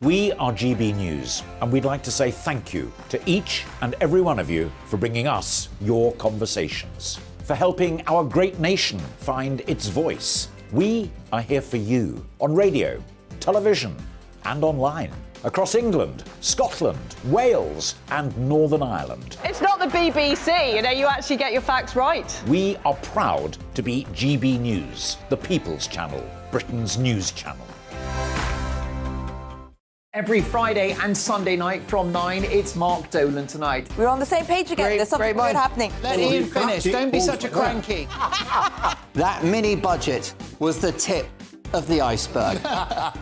We are GB News, and we'd like to say thank you to each and every one of you for bringing us your conversations, for helping our great nation find its voice. We are here for you on radio, television, and online, across England, Scotland, Wales, and Northern Ireland. It's not the BBC, you actually get your facts right. We are proud to be GB News, the People's Channel, Britain's news channel. Every Friday and Sunday night from 9, it's Mark Dolan Tonight. We're on the same page again. There's something good happening. Let Ian finish. Don't be such a cranky. That mini budget was the tip of the iceberg.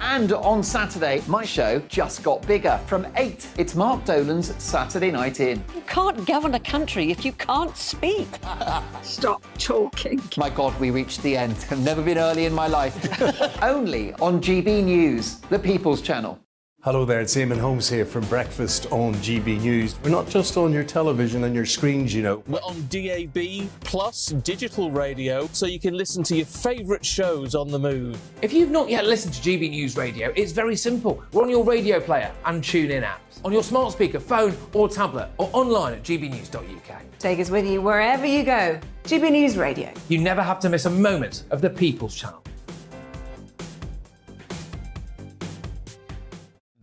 And on Saturday, my show just got bigger. From 8, it's Mark Dolan's Saturday Night In. You can't govern a country if you can't speak. Stop talking. My God, we reached the end. I've never been early in my life. Only on GB News, the People's Channel. Hello there, it's Eamon Holmes here from Breakfast on GB News. We're not just on your television and your screens, you know. We're on DAB plus digital radio, so you can listen to your favourite shows on the move. If you've not yet listened to GB News Radio, it's very simple. We're on your radio player and TuneIn apps, on your smart speaker, phone or tablet, or online at gbnews.uk. Take us with you wherever you go. GB News Radio. You never have to miss a moment of the People's Channel.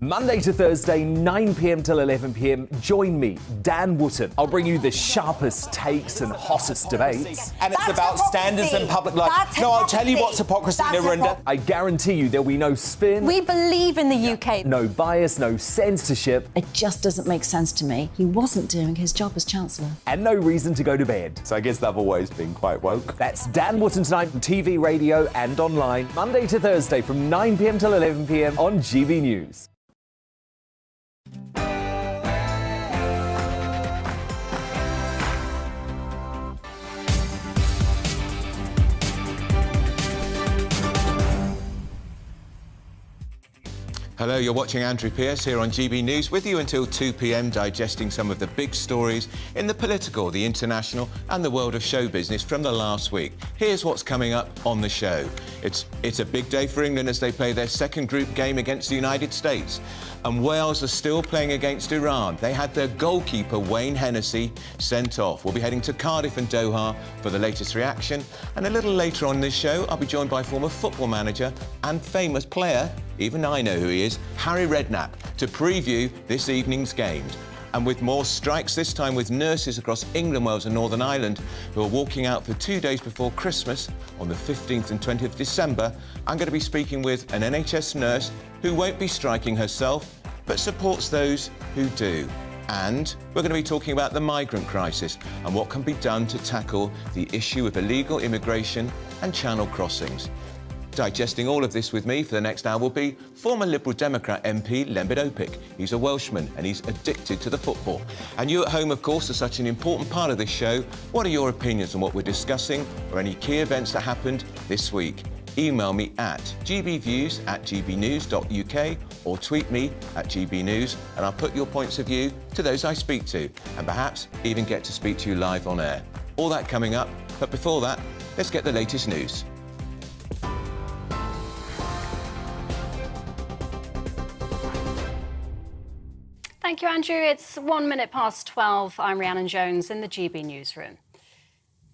Monday to Thursday, 9 p.m. till 11 p.m. Join me, Dan Wootton. I'll bring you the sharpest takes and hottest debates. And it's about standards and public life. No, I'll tell you what's hypocrisy, Narendra. I guarantee you there'll be no spin. We believe in the UK. No bias, no censorship. It just doesn't make sense to me. He wasn't doing his job as Chancellor. And no reason to go to bed. So I guess they've always been quite woke. That's Dan Wootton Tonight on TV, radio and online. Monday to Thursday from 9 p.m. till 11 p.m. on GB News. Hello, you're watching Andrew Pearce here on GB News, with you until 2 p.m, digesting some of the big stories in the political, the international and the world of show business from the last week. Here's what's coming up on the show. It's a big day for England as they play their second group game against the United States. And Wales are still playing against Iran. They had their goalkeeper, Wayne Hennessy, sent off. We'll be heading to Cardiff and Doha for the latest reaction. And a little later on this show, I'll be joined by former football manager and famous player, even I know who he is, Harry Redknapp, to preview this evening's games. And with more strikes, this time with nurses across England, Wales and Northern Ireland who are walking out for 2 days before Christmas on the 15th and 20th December, I'm going to be speaking with an NHS nurse who won't be striking herself, but supports those who do. And we're going to be talking about the migrant crisis and what can be done to tackle the issue of illegal immigration and channel crossings. Digesting all of this with me for the next hour will be former Liberal Democrat MP Lembit Opik. He's a Welshman and he's addicted to the football. And you at home, of course, are such an important part of this show. What are your opinions on what we're discussing or any key events that happened this week? Email me at gbviews@gbnews.uk or tweet me at gbnews and I'll put your points of view to those I speak to and perhaps even get to speak to you live on air. All that coming up, but before that, let's get the latest news. Thank you, Andrew. It's 1 minute past 12. I'm Rhiannon Jones in the GB newsroom.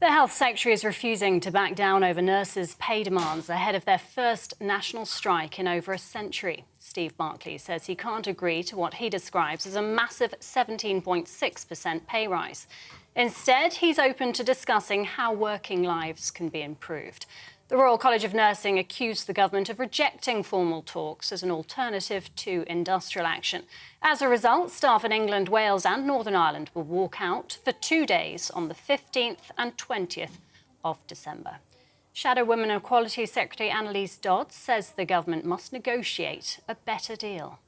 The Health Secretary is refusing to back down over nurses' pay demands ahead of their first national strike in over a century. Steve Barclay says he can't agree to what he describes as a massive 17.6% pay rise. Instead, he's open to discussing how working lives can be improved. The Royal College of Nursing accused the government of rejecting formal talks as an alternative to industrial action. As a result, staff in England, Wales and Northern Ireland will walk out for 2 days on the 15th and 20th of December. Shadow Women and Equality Secretary Annalise Dodds says the government must negotiate a better deal.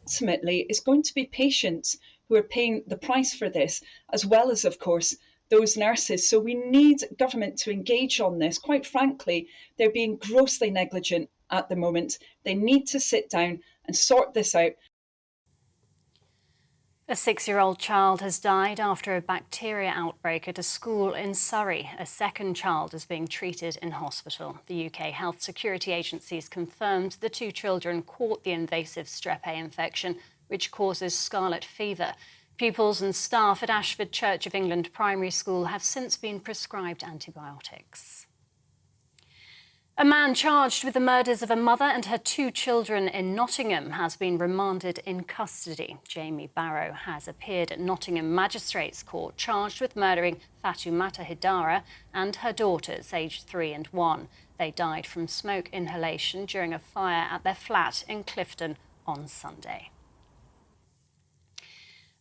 Ultimately, it's going to be patients who are paying the price for this, as well as, of course, those nurses. So we need government to engage on this. Quite frankly, they're being grossly negligent at the moment. They need to sit down and sort this out. A 6-year-old child has died after a bacteria outbreak at a school in Surrey. A second child is being treated in hospital. The UK Health Security Agencies confirmed the 2 children caught the invasive strep A infection, which causes scarlet fever. Pupils and staff at Ashford Church of England Primary School have since been prescribed antibiotics. A man charged with the murders of a mother and her 2 children in Nottingham has been remanded in custody. Jamie Barrow has appeared at Nottingham Magistrates Court charged with murdering Fatoumata Hidara and her daughters, aged 3 and 1. They died from smoke inhalation during a fire at their flat in Clifton on Sunday.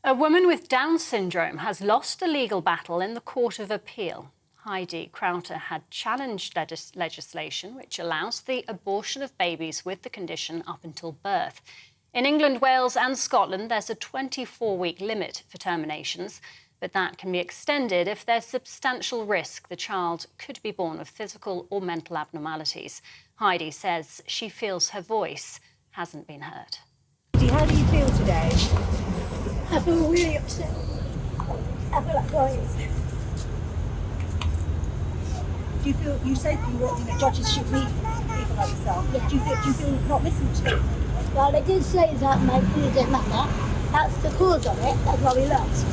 A woman with Down syndrome has lost a legal battle in the Court of Appeal. Heidi Crowther had challenged legislation which allows the abortion of babies with the condition up until birth. In England, Wales and Scotland, there's a 24-week limit for terminations, but that can be extended if there's substantial risk the child could be born with physical or mental abnormalities. Heidi says she feels her voice hasn't been heard. How do you feel today? I feel really upset. I feel like crying. Do you feel, you said judges should meet people like yourself. Yeah. Do you feel not listened to? Well, they did say that my opinion didn't matter. That's the cause of it. That's why we lost.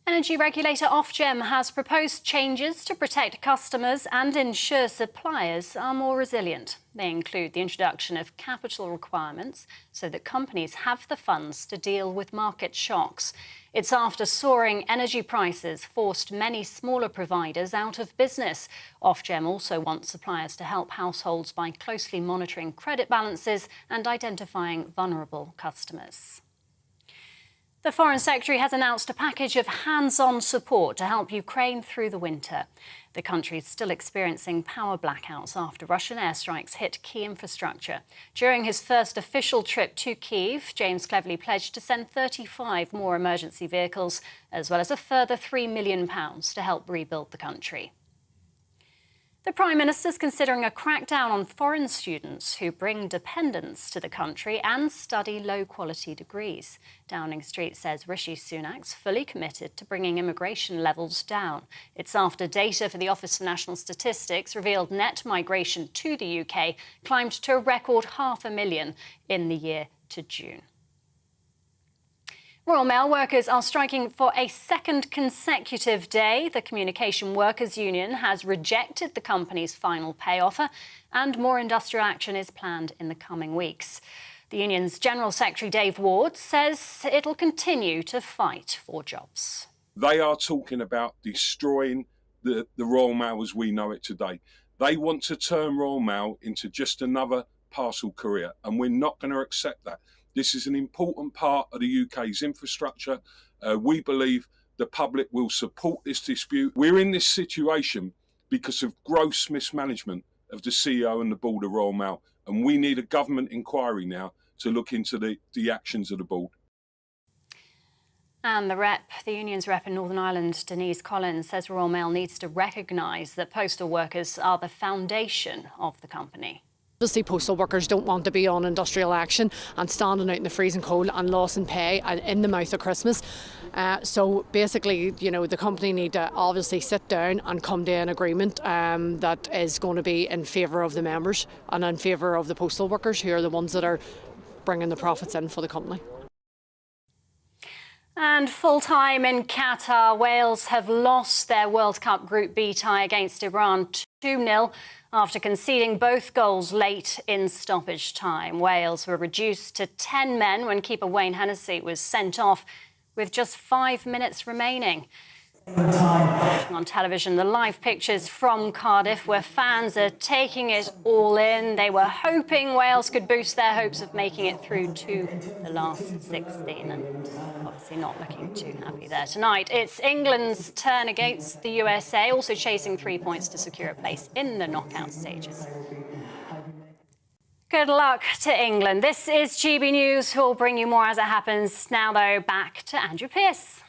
Energy regulator Ofgem has proposed changes to protect customers and ensure suppliers are more resilient. They include the introduction of capital requirements so that companies have the funds to deal with market shocks. It's after soaring energy prices forced many smaller providers out of business. Ofgem also wants suppliers to help households by closely monitoring credit balances and identifying vulnerable customers. The Foreign Secretary has announced a package of hands-on support to help Ukraine through the winter. The country is still experiencing power blackouts after Russian airstrikes hit key infrastructure. During his first official trip to Kyiv, James Cleverly pledged to send 35 more emergency vehicles, as well as a further £3 million to help rebuild the country. The Prime Minister is considering a crackdown on foreign students who bring dependents to the country and study low-quality degrees. Downing Street says Rishi Sunak's fully committed to bringing immigration levels down. It's after data for the Office for National Statistics revealed net migration to the UK climbed to a record 500,000 in the year to June. Royal Mail workers are striking for a second consecutive day. The Communication Workers Union has rejected the company's final pay offer, and more industrial action is planned in the coming weeks. The union's General Secretary Dave Ward says it'll continue to fight for jobs. They are talking about destroying the Royal Mail as we know it today. They want to turn Royal Mail into just another parcel courier, and we're not going to accept that. This is an important part of the UK's infrastructure. We believe the public will support this dispute. We're in this situation because of gross mismanagement of the CEO and the board of Royal Mail, and we need a government inquiry now to look into the actions of the board. And the union's rep in Northern Ireland, Denise Collins, says Royal Mail needs to recognise that postal workers are the foundation of the company. Obviously, postal workers don't want to be on industrial action and standing out in the freezing cold and losing pay and in the mouth of Christmas. So basically, you know, the company need to obviously sit down and come to an agreement that is going to be in favour of the members and in favour of the postal workers, who are the ones that are bringing the profits in for the company. And full-time in Qatar, Wales have lost their World Cup Group B tie against Iran 2-0 after conceding both goals late in stoppage time. Wales were reduced to 10 men when keeper Wayne Hennessy was sent off with just 5 minutes remaining. On television, the live pictures from Cardiff where fans are taking it all in. They were hoping Wales could boost their hopes of making it through to the last 16 and obviously not looking too happy there tonight. It's England's turn against the USA, also chasing 3 points to secure a place in the knockout stages. Good luck to England. This is GB News, who will bring you more as it happens. Now, though, back to Andrew Pearce.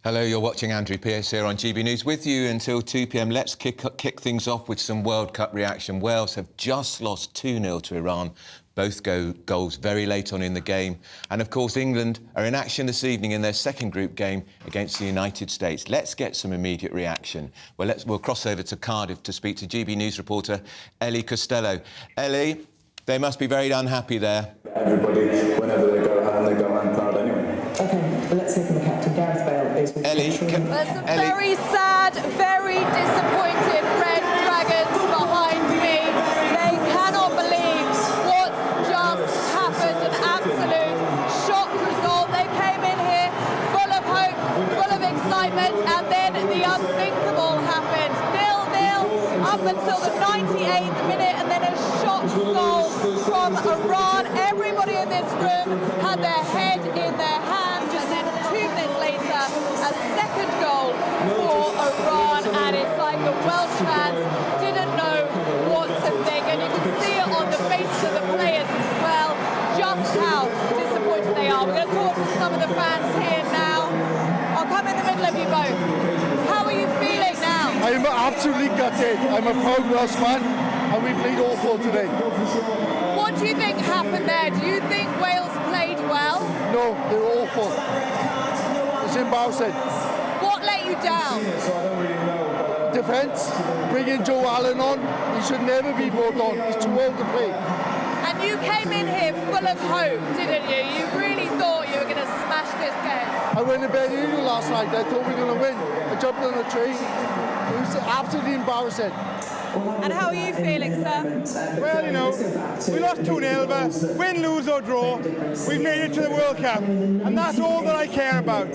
Hello, you're watching Andrew Pearce here on GB News with you until 2 p.m. Let's kick things off with some World Cup reaction. Wales have just lost 2-0 to Iran. Both goals very late on in the game. And, of course, England are in action this evening in their second group game against the United States. Let's get some immediate reaction. Well, we'll cross over to Cardiff to speak to GB News reporter Ellie Costello. Ellie, they must be very unhappy there. Everybody, whenever they go home proud anyway. OK, well, let's hear from the captain, Gareth Bale. Ellie, There's some very sad, very disappointed Red Dragons behind me. They cannot believe what's just happened. An absolute shock result. They came in here full of hope, full of excitement, and then the unthinkable happened. 0-0 up until the 98th minute, and then a shot goal from Iran. Everybody in this room had their head in their hands, and then 2 minutes later, a second goal for Iran, and it's like the Welsh fans didn't know what to think, and you can see it on the faces of the players as well, just how disappointed they are. We're going to talk to some of the fans here now. I'll come in the middle of you both. How are you feeling now? I'm absolutely gutted. I'm a proud Welsh fan, and we played awful today. What do you think happened there? Do you think Wales played well? No, they were awful. It's embarrassing. What let you down? Defence, bringing Joe Allen on, he should never be brought on. He's too old to play. And you came in here full of hope, didn't you? You really thought you were going to smash this game. I went to bed early last night. I thought we were going to win. I jumped on the train. It was absolutely embarrassing. And how are you feeling, sir? Well, you know, we lost 2-0, but win, lose or draw, we've made it to the World Cup. And that's all that I care about.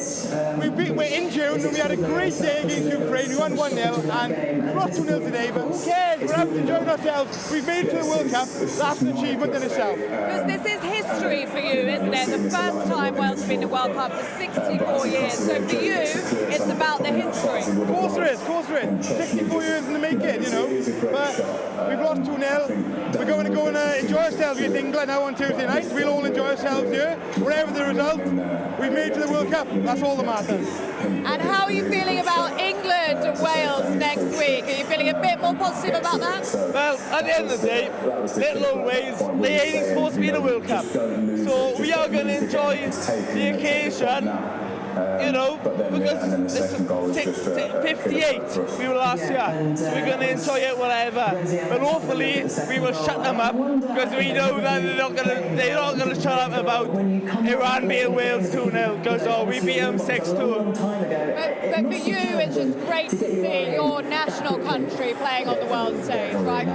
We're in June and we had a great day against Ukraine. We won 1-0 and we lost 2-0 today, but who cares? We're out enjoying ourselves. We've made it to the World Cup. That's an achievement in itself. Because this is history for you, isn't it? The first time Wales have been to the World Cup for 64 years. So for you, it's about the history. Of course there is, of course there is. 64 years in the making, you know. But we've lost 2-0. We're going to go and enjoy ourselves with England now on Tuesday night. We'll all enjoy ourselves here. Whatever the result, we've made it to the World Cup. That's all that matters. And how are you feeling about England and Wales next week? Are you feeling a bit more positive about that? Well, at the end of the day, little old Wales, they ain't supposed to be in the World Cup. So we are going to enjoy the occasion. You know, because this is 58 we were last year, so we're going to enjoy it whatever. But hopefully we will shut them up, because we know that they're not going to shut up about Iran beating Wales 2-0, because we beat them 6-2. But for you, it's just great to see your national country playing on the world stage, right?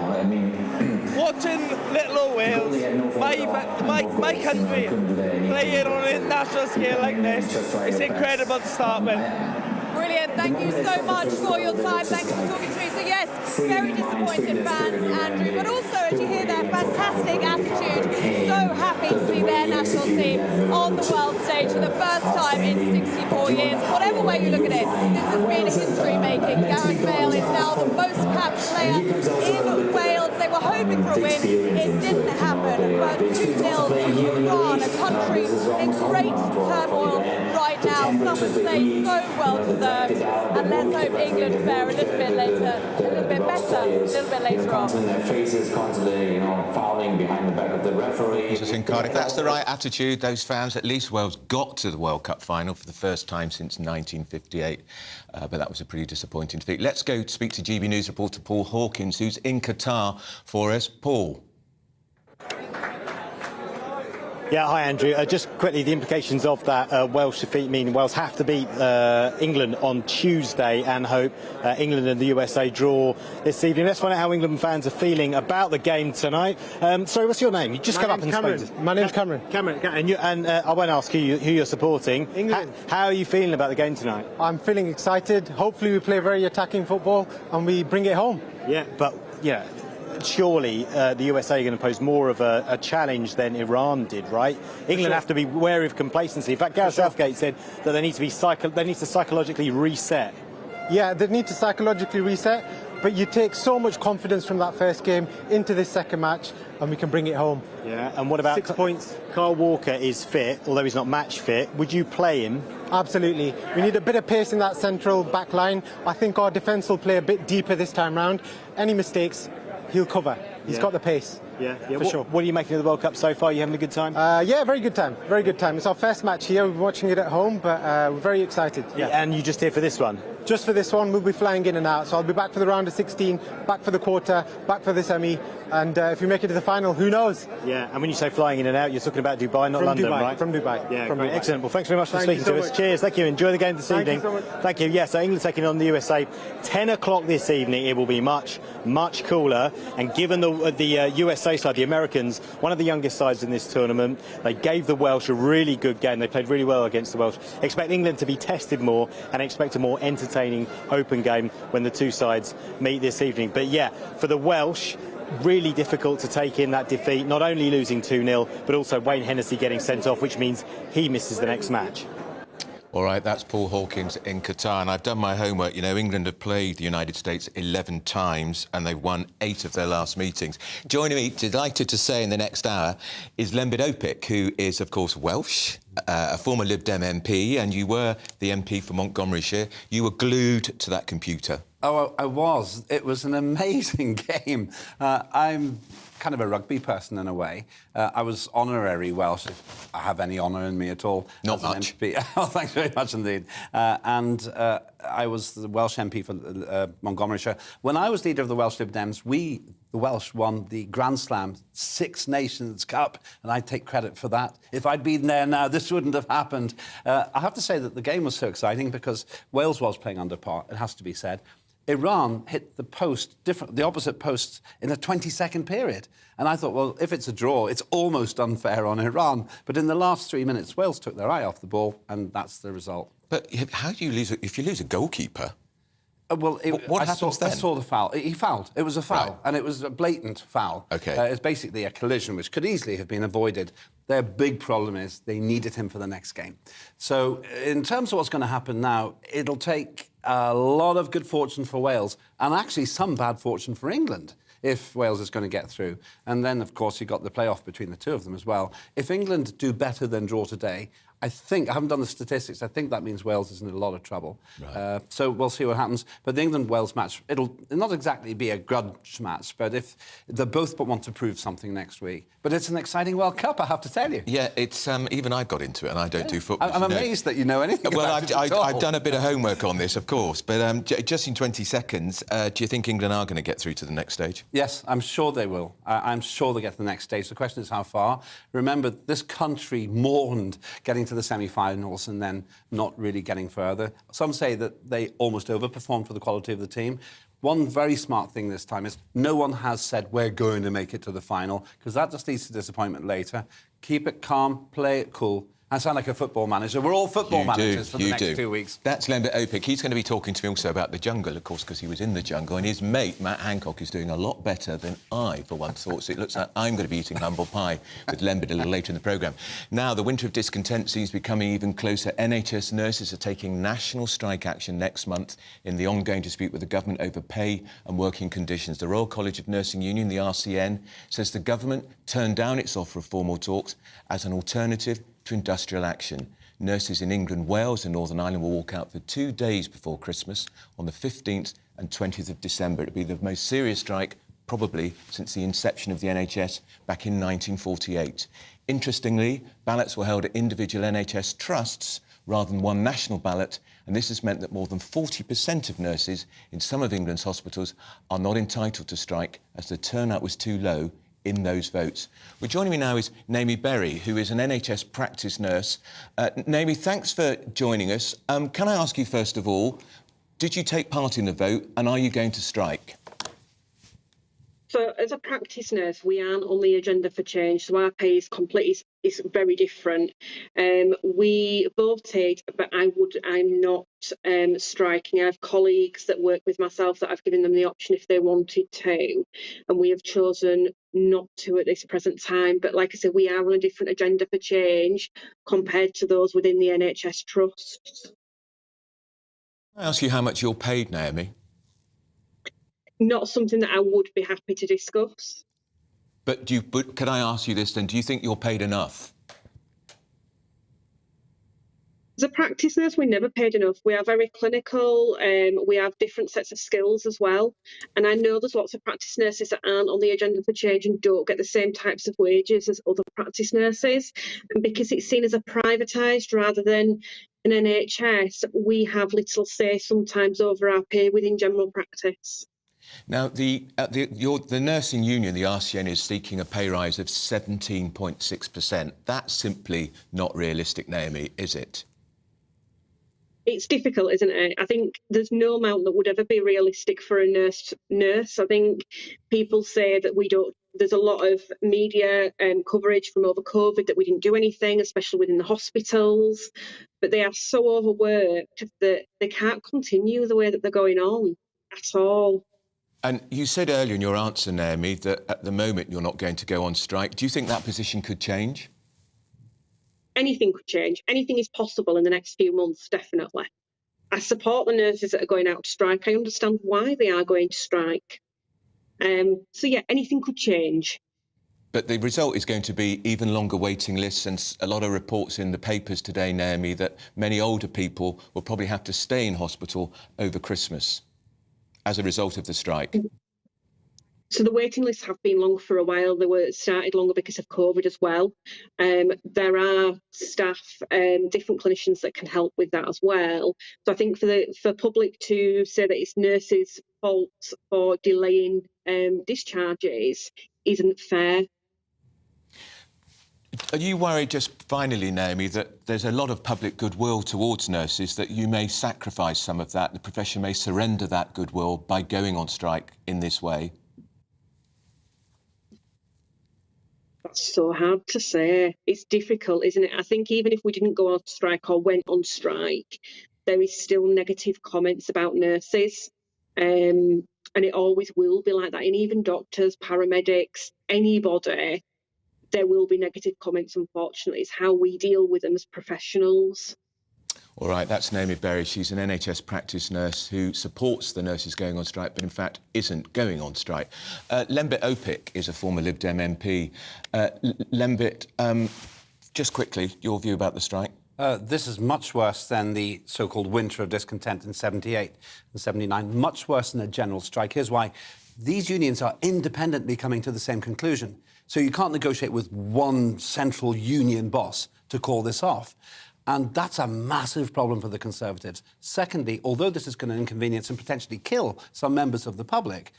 Watching little old Wales, my country, playing on an international scale like this, it's incredible to start with. Brilliant. Thank you so much for your time. Thanks for talking to me. So yes, very disappointed fans, Andrew, but also, as you hear, their fantastic attitude. So happy to see their national team on the world stage for the first time in 64 years. Whatever way you look at it, this has been history-making. Gareth Bale is now the most capped player in Wales. They were hoping for a win. It didn't happen, but 2-0 to Iran, a country in great turmoil right now. Some would say so well deserved. And let's hope England fare a little bit later, a little bit better, a little bit later on. Their faces constantly, fouling behind the back of the referee. In Cardiff, that's the right attitude. Those fans, at least Wales got to the World Cup final for the first time since 1958. But that was a pretty disappointing defeat. Let's go to speak to GB News reporter Paul Hawkins, who's in Qatar for us. Paul. Yeah, hi Andrew. Just quickly, the implications of that Welsh defeat mean Wales have to beat England on Tuesday and hope England and the USA draw this evening. Let's find out how England fans are feeling about the game tonight. Sorry, what's your name? You just come up and spoke. My name's Cameron. Cameron, and I won't ask who you're supporting. England. How are you feeling about the game tonight? I'm feeling excited. Hopefully we play very attacking football and we bring it home. Yeah, but yeah. Surely the USA are going to pose more of a challenge than Iran did, right? England have to be wary of complacency. In fact, Gareth Southgate said that they need to psychologically reset. Yeah, they need to psychologically reset, but you take so much confidence from that first game into this second match and we can bring it home. Yeah, and what about 6 points? Kyle Walker is fit, although he's not match fit. Would you play him? Absolutely. We need a bit of pace in that central back line. I think our defence will play a bit deeper this time round. Any mistakes, he'll cover. He's got the pace. Yeah, for sure. What are you making of the World Cup so far? Are you having a good time? Yeah, very good time. Very good time. It's our first match here. We're watching it at home, but we're very excited. Yeah. And you just here for this one? Just for this one. We'll be flying in and out. So I'll be back for the round of 16, back for the quarter, back for the semi. And if we make it to the final, who knows? Yeah, and when you say flying in and out, you're talking about Dubai, not From London, Dubai, right? From Dubai. Yeah, from great. Dubai. Excellent. Well, thanks very much for Thank speaking you so to us. much. Cheers. Thank you. Enjoy the game this Thank you evening. so much. Thank you. Yeah, so England taking on the USA. 10 o'clock this evening. It will be much, much cooler. And given the USA side, the Americans, one of the youngest sides in this tournament, they gave the Welsh a really good game. They played really well against the Welsh. Expect England to be tested more and expect a more entertaining, open game when the two sides meet this evening. But yeah, for the Welsh, really difficult to take in that defeat, not only losing 2-0, but also Wayne Hennessy getting sent off, which means he misses the next match. All right, that's Paul Hawkins in Qatar, and I've done my homework. You know, England have played the United States 11 times, and they've won 8 of their last meetings. Joining me, delighted to say, in the next hour, is Lembit Opik, who is, of course, Welsh, a former Lib Dem MP, and you were the MP for Montgomeryshire. You were glued to that computer. Oh, I was. It was an amazing game. I'm kind of a rugby person in a way. I was honorary Welsh, if I have any honour in me at all. Not much. MP. Oh, thanks very much indeed. I was the Welsh MP for Montgomeryshire. When I was leader of the Welsh Lib Dems, the Welsh, won the Grand Slam Six Nations Cup, and I take credit for that. If I'd been there now, this wouldn't have happened. I have to say that the game was so exciting because Wales was playing under par, it has to be said. Iran hit the opposite post in a 20-second period. And I thought, well, if it's a draw, it's almost unfair on Iran. But in the last 3 minutes, Wales took their eye off the ball, and that's the result. But how do you lose if you lose a goalkeeper? What happens then? I saw the foul. He fouled. It was a foul, right. And it was a blatant foul. Okay. It's basically a collision, which could easily have been avoided. Their big problem is they needed him for the next game. So in terms of what's going to happen now, it'll take a lot of good fortune for Wales and actually some bad fortune for England if Wales is going to get through. And then, of course, you've got the playoff between the two of them as well. If England do better than draw today, I haven't done the statistics, I think that means Wales is in a lot of trouble. Right. So we'll see what happens. But the England-Wales match, it'll not exactly be a grudge match, but if they both want to prove something next week. But it's an exciting World Cup, I have to tell you. Yeah, it's even I got into it, and I don't do football. I'm amazed that you know anything about it at all. I've done a bit of homework on this, of course, but just in 20 seconds, do you think England are going to get through to the next stage? Yes, I'm sure they will. I'm sure they'll get to the next stage. The question is how far. Remember, this country mourned getting to the semi-finals and then not really getting further. Some say that they almost overperformed for the quality of the team. One very smart thing this time is no one has said we're going to make it to the final, because that just leads to disappointment later. Keep it calm, play it cool. I sound like a football manager. We're all football managers for the next 2 weeks. That's Lembit Opik. He's going to be talking to me also about the jungle, of course, because he was in the jungle, and his mate, Matt Hancock, is doing a lot better than I, for once, thought. So it looks like I'm going to be eating humble pie with Lembit a little later in the programme. Now, the winter of discontent seems to be coming even closer. NHS nurses are taking national strike action next month in the ongoing dispute with the government over pay and working conditions. The Royal College of Nursing Union, the RCN, says the government turned down its offer of formal talks as an alternative to industrial action. Nurses in England, Wales and Northern Ireland will walk out for 2 days before Christmas on the 15th and 20th of December. It'll be the most serious strike probably since the inception of the NHS back in 1948. Interestingly, ballots were held at individual NHS trusts rather than one national ballot, and this has meant that more than 40% of nurses in some of England's hospitals are not entitled to strike as the turnout was too low in those votes. Well, joining me now is Naomi Berry, who is an NHS practice nurse. Naomi, thanks for joining us. Can I ask you, first of all, did you take part in the vote, and are you going to strike? So, as a practice nurse, we aren't on the agenda for change, so our pay is is very different. We voted, but I'm not striking. I have colleagues that work with myself that I've given them the option if they wanted to, and we have chosen not to at this present time. But like I said, we are on a different agenda for change compared to those within the NHS trusts. Can I ask you how much you're paid, Naomi? Not something that I would be happy to discuss. But can I ask you this then? Do you think you're paid enough? As a practice nurse, we're never paid enough. We are very clinical. We have different sets of skills as well. And I know there's lots of practice nurses that aren't on the agenda for change and don't get the same types of wages as other practice nurses. And because it's seen as a privatised rather than an NHS, we have little say sometimes over our pay within general practice. Now, the nursing union, the RCN, is seeking a pay rise of 17.6%. That's simply not realistic, Naomi, is it? It's difficult, isn't it? I think there's no amount that would ever be realistic for a nurse. I think people say that we don't. There's a lot of media coverage from over COVID that we didn't do anything, especially within the hospitals. But they are so overworked that they can't continue the way that they're going on at all. And you said earlier in your answer, Naomi, that at the moment you're not going to go on strike. Do you think that position could change? Anything could change. Anything is possible in the next few months, definitely. I support the nurses that are going out to strike. I understand why they are going to strike. So, yeah, anything could change. But the result is going to be even longer waiting lists, and a lot of reports in the papers today, Naomi, that many older people will probably have to stay in hospital over Christmas as a result of the strike. So the waiting lists have been long for a while. They were started longer because of COVID as well. There are staff, different clinicians that can help with that as well. So I think for public to say that it's nurses' fault for delaying discharges isn't fair. Are you worried, just finally, Naomi, that there's a lot of public goodwill towards nurses, that you may sacrifice some of that, the profession may surrender that goodwill by going on strike in this way? That's so hard to say. It's difficult, isn't it? I think even if we didn't go on strike or went on strike, there is still negative comments about nurses. And it always will be like that. And even doctors, paramedics, anybody, there will be negative comments, unfortunately. It's how we deal with them as professionals. All right, that's Naomi Berry. She's an NHS practice nurse who supports the nurses going on strike, but in fact isn't going on strike. Lembit Opik is a former Lib Dem MP. Lembit, just quickly, your view about the strike? This is much worse than the so-called winter of discontent in 78 and 79, much worse than a general strike. Here's why. These unions are independently coming to the same conclusion. So you can't negotiate with one central union boss to call this off. And that's a massive problem for the Conservatives. Secondly, although this is going to inconvenience and potentially kill some members of the public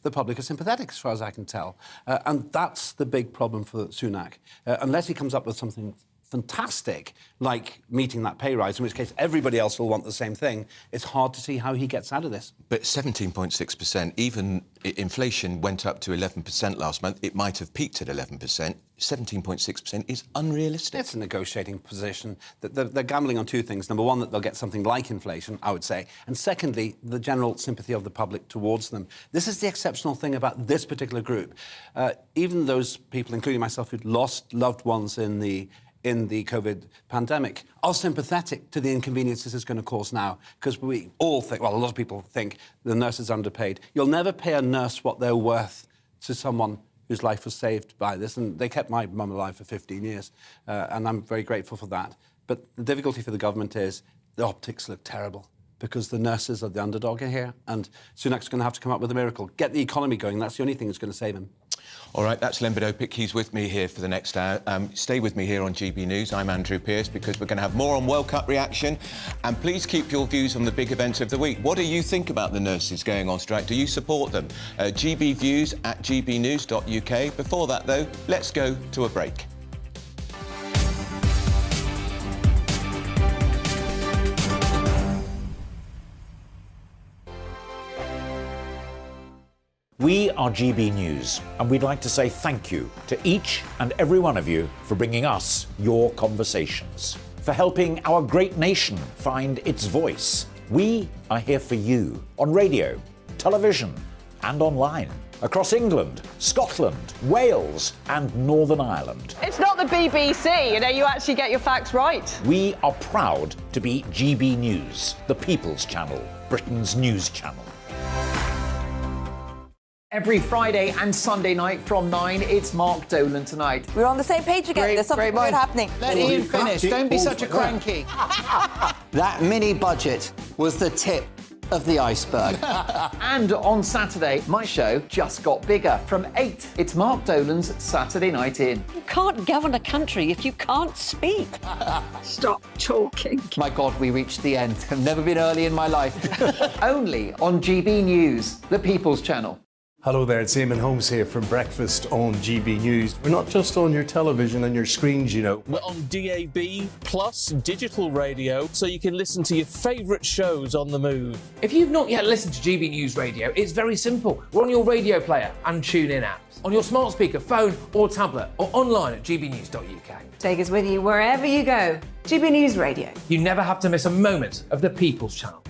are sympathetic, as far as I can tell. And that's the big problem for Sunak. Unless he comes up with something fantastic, like meeting that pay rise, in which case everybody else will want the same thing, it's hard to see how he gets out of this. But 17.6%, even inflation went up to 11% last month. It might have peaked at 11%. 17.6% is unrealistic. It's a negotiating position. They're gambling on two things. Number one, that they'll get something like inflation, I would say. And secondly, the general sympathy of the public towards them. This is the exceptional thing about this particular group. Even those people, including myself, who'd lost loved ones in the COVID pandemic, are sympathetic to the inconvenience this is going to cause now, because we all think, well, a lot of people think the nurse is underpaid. You'll never pay a nurse what they're worth to someone whose life was saved by this, and they kept my mum alive for 15 years, and I'm very grateful for that. But the difficulty for the government is the optics look terrible, because the nurses are the underdog here, and Sunak's going to have to come up with a miracle. Get the economy going, that's the only thing that's going to save him. All right, that's Lembit Opik. He's with me here for the next hour. Stay with me here on GB News. I'm Andrew Pearce, because we're going to have more on World Cup reaction. And please keep your views on the big events of the week. What do you think about the nurses going on strike? Do you support them? GB Views at gbnews.uk. Before that, though, let's go to a break. We are GB News, and we'd like to say thank you to each and every one of you for bringing us your conversations, for helping our great nation find its voice. We are here for you on radio, television, and online, across England, Scotland, Wales, and Northern Ireland. It's not the BBC, you actually get your facts right. We are proud to be GB News, the People's Channel, Britain's news channel. Every Friday and Sunday night from 9, it's Mark Dolan Tonight. We're on the same page again. There's something good happening. Let Ian finish. Don't be such a cranky. That mini budget was the tip of the iceberg. And on Saturday, my show just got bigger. From 8, it's Mark Dolan's Saturday Night In. You can't govern a country if you can't speak. Stop talking. My God, we reached the end. I've never been early in my life. Only on GB News, the People's Channel. Hello there, it's Eamon Holmes here from Breakfast on GB News. We're not just on your television and your screens, you know. We're on DAB plus digital radio, so you can listen to your favourite shows on the move. If you've not yet listened to GB News Radio, it's very simple. We're on your radio player and TuneIn apps, on your smart speaker, phone or tablet, or online at gbnews.uk. Take us with you wherever you go. GB News Radio. You never have to miss a moment of the People's Channel.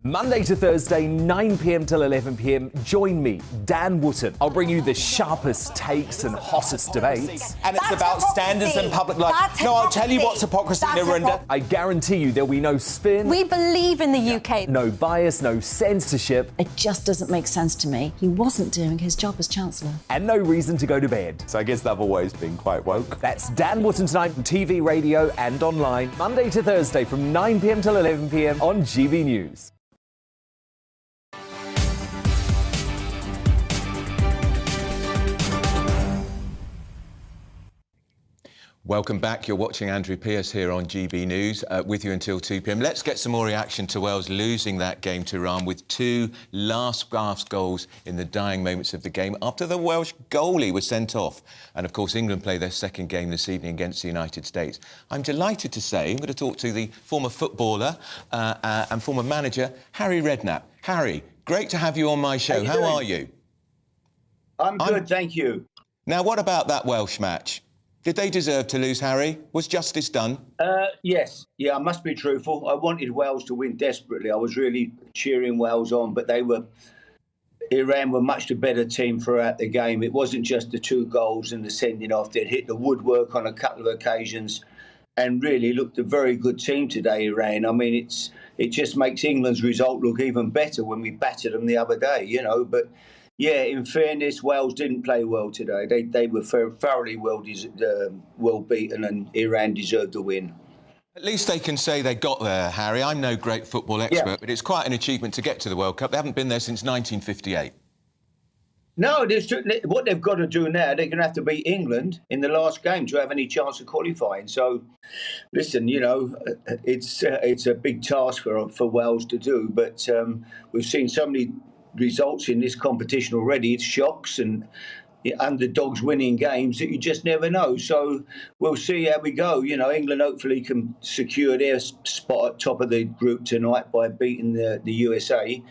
Monday to Thursday, 9 p.m. till 11 p.m. Join me, Dan Wootton. I'll bring you the sharpest takes and hottest debates. And it's about standards and public life. No, I'll tell you what's hypocrisy, Narinda. I guarantee you there'll be no spin. We believe in the UK. No bias, no censorship. It just doesn't make sense to me. He wasn't doing his job as Chancellor. And no reason to go to bed. So I guess they've always been quite woke. That's Dan Wootton Tonight on TV, radio and online. Monday to Thursday from 9 p.m. till 11 p.m. on GB News. Welcome back. You're watching Andrew Pearce here on GB News, with you until 2 p.m. Let's get some more reaction to Wales losing that game to Iran with 2 last-gasp goals in the dying moments of the game after the Welsh goalie was sent off. And, of course, England play their second game this evening against the United States. I'm delighted to say I'm going to talk to the former footballer and former manager, Harry Redknapp. Harry, great to have you on my show. How are you? I'm good, thank you. Now, what about that Welsh match? Did they deserve to lose, Harry? Was justice done? Yes. Yeah, I must be truthful. I wanted Wales to win desperately. I was really cheering Wales on, but Iran were much the better team throughout the game. It wasn't just the 2 goals and the sending off. They'd hit the woodwork on a couple of occasions and really looked a very good team today, Iran. I mean, it just makes England's result look even better when we battered them the other day, you know, but... Yeah, in fairness, Wales didn't play well today. They were thoroughly well beaten, and Iran deserved the win. At least they can say they got there, Harry. I'm no great football expert, but it's quite an achievement to get to the World Cup. They haven't been there since 1958. No, what they've got to do now, they're going to have to beat England in the last game to have any chance of qualifying. So, listen, you know, it's a big task for Wales to do, but we've seen so many results in this competition already. It's shocks and underdogs winning games that you just never know. So we'll see how we go. You know, England hopefully can secure their spot at top of the group tonight by beating the USA.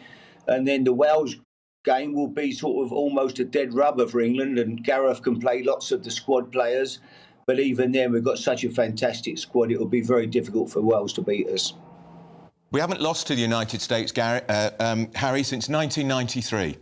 And then the Wales game will be sort of almost a dead rubber for England, and Gareth can play lots of the squad players. But even then, we've got such a fantastic squad, it will be very difficult for Wales to beat us. We haven't lost to the United States, Harry, since 1993.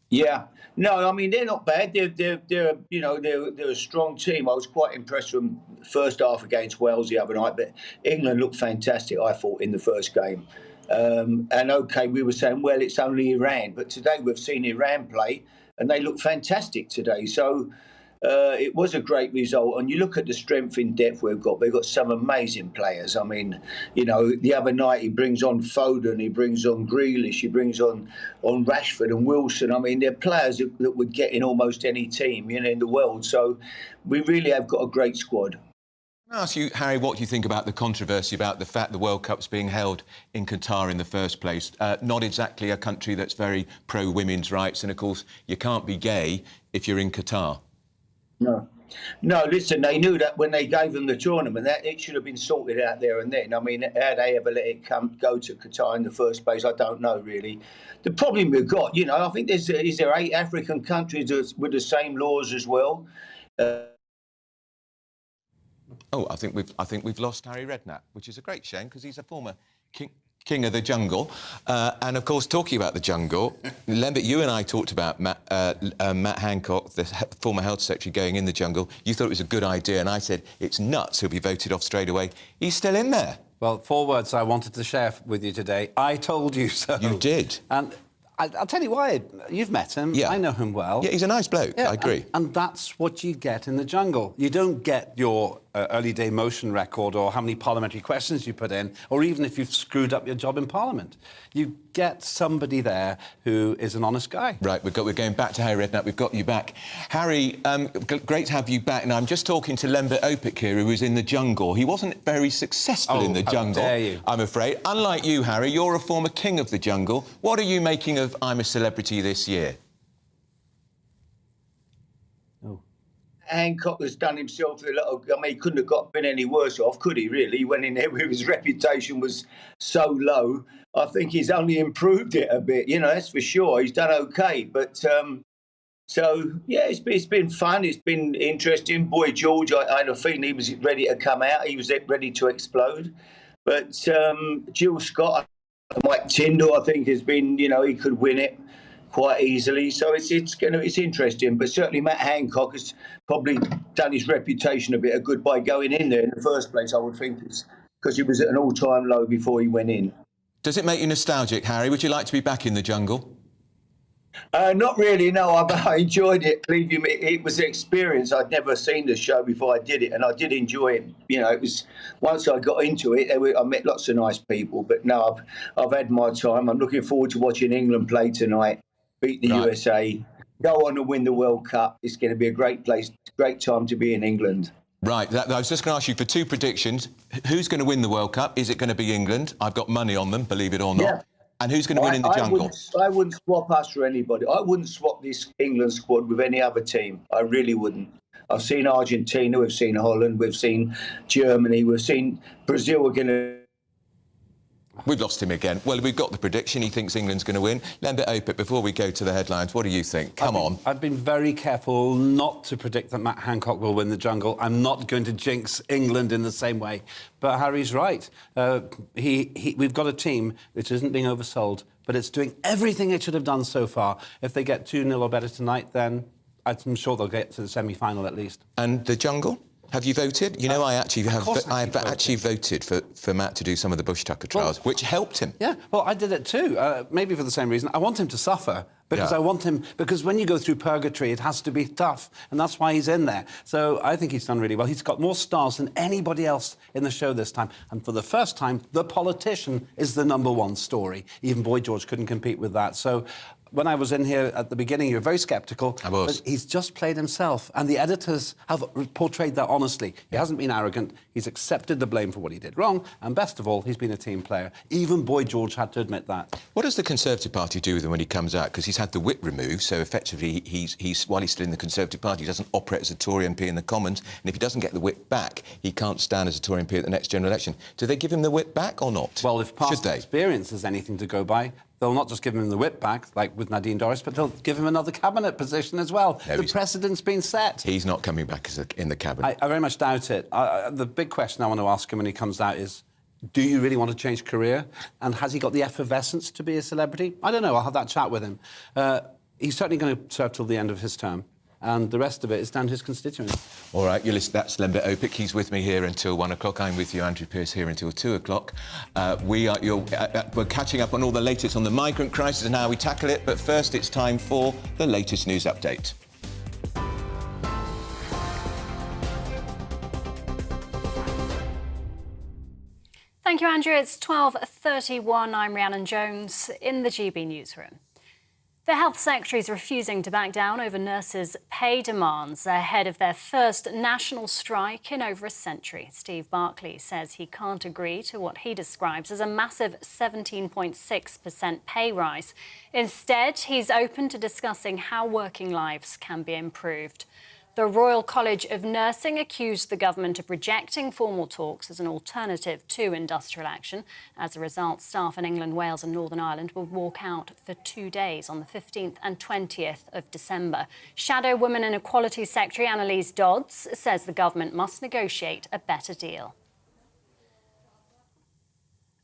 Yeah, no, I mean they're not bad. They're a strong team. I was quite impressed from the first half against Wales the other night, but England looked fantastic, I thought, in the first game. And OK, we were saying, well, it's only Iran, but today we've seen Iran play, and they look fantastic today. So. It was a great result, and you look at the strength in depth we've got some amazing players. I mean, you know, the other night he brings on Foden, he brings on Grealish, he brings on Rashford and Wilson. I mean, they're players that would get in almost any team, you know, in the world. So we really have got a great squad. Can I ask you, Harry, what you think about the controversy about the fact the World Cup's being held in Qatar in the first place? Not exactly a country that's very pro-women's rights, and of course you can't be gay if you're in Qatar. No, listen, they knew that when they gave them the tournament, that it should have been sorted out there and then. I mean, how they ever let it go to Qatar in the first place, I don't know, really. The problem we've got, you know, I think is there 8 African countries with the same laws as well? I think we've lost Harry Redknapp, which is a great shame because he's a former king of the jungle. And, of course, talking about the jungle, Lembit, you and I talked about Matt Hancock, the former health secretary, going in the jungle. You thought it was a good idea, and I said, it's nuts, he'll be voted off straight away. He's still in there. Well, 4 words I wanted to share with you today. I told you so. You did. And I'll tell you why. You've met him. Yeah. I know him well. Yeah, he's a nice bloke. Yeah, I agree. And that's what you get in the jungle. You don't get your early day motion record or how many parliamentary questions you put in, or even if you've screwed up your job in Parliament. You get somebody there who is an honest guy. Right, we're going back to Harry Redknapp. We've got you back. Harry, great to have you back. Now, I'm just talking to Lembit Opik here, who was in the jungle. He wasn't very successful in the jungle, dare you. I'm afraid. Unlike you, Harry, you're a former king of the jungle. What are you making of I'm a Celebrity this year? Hancock has done himself a lot. I mean, he couldn't have been any worse off, could he? Really, he went in there with his reputation was so low. I think he's only improved it a bit. You know, that's for sure. He's done okay, but so yeah, it's been fun. It's been interesting. Boy George, I had a feeling he was ready to come out. He was ready to explode. But Jill Scott, Mike Tyndall, I think has been. You know, he could win it quite easily, so it's interesting. But certainly Matt Hancock has probably done his reputation a bit of good by going in there in the first place. I would think it's because he was at an all-time low before he went in. Does it make you nostalgic, Harry? Would you like to be back in the jungle? Not really, no. I enjoyed it. Believe you me, it was an experience. I'd never seen the show before I did it, and I did enjoy it. You know, it was once I got into it, I met lots of nice people. But no, I've had my time. I'm looking forward to watching England play tonight. Beat the USA, go on and win the World Cup. It's going to be a great time to be in England. Right, I was just going to ask you for 2 predictions. Who's going to win the World Cup? Is it going to be England? I've got money on them, believe it or not. Yeah. And who's going to win in the jungle? I wouldn't swap us for anybody. I wouldn't swap this England squad with any other team. I really wouldn't. I've seen Argentina, we've seen Holland, we've seen Germany, we've seen Brazil are going to... We've lost him again. Well, we've got the prediction. He thinks England's going to win. Lembit Opik, before we go to the headlines, what do you think? Come on. I've been very careful not to predict that Matt Hancock will win the jungle. I'm not going to jinx England in the same way. But Harry's right. We've got a team which isn't being oversold, but it's doing everything it should have done so far. If they get 2-0 or better tonight, then I'm sure they'll get to the semi-final at least. And the jungle? Have you voted? You know, I actually voted for Matt to do some of the Bush Tucker trials, which helped him. Yeah, well, I did it too, maybe for the same reason. I want him to suffer, because I want him... Because when you go through purgatory, it has to be tough, and that's why he's in there. So I think he's done really well. He's got more stars than anybody else in the show this time. And for the first time, the politician is the #1 story. Even Boy George couldn't compete with that. So... When I was in here at the beginning, you were very sceptical. I was. But he's just played himself. And the editors have portrayed that honestly. He hasn't been arrogant. He's accepted the blame for what he did wrong. And best of all, he's been a team player. Even Boy George had to admit that. What does the Conservative Party do with him when he comes out? Because he's had the whip removed, so effectively, while he's still in the Conservative Party, he doesn't operate as a Tory MP in the Commons. And if he doesn't get the whip back, he can't stand as a Tory MP at the next general election. Do they give him the whip back or not? Well, if past experience is anything to go by, they'll not just give him the whip back, like with Nadine Dorries, but they'll give him another cabinet position as well. No, the precedent's been set. He's not coming back in the cabinet. I very much doubt it. The big question I want to ask him when he comes out is, do you really want to change career? And has he got the effervescence to be a celebrity? I don't know. I'll have that chat with him. He's certainly going to serve till the end of his term. And the rest of it is down to his constituents. All right, you listen, that's Lembit Opik. He's with me here until 1 o'clock. I'm with you, Andrew Pearce, here until 2 o'clock. We're catching up on all the latest on the migrant crisis and how we tackle it. But first, it's time for the latest news update. Thank you, Andrew. It's 12:31. I'm Rhiannon Jones in the GB newsroom. The Health Secretary is refusing to back down over nurses' pay demands ahead of their first national strike in over a century. Steve Barclay says he can't agree to what he describes as a massive 17.6% pay rise. Instead, he's open to discussing how working lives can be improved. The Royal College of Nursing accused the government of rejecting formal talks as an alternative to industrial action. As a result, staff in England, Wales and Northern Ireland will walk out for 2 days on the 15th and 20th of December. Shadow Women and Equality Secretary Annalise Dodds says the government must negotiate a better deal.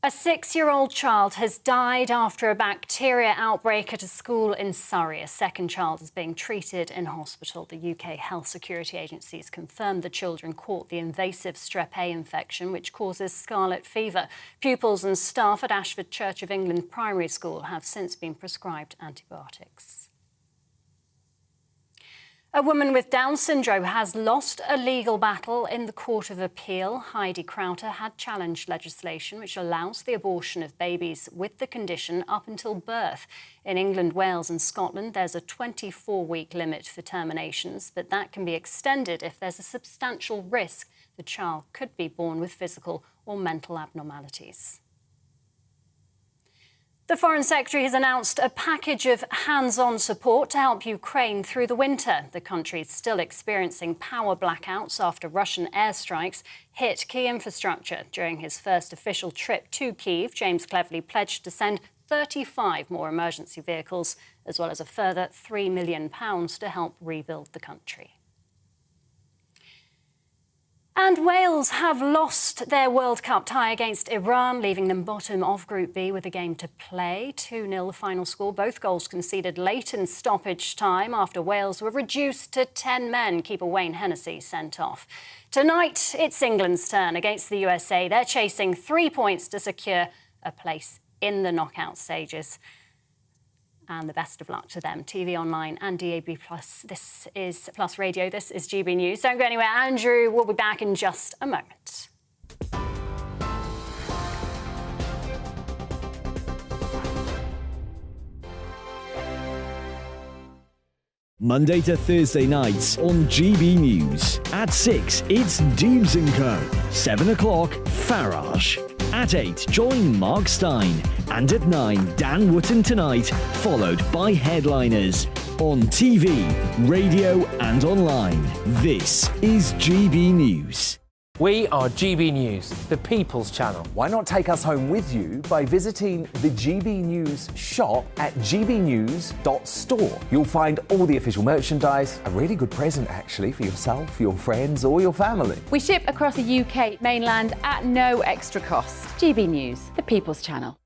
A 6-year-old child has died after a bacteria outbreak at a school in Surrey. A second child is being treated in hospital. The UK Health Security Agencies confirmed the children caught the invasive strep A infection, which causes scarlet fever. Pupils and staff at Ashford Church of England Primary School have since been prescribed antibiotics. A woman with Down syndrome has lost a legal battle in the Court of Appeal. Heidi Crowther had challenged legislation which allows the abortion of babies with the condition up until birth. In England, Wales and Scotland, there's a 24-week limit for terminations, but that can be extended if there's a substantial risk the child could be born with physical or mental abnormalities. The Foreign Secretary has announced a package of hands-on support to help Ukraine through the winter. The country is still experiencing power blackouts after Russian airstrikes hit key infrastructure. During his first official trip to Kyiv, James Cleverly pledged to send 35 more emergency vehicles, as well as a further £3 million to help rebuild the country. And Wales have lost their World Cup tie against Iran, leaving them bottom of Group B with a game to play. 2-0 the final score. Both goals conceded late in stoppage time after Wales were reduced to 10 men. Keeper Wayne Hennessy sent off. Tonight, it's England's turn against the USA. They're chasing 3 points to secure a place in the knockout stages. And the best of luck to them. TV Online and DAB+. This is Plus Radio. This is GB News. Don't go anywhere. Andrew will be back in just a moment. Monday to Thursday nights on GB News. At 6, it's Dubes & Co. 7 o'clock, Farage. At 8, join Mark Stein. And at 9, Dan Wootton Tonight, followed by Headliners. On TV, radio and online. This is GB News. We are GB News, the People's Channel. Why not take us home with you by visiting the GB News shop at gbnews.store. You'll find all the official merchandise, a really good present actually for yourself, your friends or your family. We ship across the UK mainland at no extra cost. GB News, the People's Channel.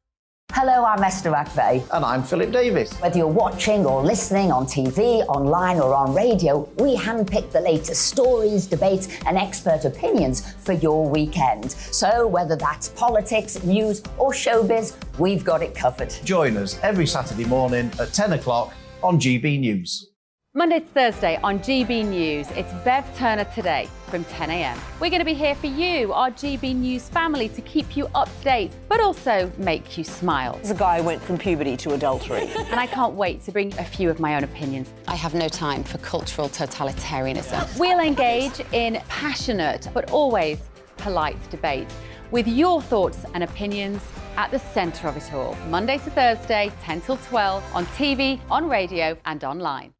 Hello, I'm Esther McVeigh. And I'm Philip Davis. Whether you're watching or listening on TV, online or on radio, we handpick the latest stories, debates and expert opinions for your weekend. So whether that's politics, news or showbiz, we've got it covered. Join us every Saturday morning at 10 o'clock on GB News. Monday to Thursday on GB News, it's Bev Turner Today from 10 a.m. We're going to be here for you, our GB News family, to keep you up to date, but also make you smile. The guy went from puberty to adultery. And I can't wait to bring a few of my own opinions. I have no time for cultural totalitarianism. We'll engage in passionate, but always polite debate, with your thoughts and opinions at the centre of it all. Monday to Thursday, 10 till 12, on TV, on radio and online.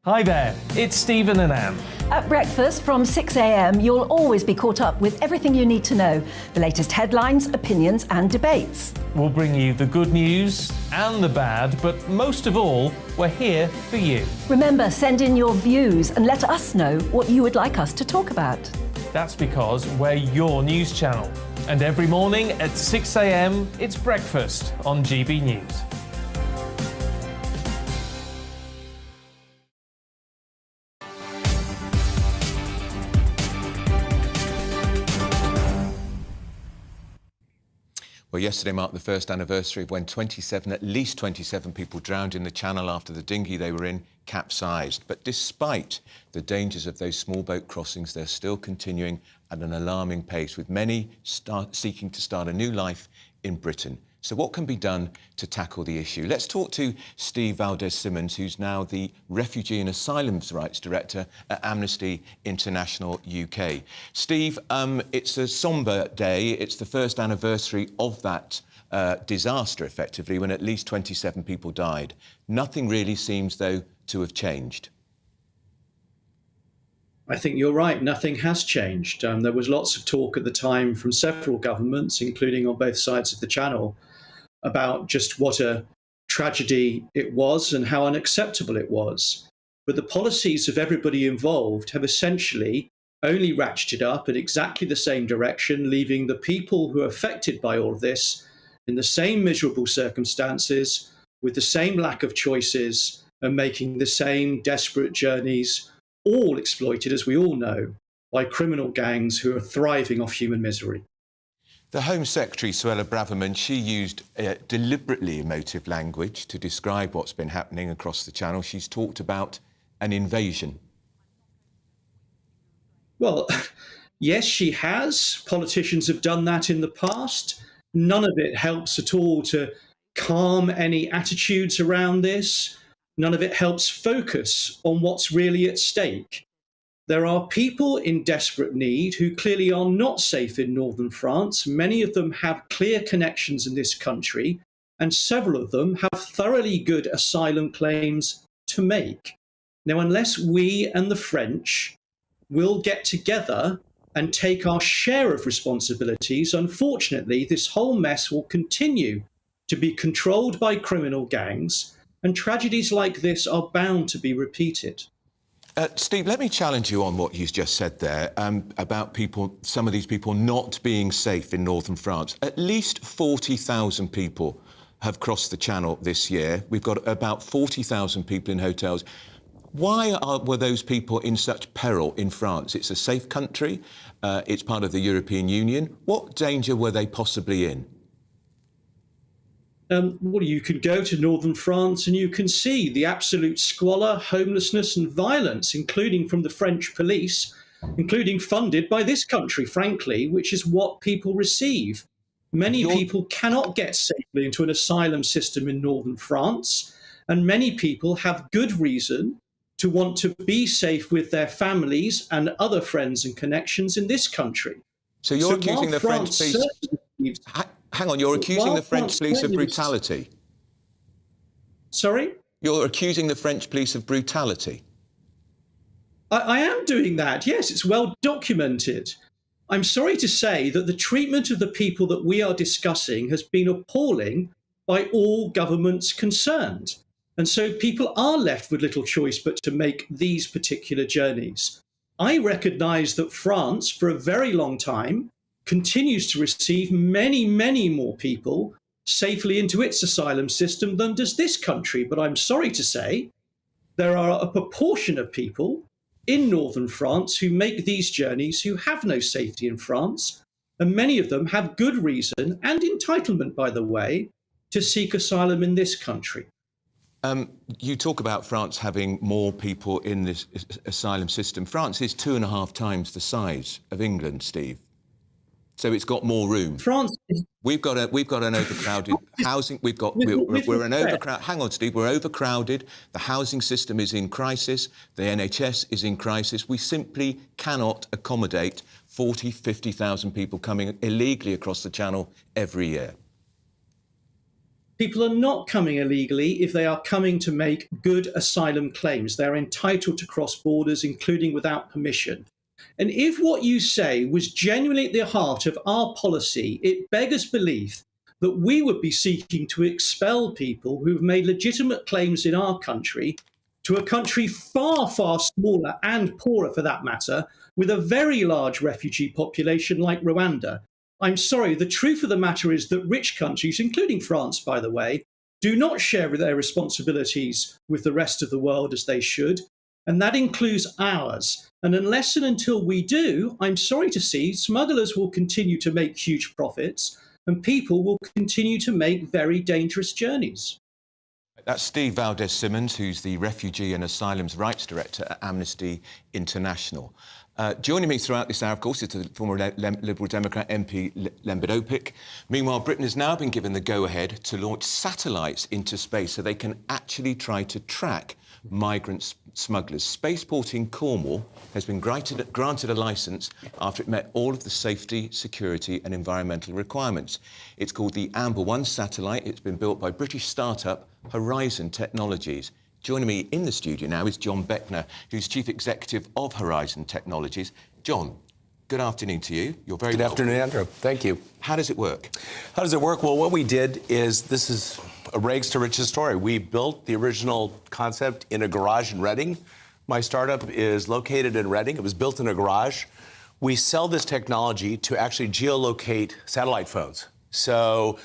Hi there, it's Stephen and Anne. At breakfast from 6 a.m, you'll always be caught up with everything you need to know, the latest headlines, opinions and debates. We'll bring you the good news and the bad, but most of all, we're here for you. Remember, send in your views and let us know what you would like us to talk about. That's because we're your news channel. And every morning at 6 a.m, it's breakfast on GB News. Well, yesterday marked the first anniversary of when at least 27 people drowned in the Channel after the dinghy they were in capsized. But despite the dangers of those small boat crossings, they're still continuing at an alarming pace, with many seeking to start a new life in Britain. So what can be done to tackle the issue? Let's talk to Steve Valdez-Simmons, who's now the Refugee and Asylum Rights Director at Amnesty International UK. Steve, it's a sombre day. It's the first anniversary of that disaster, effectively, when at least 27 people died. Nothing really seems, though, to have changed. I think you're right. Nothing has changed. There was lots of talk at the time from several governments, including on both sides of the Channel, about just what a tragedy it was and how unacceptable it was. But the policies of everybody involved have essentially only ratcheted up in exactly the same direction, leaving the people who are affected by all of this in the same miserable circumstances, with the same lack of choices, and making the same desperate journeys, all exploited, as we all know, by criminal gangs who are thriving off human misery. The Home Secretary, Suella Braverman, she used deliberately emotive language to describe what's been happening across the Channel. She's talked about an invasion. Well, yes, she has. Politicians have done that in the past. None of it helps at all to calm any attitudes around this. None of it helps focus on what's really at stake. There are people in desperate need who clearly are not safe in northern France. Many of them have clear connections in this country, and several of them have thoroughly good asylum claims to make. Now, unless we and the French will get together and take our share of responsibilities, unfortunately, this whole mess will continue to be controlled by criminal gangs, and tragedies like this are bound to be repeated. Steve, let me challenge you on what you just said there about some of these people not being safe in northern France. At least 40,000 people have crossed the Channel this year. We've got about 40,000 people in hotels. Why were those people in such peril in France? It's a safe country. It's part of the European Union. What danger were they possibly in? Well, you can go to northern France and you can see the absolute squalor, homelessness and violence, including from the French police, including funded by this country, frankly, which is what people receive. Many people cannot get safely into an asylum system in northern France, and many people have good reason to want to be safe with their families and other friends and connections in this country. So you're accusing the French police... Hang on, you're accusing the French police of brutality? Sorry? You're accusing the French police of brutality? I am doing that, yes, it's well documented. I'm sorry to say that the treatment of the people that we are discussing has been appalling by all governments concerned. And so people are left with little choice but to make these particular journeys. I recognise that France, for a very long time, continues to receive many, many more people safely into its asylum system than does this country. But I'm sorry to say there are a proportion of people in northern France who make these journeys who have no safety in France, and many of them have good reason and entitlement, by the way, to seek asylum in this country. You talk about France having more people in this asylum system. France is 2.5 times the size of England, Steve. So it's got more room. France is... We've got an overcrowded housing. We're an overcrowded. Hang on, Steve. We're overcrowded. The housing system is in crisis. The NHS is in crisis. We simply cannot accommodate 40, 50,000 people coming illegally across the Channel every year. People are not coming illegally if they are coming to make good asylum claims. They're entitled to cross borders, including without permission. And if what you say was genuinely at the heart of our policy, it beggars belief that we would be seeking to expel people who've made legitimate claims in our country to a country far, far smaller and poorer, for that matter, with a very large refugee population like Rwanda. I'm sorry, the truth of the matter is that rich countries, including France, by the way, do not share their responsibilities with the rest of the world as they should, and that includes ours. And unless and until we do, I'm sorry to see, smugglers will continue to make huge profits and people will continue to make very dangerous journeys. That's Steve Valdez-Simmons, who's the Refugee and Asylums Rights Director at Amnesty International. Joining me throughout this hour, of course, is the former Liberal Democrat MP Lembit Opik. Meanwhile, Britain has now been given the go-ahead to launch satellites into space so they can actually try to track migrant smugglers. Spaceport in Cornwall has been granted a licence after it met all of the safety, security and environmental requirements. It's called the Amber-1 satellite. It's been built by British start-up Horizon Technologies. Joining me in the studio now is John Beckner, who's Chief Executive of Horizon Technologies. John, good afternoon to you. You're very welcome. Good afternoon, Andrew. Thank you. How does it work? How does it work? Well, what we did is, this is a rags to riches story. We built the original concept in a garage in Reading. My startup is located in Reading. It was built in a garage. We sell this technology to actually geolocate satellite phones. So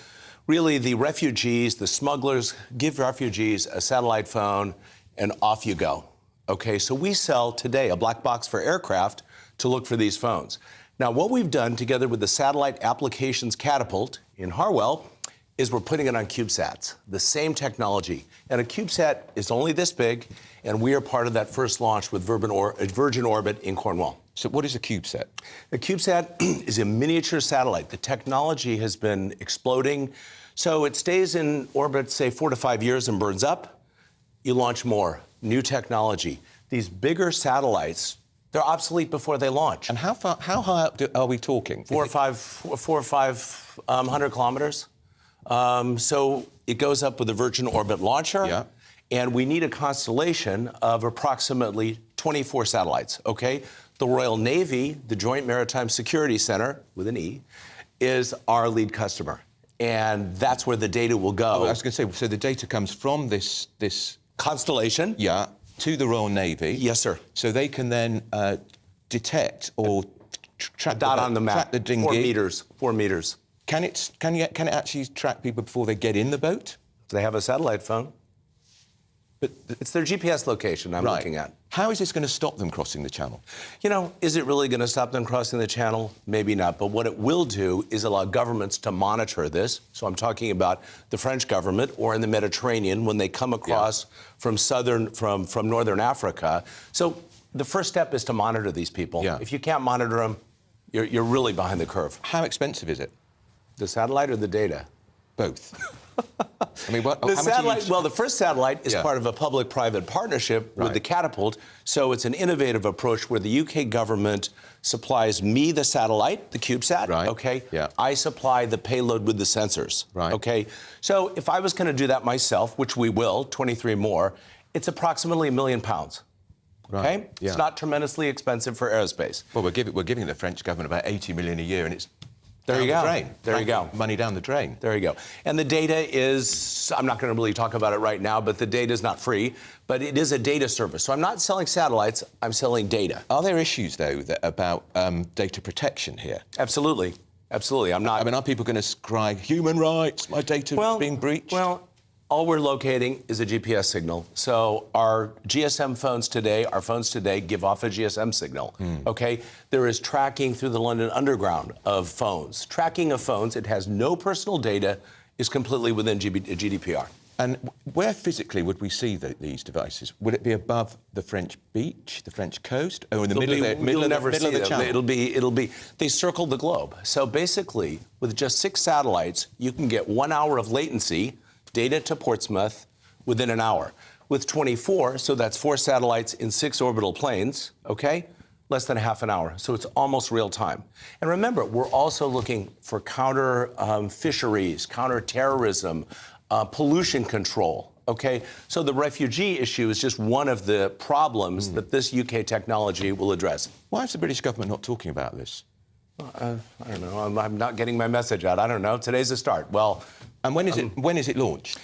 really the refugees, the smugglers give refugees a satellite phone and off you go. Okay, so we sell today a black box for aircraft to look for these phones. Now, what we've done together with the Satellite Applications Catapult in Harwell is we're putting it on CubeSats, the same technology. And a CubeSat is only this big, and we are part of that first launch with Virgin Orbit in Cornwall. So what is a CubeSat? A CubeSat is a miniature satellite. The technology has been exploding. So it stays in orbit, say, 4 to 5 years and burns up. You launch more, new technology. These bigger satellites, they're obsolete before they launch. And how high up are we talking? 400 or 500 kilometers. So it goes up with the Virgin Orbit launcher, and we need a constellation of approximately 24 satellites, okay? The Royal Navy, the Joint Maritime Security Center, with an E, is our lead customer, and that's where the data will go. Oh, I was going to say, so the data comes from this constellation, to the Royal Navy. Yes, sir. So they can then detect or track dot on the map. Track the dinghy. 4 meters. Can it actually track people before they get in the boat? They have a satellite phone. But it's their GPS location I'm looking at. How is this going to stop them crossing the channel? You know, is it really going to stop them crossing the channel? Maybe not. But what it will do is allow governments to monitor this. So I'm talking about the French government or in the Mediterranean when they come across from northern Africa. So the first step is to monitor these people. If you can't monitor them, you're really behind the curve. How expensive is it? The satellite or the data? Both. I mean, what? The satellite, well, the first satellite is part of a public-private partnership with the Catapult. So it's an innovative approach where the UK government supplies me the satellite, the CubeSat, okay? I supply the payload with the sensors, okay? So if I was going to do that myself, which we will, 23 more, it's approximately £1 million. Okay? It's not tremendously expensive for aerospace. Well, we're giving the French government about 80 million a year, and it's there you go. There you go. Money down the drain. There you go. And the data is, I'm not going to really talk about it right now, but the data is not free, but it is a data service. So I'm not selling satellites, I'm selling data. Are there issues, though, about data protection here? Absolutely. Absolutely. I'm not... I mean, are people going to cry, human rights, my data being breached? Well, all we're locating is a GPS signal. So our GSM phones today, our phones today give off a GSM signal, okay? There is tracking through the London Underground of phones. Tracking of phones, it has no personal data, is completely within GDPR. And where physically would we see these devices? Would it be above the French beach, the French coast, or in the middle of the channel? It'll be, they circle the globe. So basically, with just 6 satellites, you can get 1 hour of latency, data to Portsmouth within an hour. With 24, so that's 4 satellites in 6 orbital planes, okay? Less than half an hour, so it's almost real time. And remember, we're also looking for counter fisheries, counter terrorism, pollution control, okay? So the refugee issue is just one of the problems that this UK technology will address. Why is the British government not talking about this? I don't know. I'm not getting my message out. I don't know. Today's the start. Well, and when is it launched?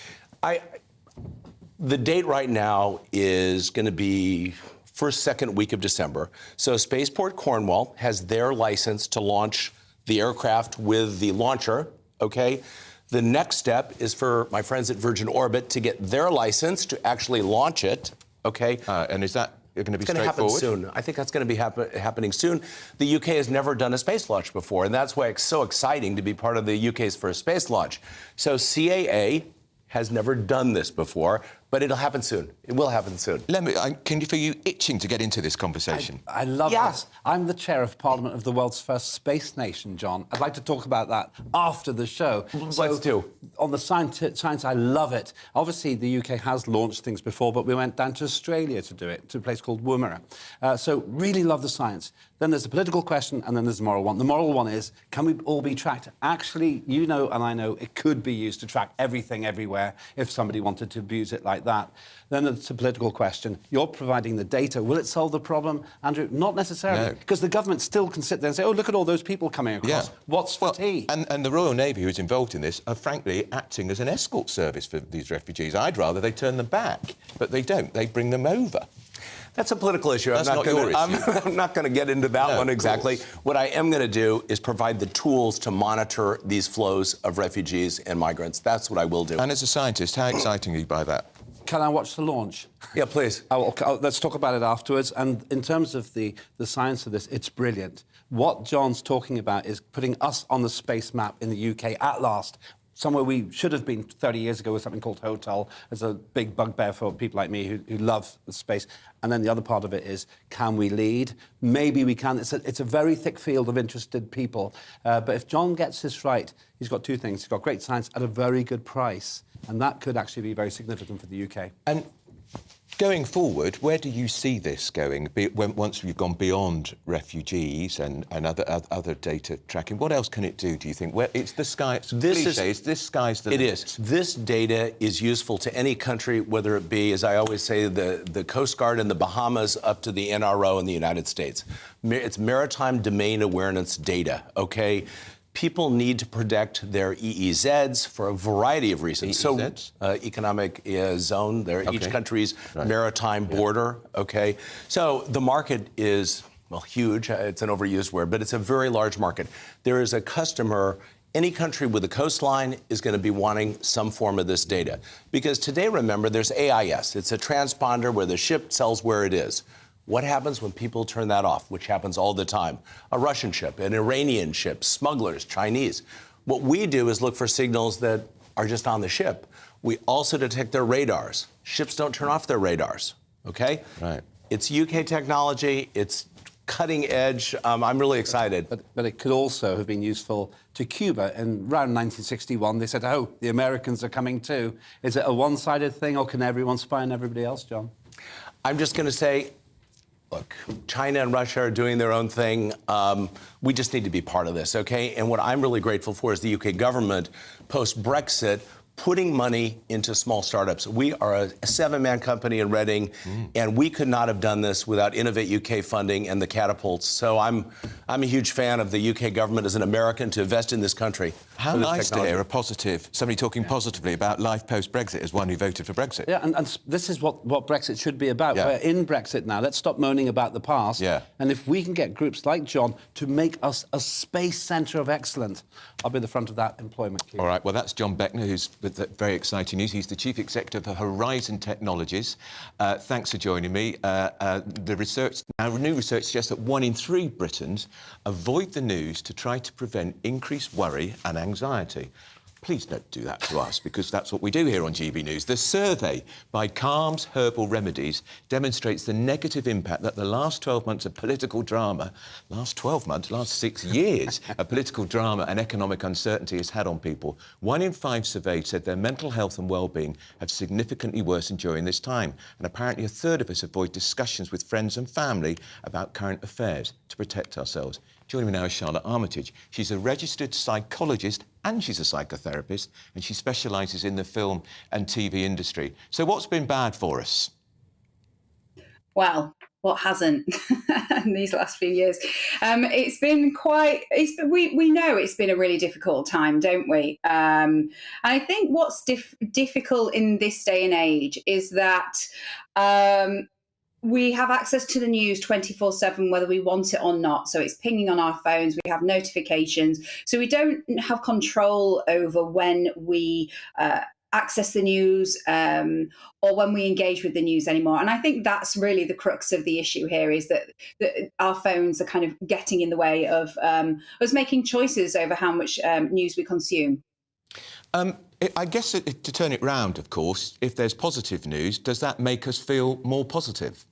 The date right now is going to be second week of December. So Spaceport Cornwall has their license to launch the aircraft with the launcher, okay? The next step is for my friends at Virgin Orbit to get their license to actually launch it, okay? And is that going to be straightforward? It's going to happen soon. I think that's going to be happening soon. The UK has never done a space launch before, and that's why it's so exciting to be part of the UK's first space launch. So CAA has never done this before, but it'll happen soon. It will happen soon. Can you feel you itching to get into this conversation? I love this. I'm the chair of Parliament of the world's first space nation, John. I'd like to talk about that after the show. Let's do. On the science, I love it. Obviously, the UK has launched things before, but we went down to Australia to do it, to a place called Woomera. So really love the science. Then there's the political question, and then there's the moral one. The moral one is, can we all be tracked? Actually, you know and I know it could be used to track everything everywhere if somebody wanted to abuse it like that. Then it's a political question. You're providing the data. Will it solve the problem, Andrew? Not necessarily, because the government still can sit there and say, oh, look at all those people coming across. What's for tea? And the Royal Navy, who's involved in this, are frankly acting as an escort service for these refugees. I'd rather they turn them back, but they don't. They bring them over. That's a political issue. That's not your issue. I'm not going to get into that one exactly. What I am going to do is provide the tools to monitor these flows of refugees and migrants. That's what I will do. And as a scientist, how exciting are you by that? Can I watch the launch? Yeah, please. Let's talk about it afterwards. And in terms of the science of this, it's brilliant. What John's talking about is putting us on the space map in the UK at last. Somewhere we should have been 30 years ago was something called Hotel. It's a big bugbear for people like me who love the space. And then the other part of it is, can we lead? Maybe we can. It's a very thick field of interested people. But if John gets this right, he's got two things. He's got great science at a very good price. And that could actually be very significant for the UK. And going forward, where do you see this going? Once we've gone beyond refugees and other data tracking, what else can it do, do you think? Where it's the sky, it's cliches, this sky's the limit. It is. This data is useful to any country, whether it be, as I always say, the Coast Guard in the Bahamas up to the NRO in the United States. It's maritime domain awareness data, OK? People need to protect their EEZs for a variety of reasons. EEZs? So, economic zone, they're each country's maritime border, OK? So the market is, well, huge. It's an overused word, but it's a very large market. There is a customer. Any country with a coastline is going to be wanting some form of this data. Because today, remember, there's AIS. It's a transponder where the ship tells where it is. What happens when people turn that off, which happens all the time? A Russian ship, an Iranian ship, smugglers, Chinese. What we do is look for signals that are just on the ship. We also detect their radars. Ships don't turn off their radars, OK? Right. It's UK technology. It's cutting edge. I'm really excited. But it could also have been useful to Cuba. In around 1961, they said, oh, the Americans are coming too. Is it a one-sided thing, or can everyone spy on everybody else, John? I'm just going to say, look, China and Russia are doing their own thing. We just need to be part of this, OK? And what I'm really grateful for is the UK government, post-Brexit, putting money into small startups. We are a seven-man company in Reading, and we could not have done this without Innovate UK funding and the catapults. So I'm a huge fan of the UK government as an American to invest in this country. How nice to hear a positive, somebody talking positively about life post-Brexit as one who voted for Brexit. Yeah, and this is what Brexit should be about. Yeah. We're in Brexit now. Let's stop moaning about the past. Yeah. And if we can get groups like John to make us a space centre of excellence, I'll be at the front of that employment queue. All right, well, that's John Beckner, who's with that very exciting news. He's the Chief Executive of Horizon Technologies. Thanks for joining me. The research, now new research suggests that 1 in 3 Britons avoid the news to try to prevent increased worry and anxiety. Please don't do that to us, because that's what we do here on GB News. The survey by Calm's Herbal Remedies demonstrates the negative impact that the last 12 months of political drama, last 6 years of political drama and economic uncertainty has had on people. 1 in 5 surveyed said their mental health and well-being have significantly worsened during this time. And apparently a third of us avoid discussions with friends and family about current affairs to protect ourselves. Joining me now is Charlotte Armitage. She's a registered psychologist and she's a psychotherapist, and she specialises in the film and TV industry. So what's been bad for us? Well, what hasn't in these last few years? It's been quite. We know it's been a really difficult time, don't we? And I think what's difficult in this day and age is that we have access to the news 24/7, whether we want it or not. So it's pinging on our phones. We have notifications. So we don't have control over when we access the news or when we engage with the news anymore. And I think that's really the crux of the issue here, is that our phones are kind of getting in the way of us making choices over how much news we consume. I guess to turn it round, of course, if there's positive news, does that make us feel more positive?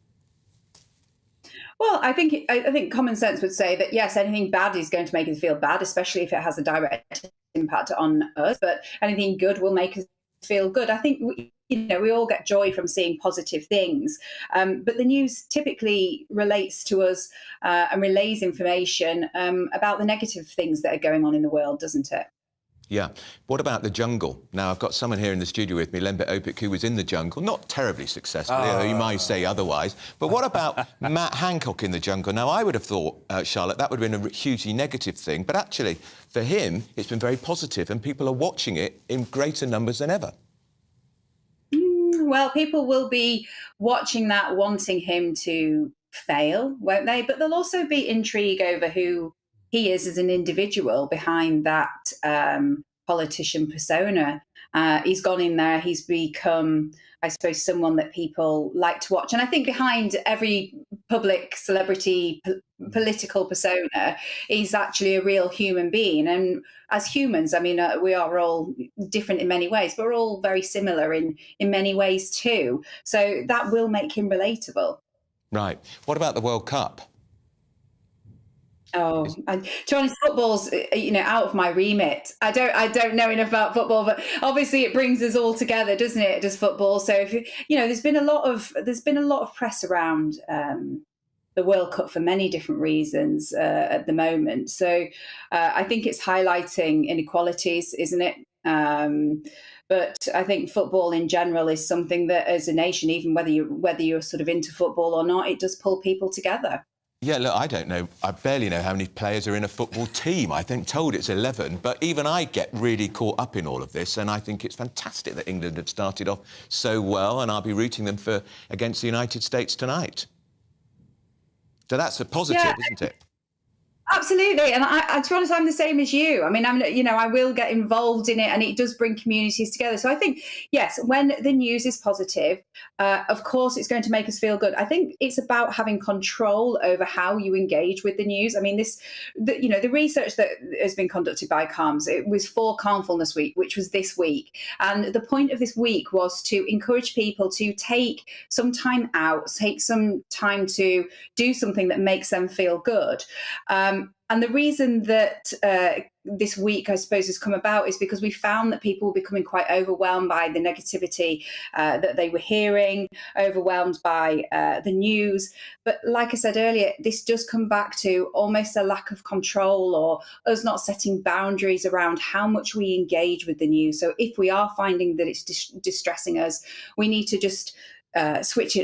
Well, I think common sense would say that, yes, anything bad is going to make us feel bad, especially if it has a direct impact on us. But anything good will make us feel good. I think we all get joy from seeing positive things, but the news typically relates to us and relays information about the negative things that are going on in the world, doesn't it? Yeah. What about the jungle? Now, I've got someone here in the studio with me, Lembit Opik, who was in the jungle. Not terribly successfully, although you might say otherwise. But what about Matt Hancock in the jungle? Now, I would have thought, Charlotte, that would have been a hugely negative thing. But actually, for him, it's been very positive, and people are watching it in greater numbers than ever. Well, people will be watching that, wanting him to fail, won't they? But there'll also be intrigue over who he is as an individual behind that politician persona. He's gone in there, he's become, I suppose, someone that people like to watch. And I think behind every public celebrity political persona is actually a real human being. And as humans, I mean, we are all different in many ways, but we're all very similar in many ways too. So that will make him relatable. Right. What about the World Cup? Oh, to be honest, football's out of my remit. I don't know enough about football, but obviously it brings us all together, doesn't it? Does football? So if there's been a lot of press around the World Cup for many different reasons at the moment. So I think it's highlighting inequalities, isn't it? But I think football in general is something that, as a nation, even whether you're sort of into football or not, it does pull people together. Yeah, look, I don't know. I barely know how many players are in a football team. I think told it's 11, but even I get really caught up in all of this, and I think it's fantastic that England have started off so well, and I'll be rooting them against the United States tonight. So that's a positive, isn't it? Absolutely, and I, to be honest, I'm the same as you. I mean, I will get involved in it, and it does bring communities together. So I think, yes, when the news is positive, of course, it's going to make us feel good. I think it's about having control over how you engage with the news. I mean, the research that has been conducted by CALMS, it was for Calmfulness Week, which was this week, and the point of this week was to encourage people to take some time out, take some time to do something that makes them feel good. And the reason that this week, I suppose, has come about is because we found that people were becoming quite overwhelmed by the negativity that they were hearing, overwhelmed by the news. But like I said earlier, this does come back to almost a lack of control or us not setting boundaries around how much we engage with the news. So if we are finding that it's distressing us, we need to just switch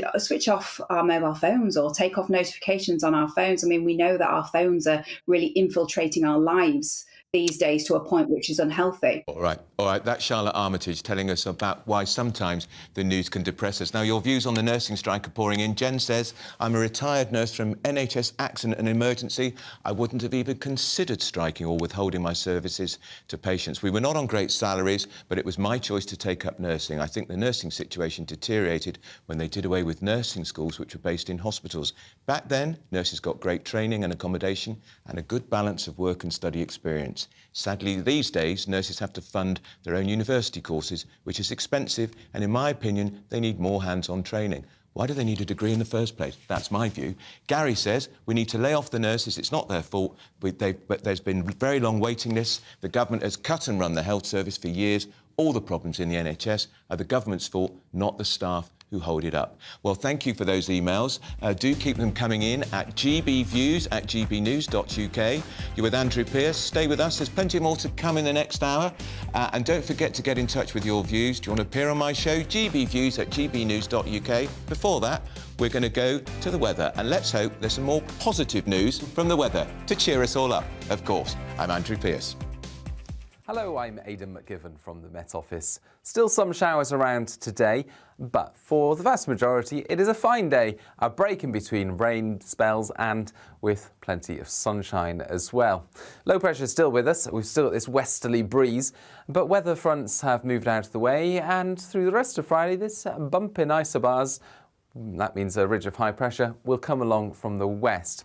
off our mobile phones or take off notifications on our phones. I mean, we know that our phones are really infiltrating our lives these days to a point which is unhealthy. All right. That's Charlotte Armitage telling us about why sometimes the news can depress us. Now, your views on the nursing strike are pouring in. Jen says, I'm a retired nurse from NHS Accident and Emergency. I wouldn't have even considered striking or withholding my services to patients. We were not on great salaries, but it was my choice to take up nursing. I think the nursing situation deteriorated when they did away with nursing schools, which were based in hospitals. Back then, nurses got great training and accommodation and a good balance of work and study experience. Sadly, these days, nurses have to fund their own university courses, which is expensive, and in my opinion, they need more hands-on training. Why do they need a degree in the first place? That's my view. Gary says we need to lay off the nurses. It's not their fault, but there's been very long waiting lists. The government has cut and run the health service for years. All the problems in the NHS are the government's fault, not the staff who hold it up. Well, thank you for those emails. Do keep them coming in at gbviews@gbnews.uk. You're with Andrew Pearce. Stay with us. There's plenty more to come in the next hour. And don't forget to get in touch with your views. Do you want to appear on my show? gbviews@gbnews.uk. Before that, we're going to go to the weather. And let's hope there's some more positive news from the weather to cheer us all up. Of course, I'm Andrew Pearce. Hello, I'm Aidan McGivern from the Met Office. Still some showers around today, but for the vast majority, it is a fine day. A break in between rain spells and with plenty of sunshine as well. Low pressure is still with us. We've still got this westerly breeze, but weather fronts have moved out of the way, and through the rest of Friday, this bump in isobars, that means a ridge of high pressure, will come along from the west.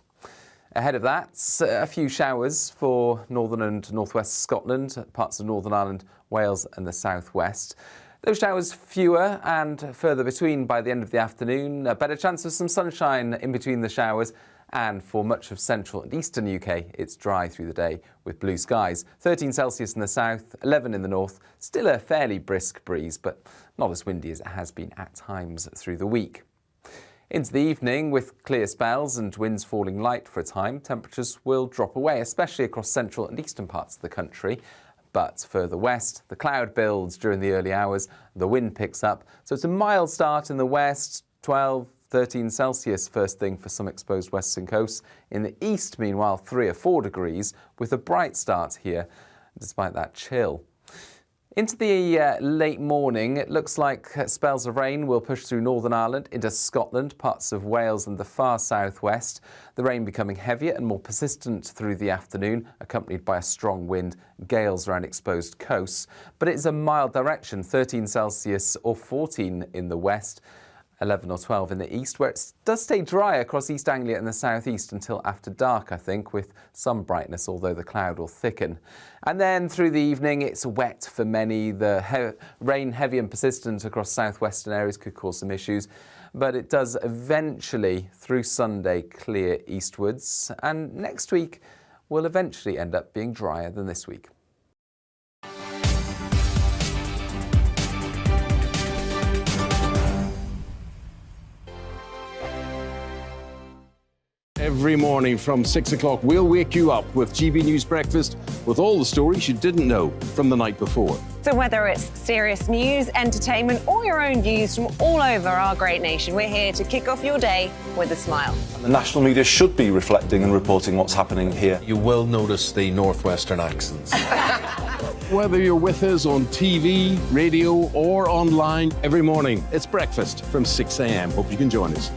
Ahead of that, a few showers for northern and northwest Scotland, parts of Northern Ireland, Wales and the southwest. Those showers fewer and further between by the end of the afternoon. A better chance of some sunshine in between the showers. And for much of central and eastern UK, it's dry through the day with blue skies. 13 Celsius in the south, 11 in the north. Still a fairly brisk breeze, but not as windy as it has been at times through the week. Into the evening, with clear spells and winds falling light for a time, temperatures will drop away, especially across central and eastern parts of the country. But further west, the cloud builds during the early hours, the wind picks up. So it's a mild start in the west, 12, 13 Celsius first thing for some exposed western coasts. In the east, meanwhile, 3 or 4 degrees, with a bright start here, despite that chill. Into the late morning, it looks like spells of rain will push through Northern Ireland into Scotland, parts of Wales and the far southwest. The rain becoming heavier and more persistent through the afternoon, accompanied by a strong wind, gales around exposed coasts. But it's a mild direction, 13 Celsius or 14 in the west. 11 or 12 in the east, where it does stay dry across East Anglia and the southeast until after dark, I think, with some brightness, although the cloud will thicken. And then through the evening, it's wet for many. The rain, heavy and persistent across southwestern areas, could cause some issues. But it does eventually, through Sunday, clear eastwards. And next week will eventually end up being drier than this week. Every morning from 6 o'clock, we'll wake you up with GB News Breakfast with all the stories you didn't know from the night before. So whether it's serious news, entertainment, or your own views from all over our great nation, we're here to kick off your day with a smile. And the national media should be reflecting and reporting what's happening here. You will notice the northwestern accents. Whether you're with us on TV, radio, or online, every morning it's breakfast from 6 a.m. Hope you can join us.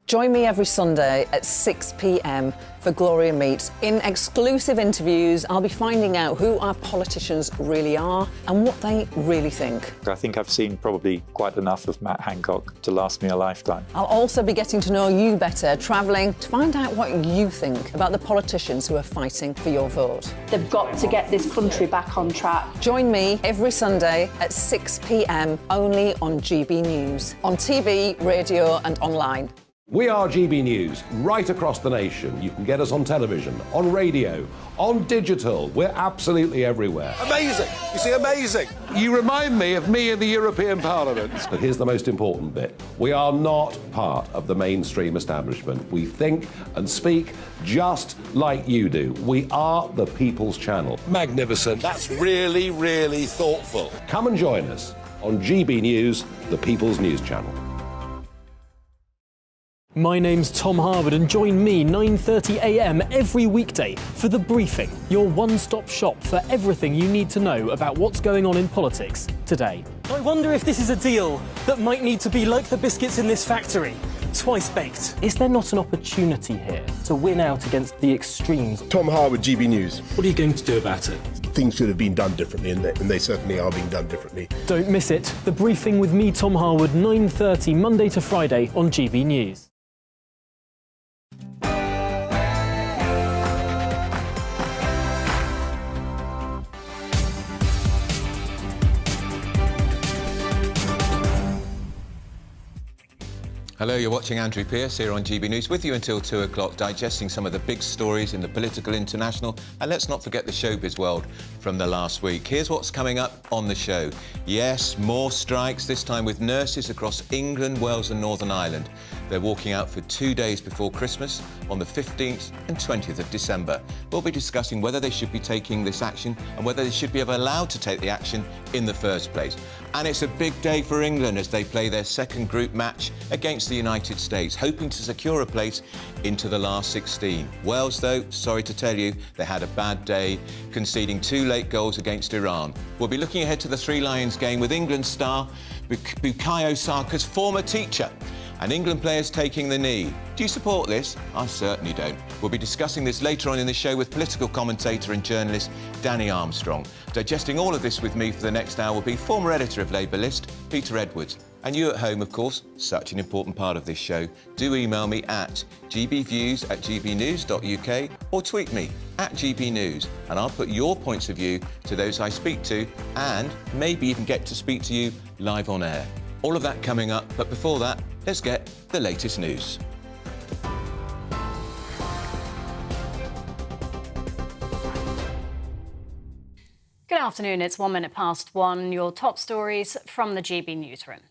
Join me every Sunday at 6 p.m. for Gloria Meets. In exclusive interviews, I'll be finding out who our politicians really are and what they really think. I think I've seen probably quite enough of Matt Hancock to last me a lifetime. I'll also be getting to know you better, travelling to find out what you think about the politicians who are fighting for your vote. They've got to get this country back on track. Join me every Sunday at 6 p.m. only on GB News, on TV, radio and online. We are GB News, right across the nation. You can get us on television, on radio, on digital. We're absolutely everywhere. Amazing! You see, amazing! You remind me of me in the European Parliament. But here's the most important bit. We are not part of the mainstream establishment. We think and speak just like you do. We are the People's Channel. Magnificent. That's really, really thoughtful. Come and join us on GB News, the People's News Channel. My name's Tom Harwood and join me 9:30 a.m. every weekday for The Briefing, your one-stop shop for everything you need to know about what's going on in politics today. I wonder if this is a deal that might need to be like the biscuits in this factory, twice baked. Is there not an opportunity here to win out against the extremes? Tom Harwood, GB News. What are you going to do about it? Things should have been done differently, and they certainly are being done differently. Don't miss it. The Briefing with me, Tom Harwood, 9:30 Monday to Friday on GB News. Hello, you're watching Andrew Pearce here on GB News with you until 2 o'clock, digesting some of the big stories in the political international, and let's not forget the showbiz world from the last week. Here's what's coming up on the show. Yes, more strikes, this time with nurses across England, Wales and Northern Ireland. They're walking out for 2 days before Christmas on the 15th and 20th of December. We'll be discussing whether they should be taking this action and whether they should be ever allowed to take the action in the first place. And it's a big day for England as they play their second group match against the United States, hoping to secure a place into the last 16. Wales, though, sorry to tell you, they had a bad day, conceding 2 late goals against Iran. We'll be looking ahead to the Three Lions game with England star Bukayo Saka's former teacher and England players taking the knee. Do you support this? I certainly don't. We'll be discussing this later on in the show with political commentator and journalist Danny Armstrong. Digesting all of this with me for the next hour will be former editor of Labour List, Peter Edwards. And you at home, of course, such an important part of this show. Do email me at gbviews@gbnews.uk or tweet me at gbnews, and I'll put your points of view to those I speak to and maybe even get to speak to you live on air. All of that coming up, but before that, let's get the latest news. Good afternoon, it's 1 minute past 1. Your top stories from the GB newsroom.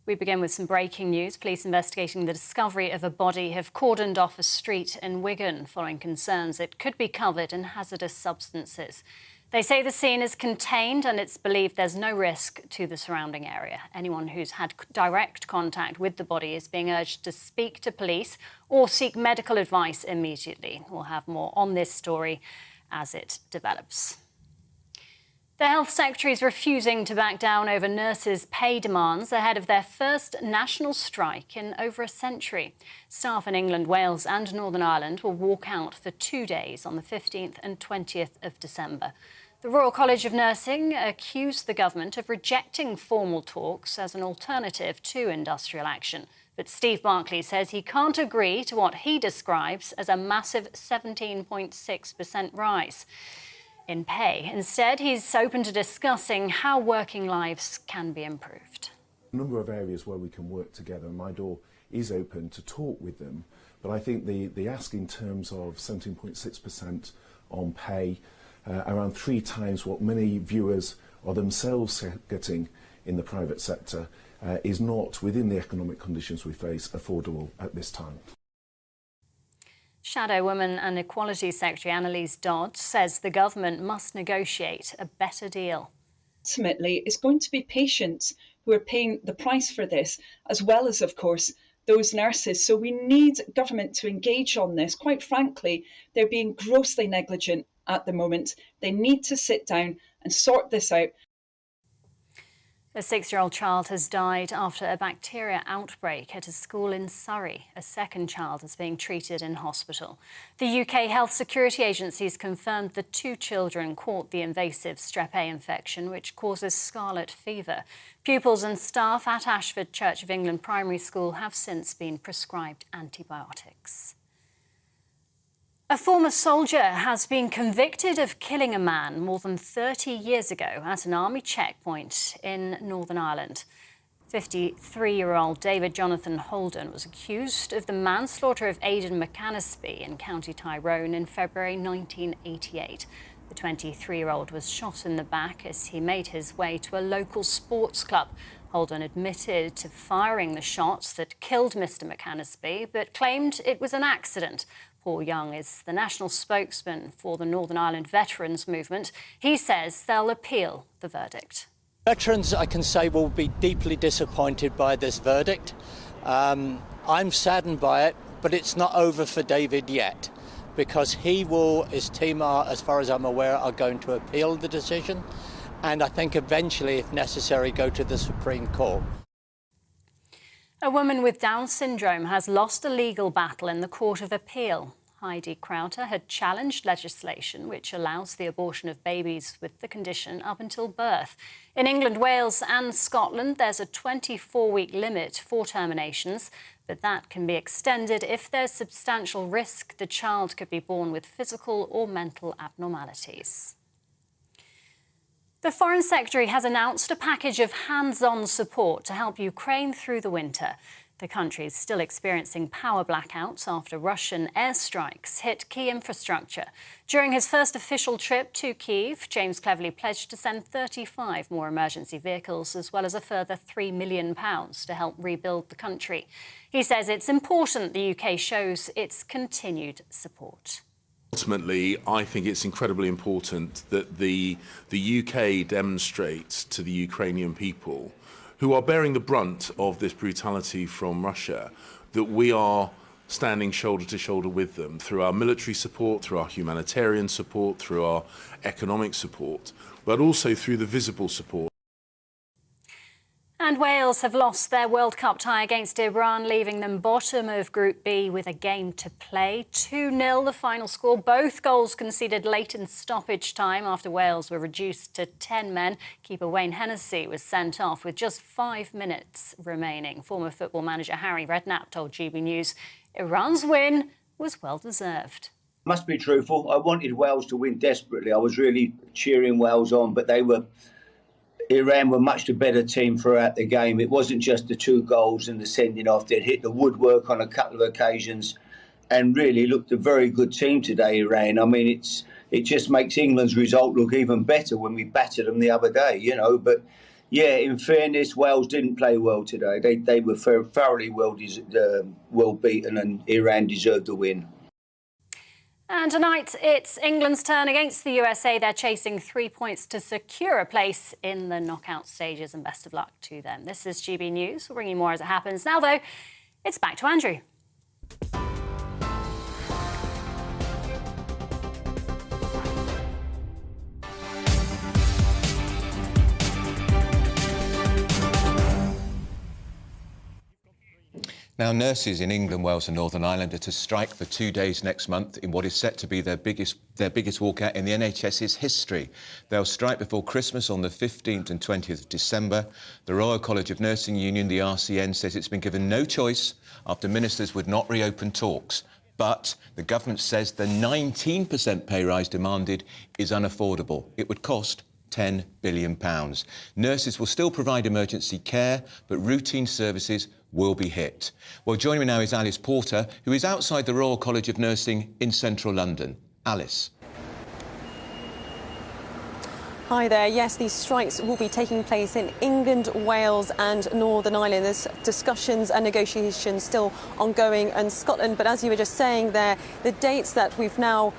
We begin with some breaking news. Police investigating the discovery of a body have cordoned off a street in Wigan following concerns it could be covered in hazardous substances. They say the scene is contained and it's believed there's no risk to the surrounding area. Anyone who's had direct contact with the body is being urged to speak to police or seek medical advice immediately. We'll have more on this story as it develops. The Health Secretary is refusing to back down over nurses' pay demands ahead of their first national strike in over a century. Staff in England, Wales and Northern Ireland will walk out for 2 days on the 15th and 20th of December. The Royal College of Nursing accused the government of rejecting formal talks as an alternative to industrial action. But Steve Barclay says he can't agree to what he describes as a massive 17.6% rise in pay. Instead, he's open to discussing how working lives can be improved. A number of areas where we can work together, and my door is open to talk with them. But I think the ask in terms of 17.6% on pay, around 3 times what many viewers are themselves getting in the private sector, is not, within the economic conditions we face, affordable at this time. Shadow Women and Equality Secretary Annalise Dodd says the government must negotiate a better deal. Ultimately, it's going to be patients who are paying the price for this, as well as, of course, those nurses. So we need government to engage on this. Quite frankly, they're being grossly negligent at the moment. They need to sit down and sort this out. A 6-year-old child has died after a bacteria outbreak at a school in Surrey. A second child is being treated in hospital. The UK Health Security Agency has confirmed the 2 children caught the invasive strep A infection, which causes scarlet fever. Pupils and staff at Ashford Church of England Primary School have since been prescribed antibiotics. A former soldier has been convicted of killing a man more than 30 years ago at an army checkpoint in Northern Ireland. 53-year-old David Jonathan Holden was accused of the manslaughter of Aidan McAnaspey in County Tyrone in February 1988. The 23-year-old was shot in the back as he made his way to a local sports club. Holden admitted to firing the shots that killed Mr McAnaspey, but claimed it was an accident. Paul Young is the national spokesman for the Northern Ireland Veterans Movement. He says they'll appeal the verdict. Veterans, I can say, will be deeply disappointed by this verdict. I'm saddened by it, but it's not over for David yet, because his team are, as far as I'm aware, are going to appeal the decision, and I think eventually, if necessary, go to the Supreme Court. A woman with Down syndrome has lost a legal battle in the Court of Appeal. Heidi Crowther had challenged legislation which allows the abortion of babies with the condition up until birth. In England, Wales and Scotland, there's a 24-week limit for terminations, but that can be extended if there's substantial risk the child could be born with physical or mental abnormalities. The Foreign Secretary has announced a package of hands-on support to help Ukraine through the winter. The country is still experiencing power blackouts after Russian airstrikes hit key infrastructure. During his first official trip to Kyiv, James Cleverly pledged to send 35 more emergency vehicles, as well as a further £3 million to help rebuild the country. He says it's important the UK shows its continued support. Ultimately, I think it's incredibly important that the UK demonstrates to the Ukrainian people, who are bearing the brunt of this brutality from Russia, that we are standing shoulder to shoulder with them through our military support, through our humanitarian support, through our economic support, but also through the visible support. And Wales have lost their World Cup tie against Iran, leaving them bottom of Group B with a game to play. 2-0 the final score. Both goals conceded late in stoppage time after Wales were reduced to 10 men. Keeper Wayne Hennessy was sent off with just 5 minutes remaining. Former football manager Harry Redknapp told GB News Iran's win was well deserved. Must be truthful. I wanted Wales to win desperately. I was really cheering Wales on, but Iran were much the better team throughout the game. It wasn't just the 2 goals and the sending off. They'd hit the woodwork on a couple of occasions and really looked a very good team today, Iran. I mean, it just makes England's result look even better when we battered them the other day, you know. But, yeah, in fairness, Wales didn't play well today. They were thoroughly well beaten, and Iran deserved the win. And tonight, it's England's turn against the USA. They're chasing 3 points to secure a place in the knockout stages, and best of luck to them. This is GB News. We'll bring you more as it happens. Now, though, it's back to Andrew. Now, nurses in England, Wales and Northern Ireland are to strike for 2 days next month in what is set to be their biggest walkout in the NHS's history. They'll strike before Christmas on the 15th and 20th of December. The Royal College of Nursing Union, the RCN, says it's been given no choice after ministers would not reopen talks. But the government says the 19% pay rise demanded is unaffordable. It would cost £10 billion. Nurses will still provide emergency care, but routine services will be hit. Well, joining me now is Alice Porter, who is outside the Royal College of Nursing in central London. Alice. Hi there. Yes, these strikes will be taking place in England, Wales and Northern Ireland. There's discussions and negotiations still ongoing in Scotland. But as you were just saying there, the dates that we've now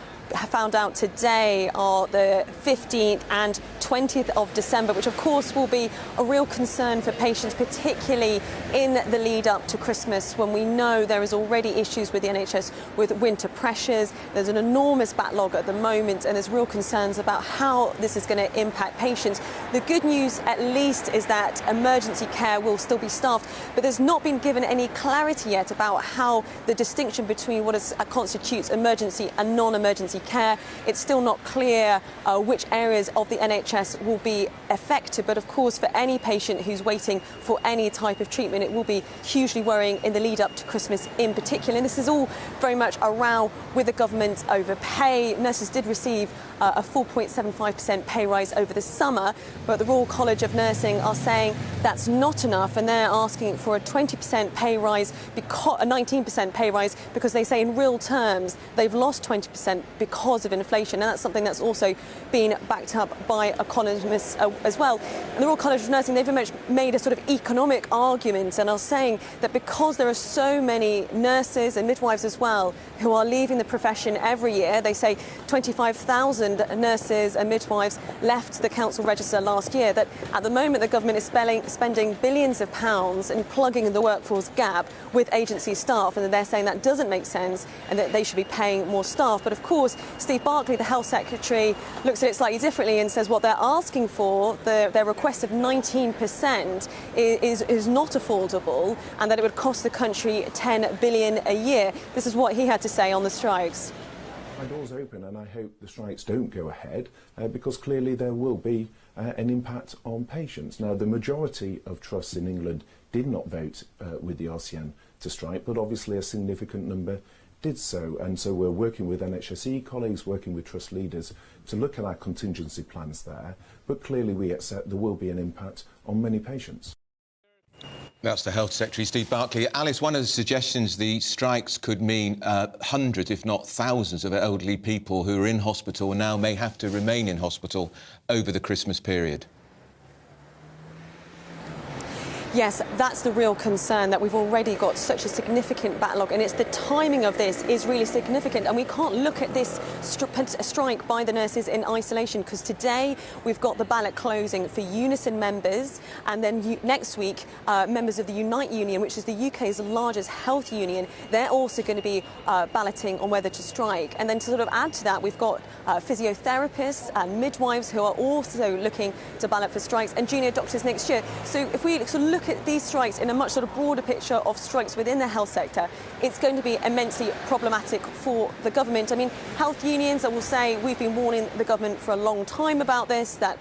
found out today are the 15th and 20th of December, which of course will be a real concern for patients, particularly in the lead up to Christmas, when we know there is already issues with the NHS with winter pressures. There's an enormous backlog at the moment and there's real concerns about how this is going to impact patients. The good news at least is that emergency care will still be staffed, but there's not been given any clarity yet about how the distinction between what constitutes emergency and non-emergency care. It's still not clear which areas of the NHS will be affected, but of course for any patient who's waiting for any type of treatment it will be hugely worrying in the lead up to Christmas in particular. And this is all very much a row with the government over pay. Nurses did receive a 4.75% pay rise over the summer, but the Royal College of Nursing are saying that's not enough and they're asking for a 20% pay rise, a 19% pay rise, because they say in real terms they've lost 20% because of inflation, and that's something that's also been backed up by economists as well. And the Royal College of Nursing, they've very much made a sort of economic argument and are saying that because there are so many nurses and midwives as well who are leaving the profession every year, they say 25,000 nurses and midwives left the council register last year, that at the moment the government is spending billions of pounds in plugging the workforce gap with agency staff, and they're saying that doesn't make sense and that they should be paying more staff. But of course Steve Barclay, the Health Secretary, looks at it slightly differently and says what they're asking for, their request of 19%, is not affordable and that it would cost the country $10 billion a year. This is what he had to say on the strikes. My door's open and I hope the strikes don't go ahead because clearly there will be an impact on patients. Now, the majority of trusts in England did not vote with the RCN to strike, but obviously a significant number did so, and so we're working with NHSE colleagues, working with trust leaders to look at our contingency plans there, but clearly we accept there will be an impact on many patients. That's the Health Secretary, Steve Barclay. Alice, one of the suggestions, the strikes could mean hundreds, if not thousands, of elderly people who are in hospital now may have to remain in hospital over the Christmas period. Yes, that's the real concern, that we've already got such a significant backlog, and it's the timing of this is really significant, and we can't look at this strike by the nurses in isolation, because today we've got the ballot closing for Unison members, and then next week members of the Unite Union, which is the UK's largest health union, they're also going to be balloting on whether to strike. And then to sort of add to that, we've got physiotherapists and midwives who are also looking to ballot for strikes, and junior doctors next year. So if we sort of look at these strikes in a much sort of broader picture of strikes within the health sector, it's going to be immensely problematic for the government. I mean, health unions, I will say, we've been warning the government for a long time about this, that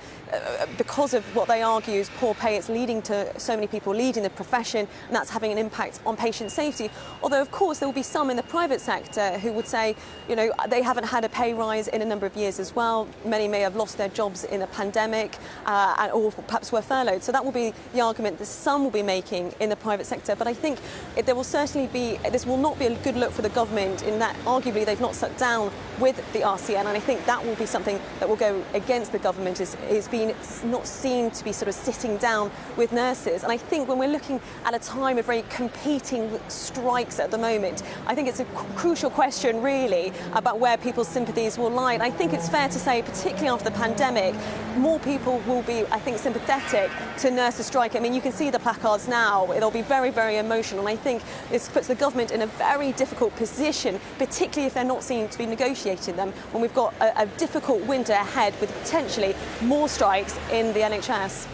because of what they argue is poor pay, it's leading to so many people leaving the profession, and that's having an impact on patient safety. Although, of course, there will be some in the private sector who would say, you know, they haven't had a pay rise in a number of years as well. Many may have lost their jobs in the pandemic or perhaps were furloughed. So that will be the argument that some will be making in the private sector. But I think there will certainly be, this will not be a good look for the government in that arguably they've not sat down with the RCN, and I think that will be something that will go against the government, is being not seen to be sort of sitting down with nurses. And I think when we're looking at a time of very competing strikes at the moment, I think it's a crucial question really about where people's sympathies will lie. And I think it's fair to say, particularly after the pandemic, more people will be, I think, sympathetic to nurses strike. I mean, you can see the placards now, it'll be very, very emotional. And I think this puts the government in a very difficult position, particularly if they're not seen to be negotiating them, when we've got a difficult winter ahead with potentially more strikes in the NHS.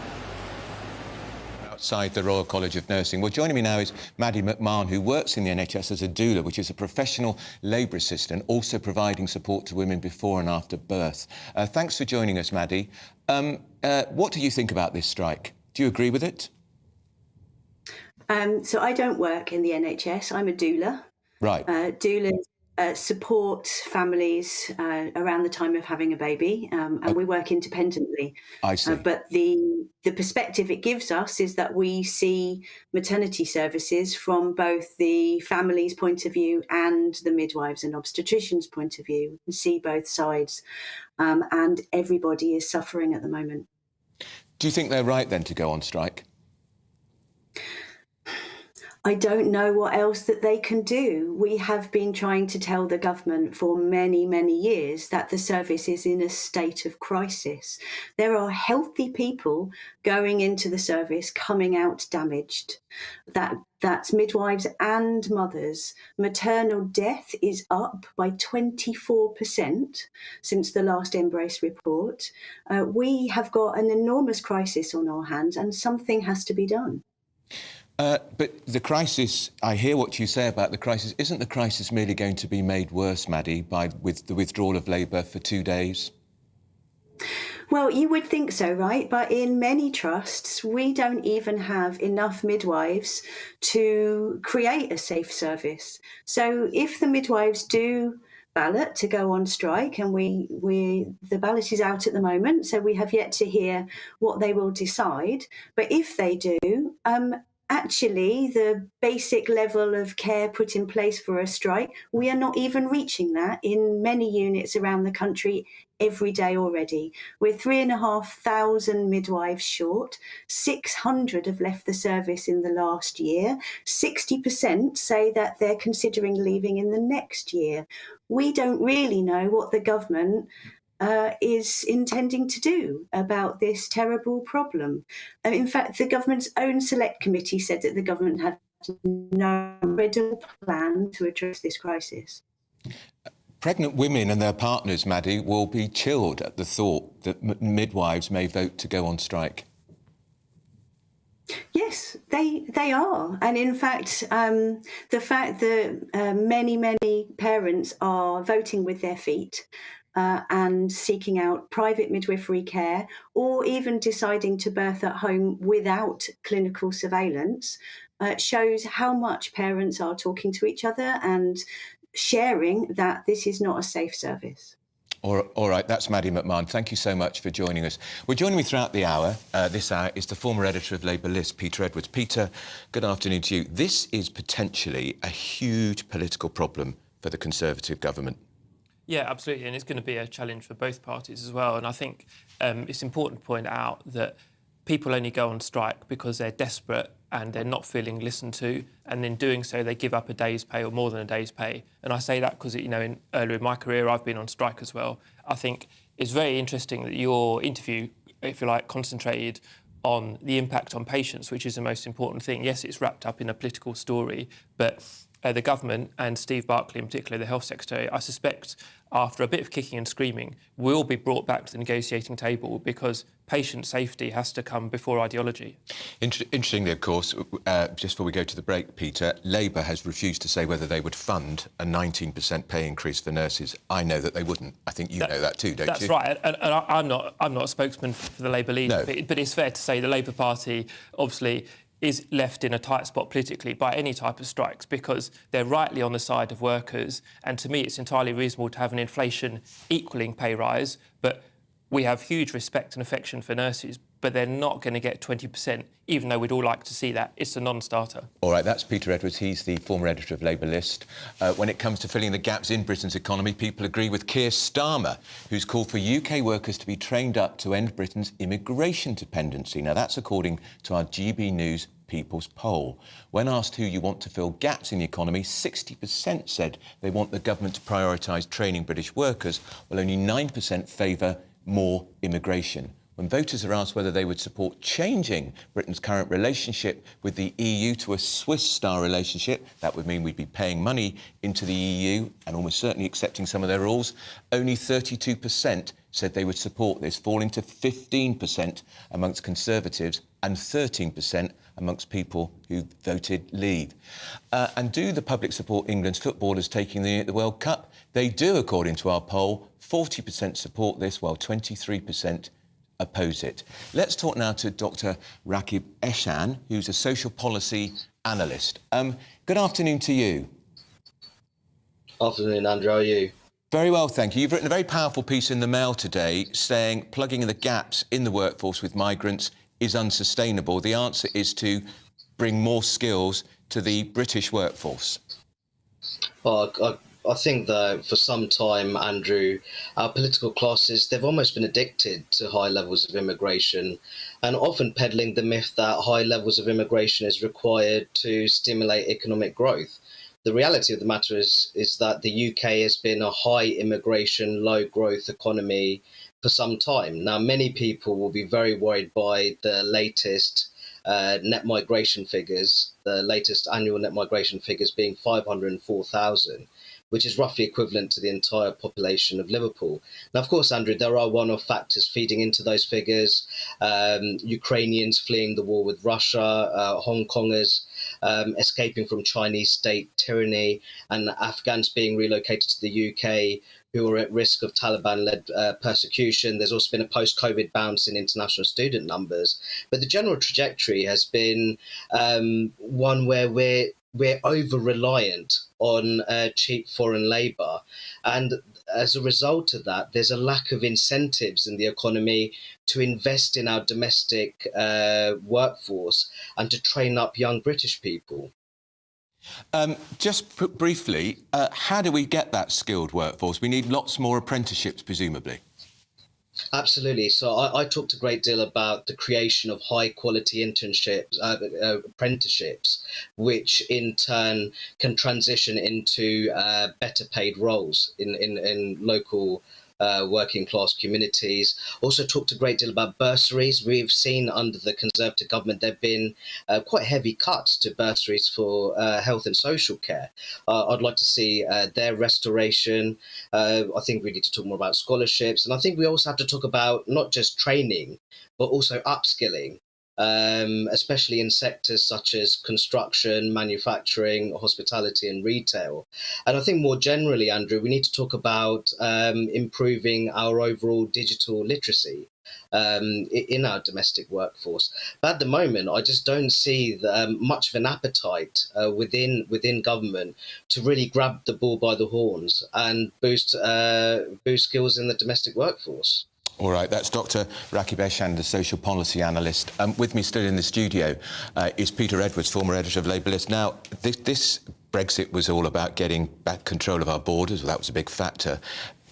outside the Royal College of Nursing. Well, joining me now is Maddie McMahon, who works in the NHS as a doula, which is a professional labour assistant, also providing support to women before and after birth. Thanks for joining us, Maddie. What do you think about this strike? Do you agree with it? So I don't work in the NHS. I'm a doula. Right. Doulas support families around the time of having a baby, and we work independently. I see. But the perspective it gives us is that we see maternity services from both the family's point of view and the midwives and obstetricians' point of view. We see both sides, and everybody is suffering at the moment. Do you think they're right, then, to go on strike? I don't know what else that they can do. We have been trying to tell the government for many, many years that the service is in a state of crisis. There are healthy people going into the service, coming out damaged. That's midwives and mothers. Maternal death is up by 24% since the last Embrace report. We have got an enormous crisis on our hands, and something has to be done. But the crisis, I hear what you say about the crisis. Isn't the crisis merely going to be made worse, Maddie, with the withdrawal of Labour for 2 days? Well, you would think so, right? But in many trusts, we don't even have enough midwives to create a safe service. So if the midwives do ballot to go on strike, and the ballot is out at the moment, so we have yet to hear what they will decide. But if they do, actually, the basic level of care put in place for a strike, we are not even reaching that in many units around the country every day already. We're 3,500 midwives short. 600 have left the service in the last year. 60% say that they're considering leaving in the next year. We don't really know what the government is intending to do about this terrible problem. In fact, the government's own select committee said that the government had no credible plan to address this crisis. Pregnant women and their partners, Maddie, will be chilled at the thought that midwives may vote to go on strike. Yes, they are. And in fact, the fact that many parents are voting with their feet and seeking out private midwifery care, or even deciding to birth at home without clinical surveillance, shows how much parents are talking to each other and sharing that this is not a safe service. All right, that's Maddie McMahon. Thank you so much for joining us. Well, joining me throughout the hour, this hour, is the former editor of Labour List, Peter Edwards. Peter, good afternoon to you. This is potentially a huge political problem for the Conservative government. Yeah, absolutely, and it's going to be a challenge for both parties as well. And I think it's important to point out that people only go on strike because they're desperate and they're not feeling listened to, and in doing so they give up a day's pay or more than a day's pay. And I say that because, earlier in my career I've been on strike as well. I think it's very interesting that your interview, if you like, concentrated on the impact on patients, which is the most important thing. Yes, it's wrapped up in a political story, but the government, and Steve Barclay in particular, the Health Secretary, I suspect after a bit of kicking and screaming, will be brought back to the negotiating table, because patient safety has to come before ideology. Interestingly, of course, just before we go to the break, Peter, Labour has refused to say whether they would fund a 19% pay increase for nurses. I know that they wouldn't. I think you know that too, don't you? That's right, and I'm not a spokesman for the Labour leader, no. But it's fair to say the Labour Party obviously is left in a tight spot politically by any type of strikes, because they're rightly on the side of workers, and to me it's entirely reasonable to have an inflation equalling pay rise, but we have huge respect and affection for nurses, but they're not going to get 20%, even though we'd all like to see that. It's a non-starter. All right, that's Peter Edwards. He's the former editor of Labour List. When it comes to filling the gaps in Britain's economy, people agree with Keir Starmer, who's called for UK workers to be trained up to end Britain's immigration dependency. Now, that's according to our GB News People's Poll. When asked who you want to fill gaps in the economy, 60% said they want the government to prioritise training British workers, while only 9% favour more immigration. When voters are asked whether they would support changing Britain's current relationship with the EU to a Swiss-style relationship, that would mean we'd be paying money into the EU and almost certainly accepting some of their rules, only 32% said they would support this, falling to 15% amongst Conservatives and 13% amongst people who voted Leave. And do the public support England's footballers taking the World Cup? They do, according to our poll. 40% support this, while 23% oppose it. Let's talk now to Dr. Rakib Ehsan, who's a social policy analyst. Good afternoon to you. Afternoon, Andrew. How are you? Very well, thank you. You've written a very powerful piece in the Mail today saying plugging in the gaps in the workforce with migrants is unsustainable. The answer is to bring more skills to the British workforce. Well, I think that for some time, Andrew, our political classes, they've almost been addicted to high levels of immigration and often peddling the myth that high levels of immigration is required to stimulate economic growth. The reality of the matter is that the UK has been a high immigration, low growth economy for some time. Now, many people will be very worried by the latest net migration figures, the latest annual net migration figures being 504,000, which is roughly equivalent to the entire population of Liverpool. Now, of course, Andrew, there are one-off factors feeding into those figures. Ukrainians fleeing the war with Russia, Hong Kongers escaping from Chinese state tyranny, and Afghans being relocated to the UK who are at risk of Taliban-led persecution. There's also been a post-COVID bounce in international student numbers. But the general trajectory has been one where we're over-reliant on cheap foreign labour. And as a result of that, there's a lack of incentives in the economy to invest in our domestic workforce and to train up young British people. Just briefly, how do we get that skilled workforce? We need lots more apprenticeships, presumably. Absolutely. So I talked a great deal about the creation of high quality internships, apprenticeships, which in turn can transition into better paid roles in local working class communities. Also talked a great deal about bursaries. We've seen under the Conservative government there have been quite heavy cuts to bursaries for health and social care. I'd like to see their restoration. I think we need to talk more about scholarships, and I think we also have to talk about not just training but also upskilling. Especially in sectors such as construction, manufacturing, hospitality and retail. And I think more generally, Andrew, we need to talk about improving our overall digital literacy in our domestic workforce. But at the moment, I just don't see much of an appetite within government to really grab the bull by the horns and boost skills in the domestic workforce. All right, that's Dr. Rakib Ehsan, the social policy analyst. With me still in the studio is Peter Edwards, former editor of Labour List. Now, this Brexit was all about getting back control of our borders. Well, that was a big factor.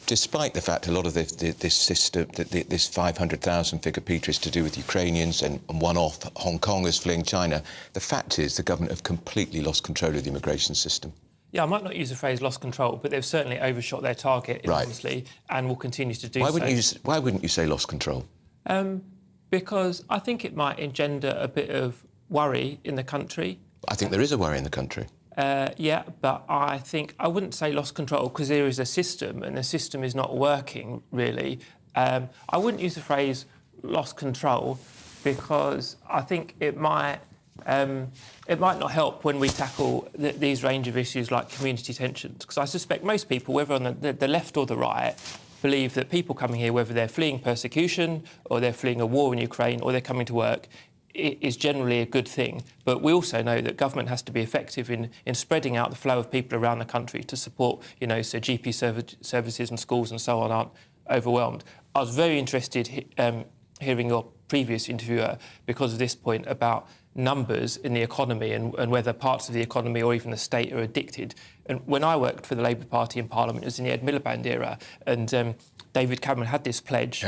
Despite the fact a lot of this system, this 500,000 figure, Peter, is to do with Ukrainians and one-off Hong Kongers fleeing China, the fact is the government have completely lost control of the immigration system. Yeah, I might not use the phrase lost control, but they've certainly overshot their target enormously and will continue to do so. Why wouldn't you say lost control? Because I think it might engender a bit of worry in the country. I think there is a worry in the country. Yeah, but I wouldn't say lost control because there is a system and the system is not working, really. I wouldn't use the phrase lost control because I think it might not help when we tackle these range of issues like community tensions, because I suspect most people, whether on the left or the right, believe that people coming here, whether they're fleeing persecution or they're fleeing a war in Ukraine or they're coming to work, is generally a good thing. But we also know that government has to be effective in spreading out the flow of people around the country to support, so GP services and schools and so on aren't overwhelmed. I was very interested hearing your previous interviewer because of this point about numbers in the economy and whether parts of the economy or even the state are addicted. And when I worked for the Labour Party in Parliament, it was in the Ed Miliband era, and David Cameron had this pledge,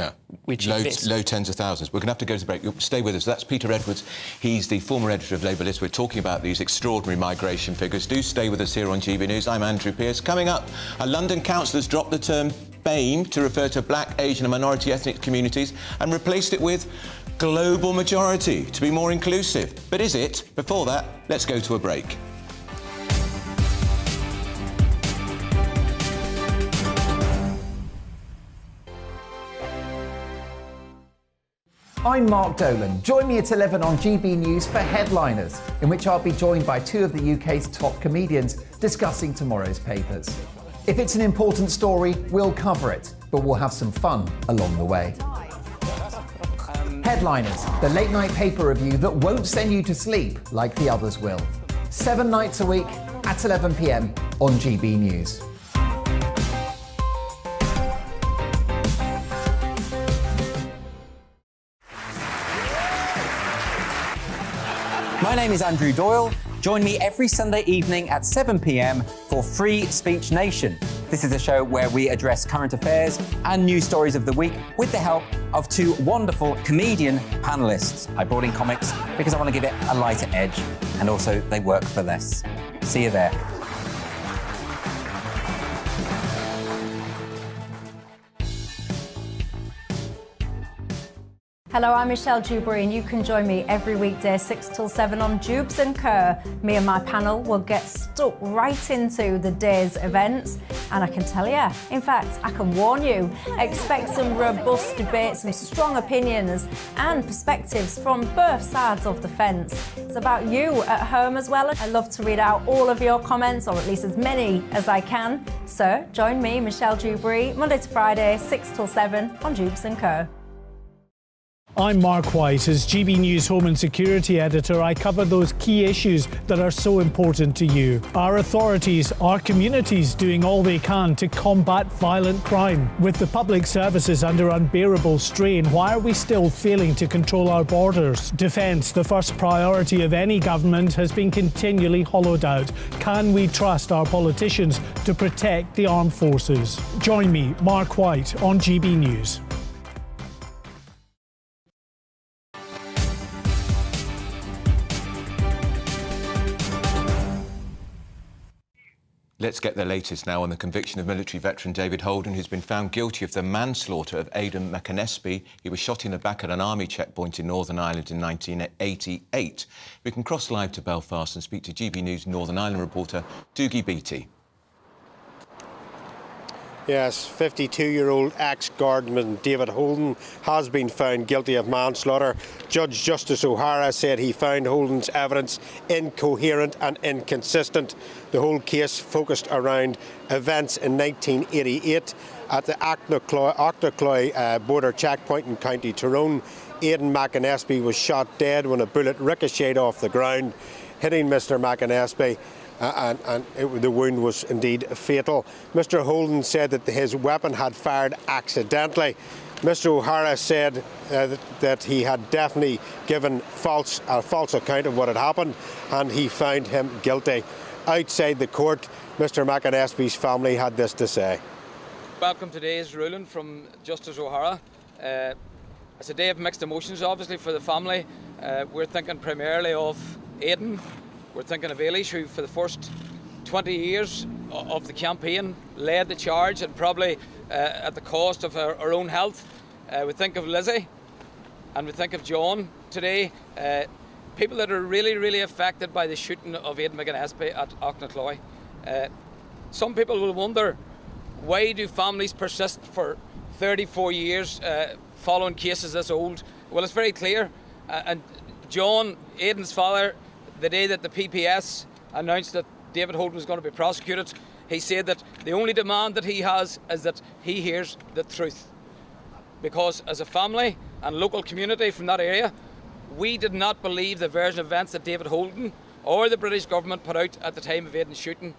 which low tens of thousands. We're going to have to go to the break. You'll stay with us. That's Peter Edwards. He's the former editor of Labour List. We're talking about these extraordinary migration figures. Do stay with us here on GB News. I'm Andrew Pearce. Coming up, a London council has dropped the term BAME to refer to black, Asian and minority ethnic communities and replaced it with global majority to be more inclusive. But is it? Before that, let's go to a break. I'm Mark Dolan. Join me at 11 on GB News for Headliners, in which I'll be joined by two of the UK's top comedians discussing tomorrow's papers. If it's an important story, we'll cover it, but we'll have some fun along the way. Headliners, the late-night paper review that won't send you to sleep like the others will. 7 nights a week at 11 p.m. on GB News. My name is Andrew Doyle. Join me every Sunday evening at 7 p.m. for Free Speech Nation. This is a show where we address current affairs and news stories of the week with the help of two wonderful comedian panellists. I brought in comics because I want to give it a lighter edge, and also they work for less. See you there. Hello, I'm Michelle Dewberry, and you can join me every weekday 6 till 7 on Jubes & Kerr. Me and my panel will get stuck right into the day's events, and I can tell you, in fact, I can warn you, expect some robust debates, some strong opinions and perspectives from both sides of the fence. It's about you at home as well. I love to read out all of your comments, or at least as many as I can. So join me, Michelle Dewberry, Monday to Friday, 6 till 7 on Jubes & Kerr. I'm Mark White. As GB News Home and Security Editor, I cover those key issues that are so important to you. Our authorities, our communities doing all they can to combat violent crime. With the public services under unbearable strain, why are we still failing to control our borders? Defence, the first priority of any government, has been continually hollowed out. Can we trust our politicians to protect the armed forces? Join me, Mark White, on GB News. Let's get the latest now on the conviction of military veteran David Holden, who's been found guilty of the manslaughter of Aidan McAnespie. He was shot in the back at an army checkpoint in Northern Ireland in 1988. We can cross live to Belfast and speak to GB News Northern Ireland reporter Dougie Beattie. Yes, 52-year-old ex-guardsman David Holden has been found guilty of manslaughter. Judge Justice O'Hara said he found Holden's evidence incoherent and inconsistent. The whole case focused around events in 1988 at the Ochnacloy border checkpoint in County Tyrone. Aidan McAnespie was shot dead when a bullet ricocheted off the ground, hitting Mr McAnespie. The wound was indeed fatal. Mr Holden said that his weapon had fired accidentally. Mr O'Hara said that he had definitely given a false account of what had happened, and he found him guilty. Outside the court, Mr McAnespie's family had this to say. Welcome to today's ruling from Justice O'Hara. It's a day of mixed emotions, obviously, for the family. We're thinking primarily of Aidan. We're thinking of Eilish, who for the first 20 years of the campaign led the charge, and probably at the cost of her own health. We think of Lizzie, and we think of John today. People that are really, really affected by the shooting of Aidan McAnespie at Ochnacloy. Some people will wonder, why do families persist for 34 years following cases this old? Well, it's very clear. And John, Aidan's father, the day that the PPS announced that David Holden was going to be prosecuted, he said that the only demand that he has is that he hears the truth. Because as a family and local community from that area, we did not believe the version of events that David Holden or the British government put out at the time of Aidan's shooting.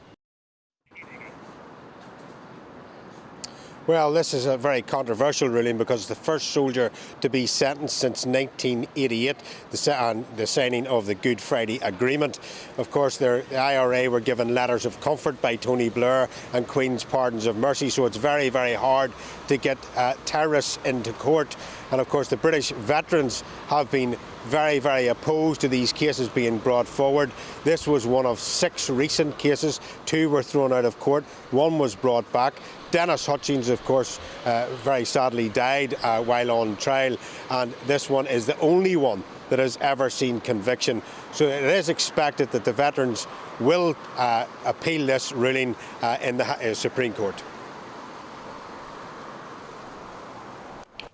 Well, this is a very controversial ruling because it's the first soldier to be sentenced since 1988, the signing of the Good Friday Agreement. Of course, the IRA were given letters of comfort by Tony Blair and Queen's Pardons of Mercy, so it's very, very hard to get terrorists into court. And of course, the British veterans have been very, very opposed to these cases being brought forward. This was one of 6 recent cases. 2 were thrown out of court. 1 was brought back. Dennis Hutchins, of course, very sadly died while on trial, and this one is the only one that has ever seen conviction. So it is expected that the veterans will appeal this ruling in the Supreme Court.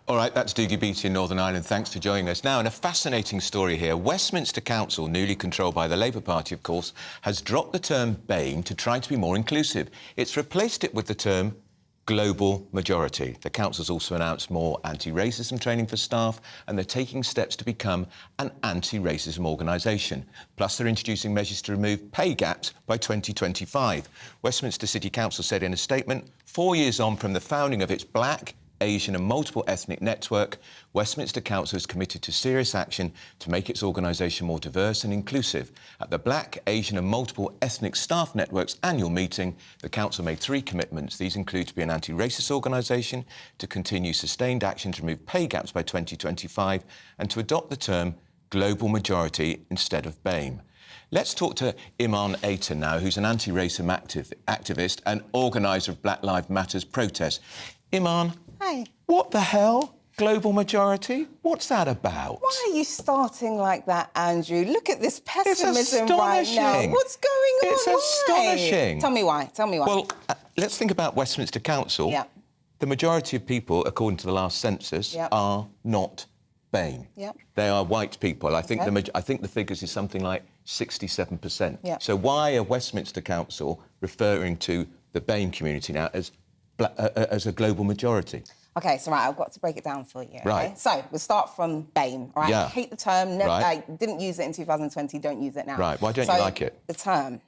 All right, that's Dougie Beattie in Northern Ireland. Thanks for joining us. Now, in a fascinating story here, Westminster Council, newly controlled by the Labour Party, of course, has dropped the term BAME to try to be more inclusive. It's replaced it with the term global majority. The council's also announced more anti-racism training for staff, and they're taking steps to become an anti-racism organisation. Plus, they're introducing measures to remove pay gaps by 2025. Westminster City Council said in a statement, 4 years on from the founding of its Black, Asian and multiple ethnic network, Westminster Council is committed to serious action to make its organisation more diverse and inclusive. At the Black, Asian and multiple ethnic staff network's annual meeting, the Council made 3 commitments. These include to be an anti-racist organisation, to continue sustained action to remove pay gaps by 2025 and to adopt the term global majority instead of BAME. Let's talk to Iman Aitan now, who's an anti-racism activist and organiser of Black Lives Matter's protests. Iman, hi. What the hell? Global majority? What's that about? Why are you starting like that, Andrew? Look at this pessimism right now. What's going on? It's astonishing. Tell me why. Tell me why. Well, let's think about Westminster Council. Yeah. The majority of people, according to the last census, are not BAME. Yep. They are white people. I think Okay. I think the figures is something like 67%. Yeah. So why are Westminster Council referring to the BAME community now as a global majority? OK, so right, I've got to break it down for you. Okay? Right. So we'll start from BAME, all right? Yeah. I hate the term. Right. I didn't use it in 2020, don't use it now. Right, why don't you like it? The term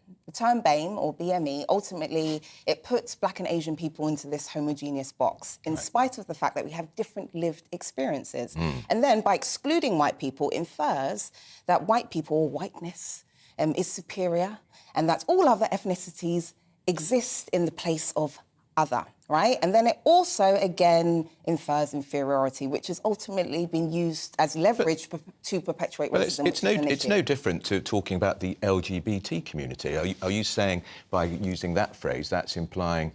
BAME, or BME, ultimately, it puts Black and Asian people into this homogeneous box, in spite of the fact that we have different lived experiences. And then, by excluding white people, infers that white people, or whiteness, is superior, and that all other ethnicities exist in the place of other, right? And then it also, again, infers inferiority, which has ultimately been used as leverage to perpetuate racism. It's no different to talking about the LGBT community. Are you saying, by using that phrase, that's implying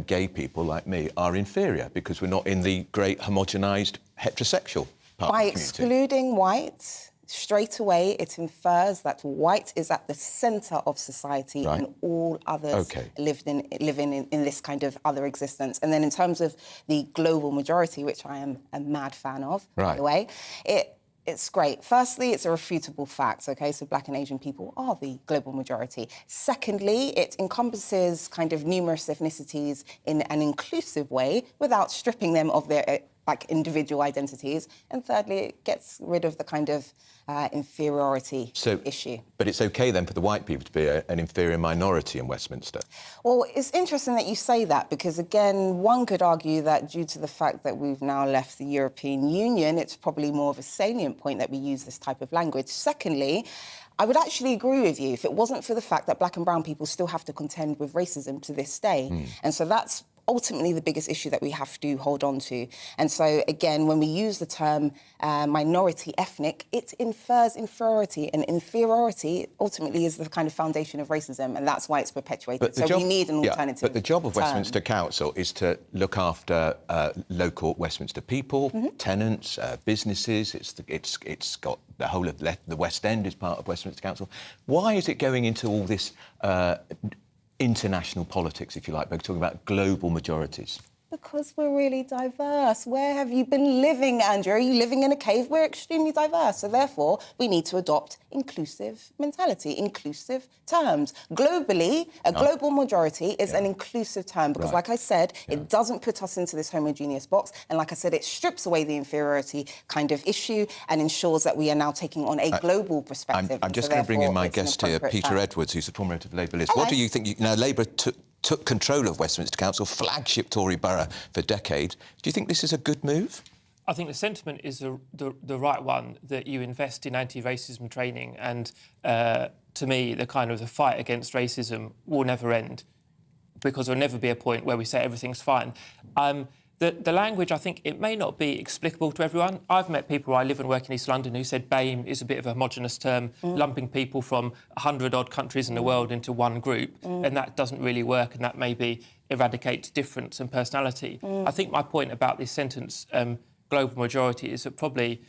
gay people like me are inferior because we're not in the great homogenised heterosexual part of the community? By excluding white, straight away, it infers that white is at the centre of society and all others living in this kind of other existence. And then in terms of the global majority, which I am a mad fan of, by the way, it's great. Firstly, it's a refutable fact, OK? So Black and Asian people are the global majority. Secondly, it encompasses kind of numerous ethnicities in an inclusive way without stripping them of their individual identities. And thirdly, it gets rid of the kind of inferiority issue. But it's OK, then, for the white people to be an inferior minority in Westminster? Well, it's interesting that you say that because, again, one could argue that due to the fact that we've now left the European Union, it's probably more of a salient point that we use this type of language. Secondly, I would actually agree with you if it wasn't for the fact that Black and brown people still have to contend with racism to this day. And so that's ultimately the biggest issue that we have to hold on to. And so, again, when we use the term minority ethnic, it infers inferiority, and inferiority ultimately is the kind of foundation of racism, and that's why it's perpetuated. So we need an alternative. But the job of Westminster Council is to look after local Westminster people, tenants, businesses. It's got the whole of the West End is part of Westminster Council. Why is it going into all this international politics, if you like, by talking about global majorities? Because we're really diverse. Where have you been living, Andrew? Are you living in a cave? We're extremely diverse. So therefore, we need to adopt inclusive mentality, inclusive terms. Globally, a global majority is an inclusive term because, like I said, it doesn't put us into this homogeneous box. And like I said, it strips away the inferiority kind of issue and ensures that we are now taking on a global perspective. I'm just going to bring in my guest here, Peter Edwards, who's the former head of Labour list. What do you think? Labour took control of Westminster Council, flagship Tory borough for decades. Do you think this is a good move? I think the sentiment is the right one, that you invest in anti-racism training, and to me, the fight against racism will never end, because there'll never be a point where we say everything's fine. The language, I think, it may not be explicable to everyone. I've met people where I live and work in East London who said BAME is a bit of a homogenous term, lumping people from 100-odd countries in the world into one group, and that doesn't really work, and that maybe eradicates difference and personality. I think my point about this sentence, global majority, is that probably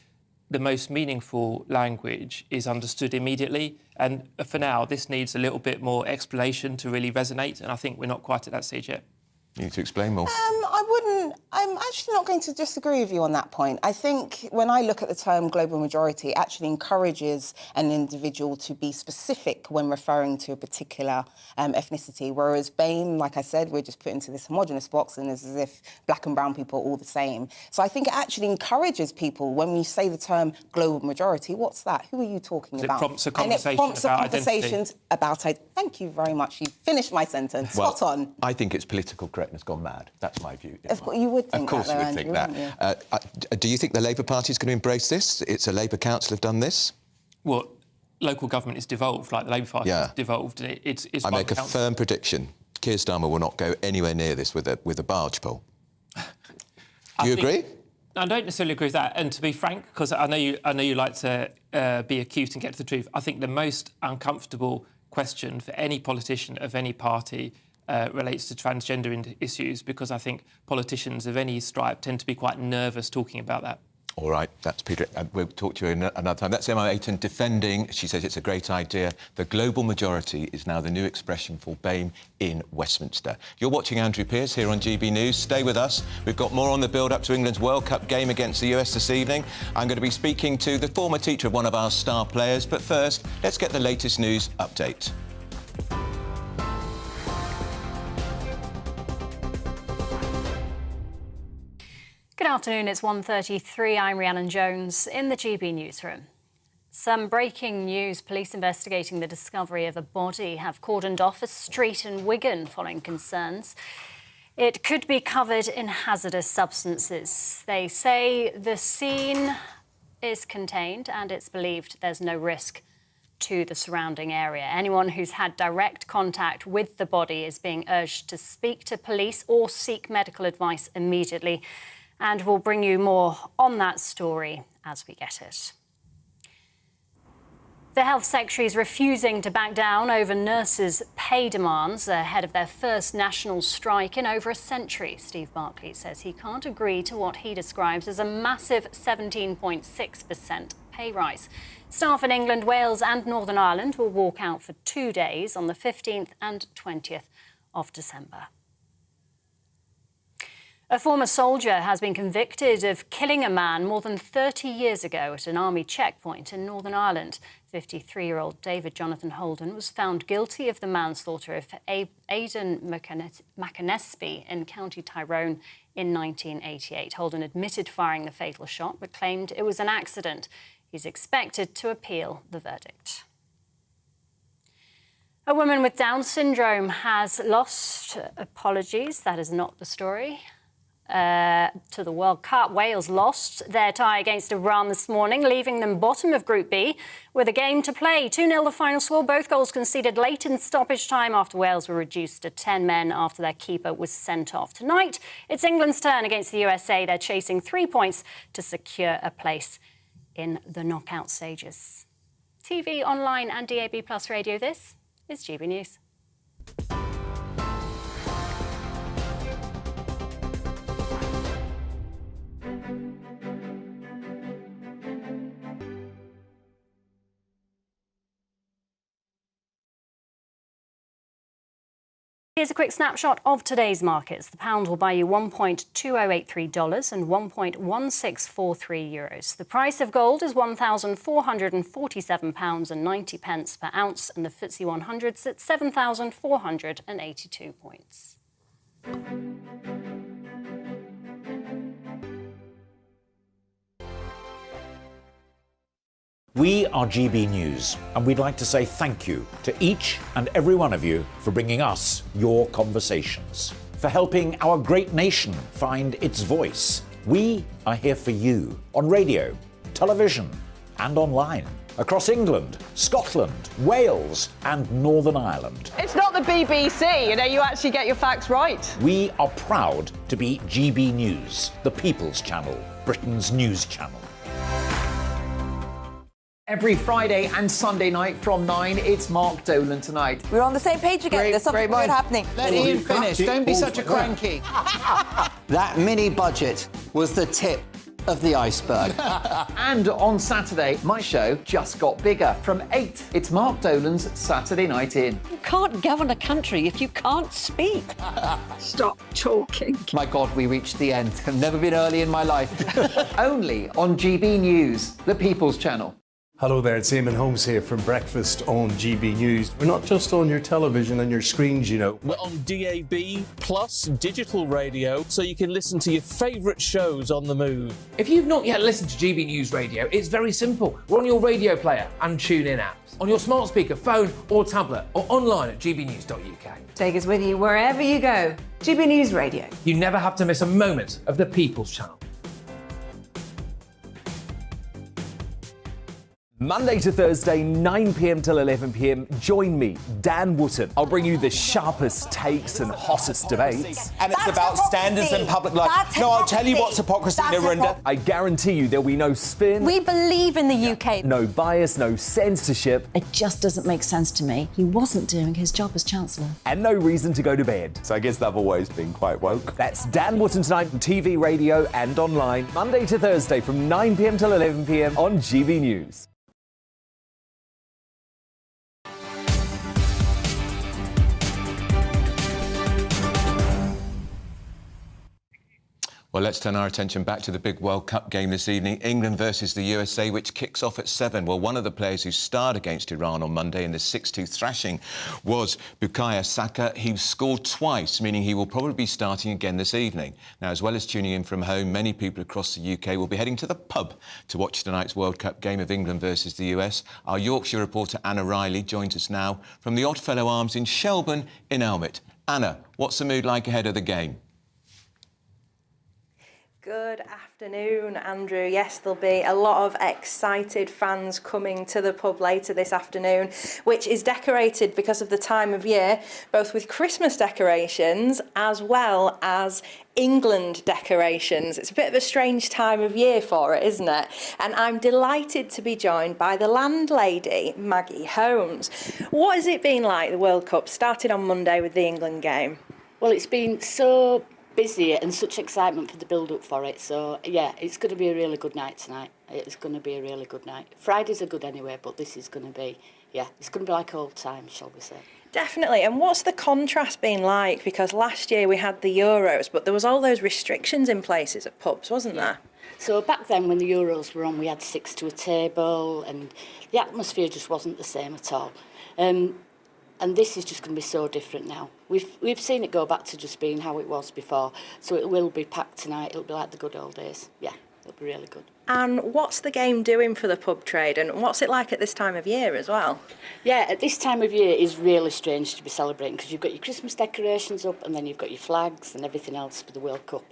the most meaningful language is understood immediately, and for now, this needs a little bit more explanation to really resonate, and I think we're not quite at that stage yet. You need to explain more. I'm actually not going to disagree with you on that point. I think when I look at the term global majority, it actually encourages an individual to be specific when referring to a particular ethnicity, whereas BAME, like I said, we're just put into this homogenous box and it's as if black and brown people are all the same. So I think it actually encourages people, when we say the term global majority, what's that? Who are you talking about? It prompts a conversation and it prompts about conversations about it. Thank you very much. You finished my sentence. Well, Spot on. I think it's political correctness gone mad. That's my view. You would think of course that, you would think that. Do you think the Labour Party is going to embrace this? It's a Labour council have done this? Well, local government is devolved, like the Labour Party is devolved. It's I make a firm prediction. Keir Starmer will not go anywhere near this with a barge pole. Do you agree? I don't necessarily agree with that. And to be frank, because I know you like to be acute and get to the truth, I think the most uncomfortable question for any politician of any party relates to transgender issues, because I think politicians of any stripe tend to be quite nervous talking about that. All right, that's Peter. We'll talk to you another time. That's Emma Ayton defending. She says it's a great idea. The global majority is now the new expression for BAME in Westminster. You're watching Andrew Pearce here on GB News. Stay with us. We've got more on the build-up to England's World Cup game against the US this evening. I'm going to be speaking to the former teacher of one of our star players. But first, let's get the latest news update. Good afternoon, it's 1:33. I'm Rhiannon Jones in the GB newsroom. Some breaking news. Police investigating the discovery of a body have cordoned off a street in Wigan following concerns it could be covered in hazardous substances. They say the scene is contained and it's believed there's no risk to the surrounding area. Anyone who's had direct contact with the body is being urged to speak to police or seek medical advice immediately. And we'll bring you more on that story as we get it. The Health Secretary is refusing to back down over nurses' pay demands ahead of their first national strike in over a century. Steve Barclay says he can't agree to what he describes as a massive 17.6% pay rise. Staff in England, Wales and Northern Ireland will walk out for 2 days on the 15th and 20th of December. A former soldier has been convicted of killing a man more than 30 years ago at an army checkpoint in Northern Ireland. 53-year-old David Jonathan Holden was found guilty of the manslaughter of Aidan McAnespie in County Tyrone in 1988. Holden admitted firing the fatal shot but claimed it was an accident. He's expected to appeal the verdict. A woman with Down syndrome has lost. Apologies, that is not the story. To the World Cup. Wales lost their tie against Iran this morning, leaving them bottom of Group B with a game to play. 2-0 the final score. Both goals conceded late in stoppage time after Wales were reduced to 10 men after their keeper was sent off. Tonight, it's England's turn against the USA. They're chasing 3 points to secure a place in the knockout stages. TV, online and DAB+ radio, this is GB News. Here's a quick snapshot of today's markets. The pound will buy you $1.2083 and 1.1643 euros. The price of gold is £1,447.90 per ounce, and the FTSE 100's at 7,482 points. We are GB News, and we'd like to say thank you to each and every one of you for bringing us your conversations, for helping our great nation find its voice. We are here for you on radio, television, and online, across England, Scotland, Wales, and Northern Ireland. It's not not the BBC, you know, you actually get your facts right. We are proud to be GB News, the People's Channel, Britain's news channel. Every Friday and Sunday night from 9, it's Mark Dolan Tonight. We're on the same page again. There's something weird happening. Let Ian finish. Don't be such a cranky. That mini budget was the tip of the iceberg. And on Saturday, my show just got bigger. From 8, it's Mark Dolan's Saturday Night In. You can't govern a country if you can't speak. Stop talking. My God, we reached the end. I've never been early in my life. Only on GB News, the People's Channel. Hello there, it's Eamon Holmes here from Breakfast on GB News. We're not just on your television and your screens, you know. We're on DAB plus digital radio, so you can listen to your favourite shows on the move. If you've not yet listened to GB News Radio, it's very simple. We're on your radio player and TuneIn apps, on your smart speaker, phone or tablet, or online at gbnews.uk. Take us with you wherever you go. GB News Radio. You never have to miss a moment of the People's Channel. Monday to Thursday, 9 p.m. till 11 p.m. Join me, Dan Wootton. I'll bring you the sharpest takes and hottest debates. And it's about standards and public life. No, I'll tell you what's hypocrisy, Narendra. I guarantee you there'll be no spin. We believe in the UK. No bias, no censorship. It just doesn't make sense to me. He wasn't doing his job as Chancellor. And no reason to go to bed. So I guess they've always been quite woke. That's Dan Wootton Tonight on TV, radio and online. Monday to Thursday from 9 p.m. till 11 p.m. on GB News. Well, let's turn our attention back to the big World Cup game this evening, England versus the USA, which kicks off at 7. Well, one of the players who starred against Iran on Monday in the 6-2 thrashing was Bukayo Saka. He scored twice, meaning he will probably be starting again this evening. Now, as well as tuning in from home, many people across the UK will be heading to the pub to watch tonight's World Cup game of England versus the US. Our Yorkshire reporter Anna Riley joins us now from the Oddfellow Arms in Shelburne in Elmet. Anna, what's the mood like ahead of the game? Good afternoon, Andrew. Yes, there'll be a lot of excited fans coming to the pub later this afternoon, which is decorated because of the time of year, both with Christmas decorations as well as England decorations. It's a bit of a strange time of year for it, isn't it? And I'm delighted to be joined by the landlady, Maggie Holmes. What has it been like, the World Cup? Started on Monday with the England game. Well, it's been so busy and such excitement for the build-up for it. So, yeah, it's going to be a really good night tonight. It's going to be a really good night. Fridays are good anyway, but this is going to be, yeah, it's going to be like old times, shall we say. Definitely. And what's the contrast been like? Because last year we had the Euros, but there was all those restrictions in places at pubs, wasn't there? So back then when the Euros were on, we had 6 to a table and the atmosphere just wasn't the same at all. And this is just going to be so different now. We've seen it go back to just being how it was before. So it will be packed tonight. It'll be like the good old days. Yeah, it'll be really good. And what's the game doing for the pub trade? And what's it like at this time of year as well? Yeah, at this time of year is really strange to be celebrating because you've got your Christmas decorations up and then you've got your flags and everything else for the World Cup.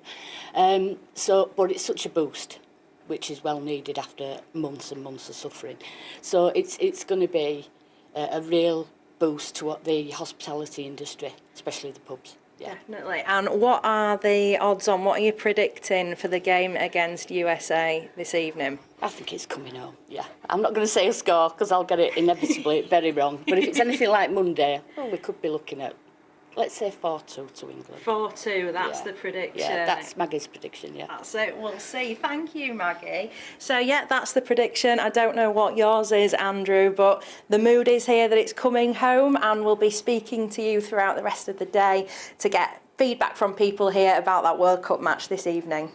But it's such a boost, which is well needed after months and months of suffering. So it's going to be a real boost to the hospitality industry, especially the pubs. Yeah. Definitely. And what are the odds on, what are you predicting for the game against USA this evening? I think it's coming home, yeah. I'm not going to say a score because I'll get it inevitably very wrong. But if it's anything like Monday, we could be looking at, let's say 4-2 to England. 4-2, that's the prediction. Yeah, that's Maggie's prediction, yeah. That's it, we'll see. Thank you, Maggie. So, yeah, that's the prediction. I don't know what yours is, Andrew, but the mood is here that it's coming home, and we'll be speaking to you throughout the rest of the day to get feedback from people here about that World Cup match this evening.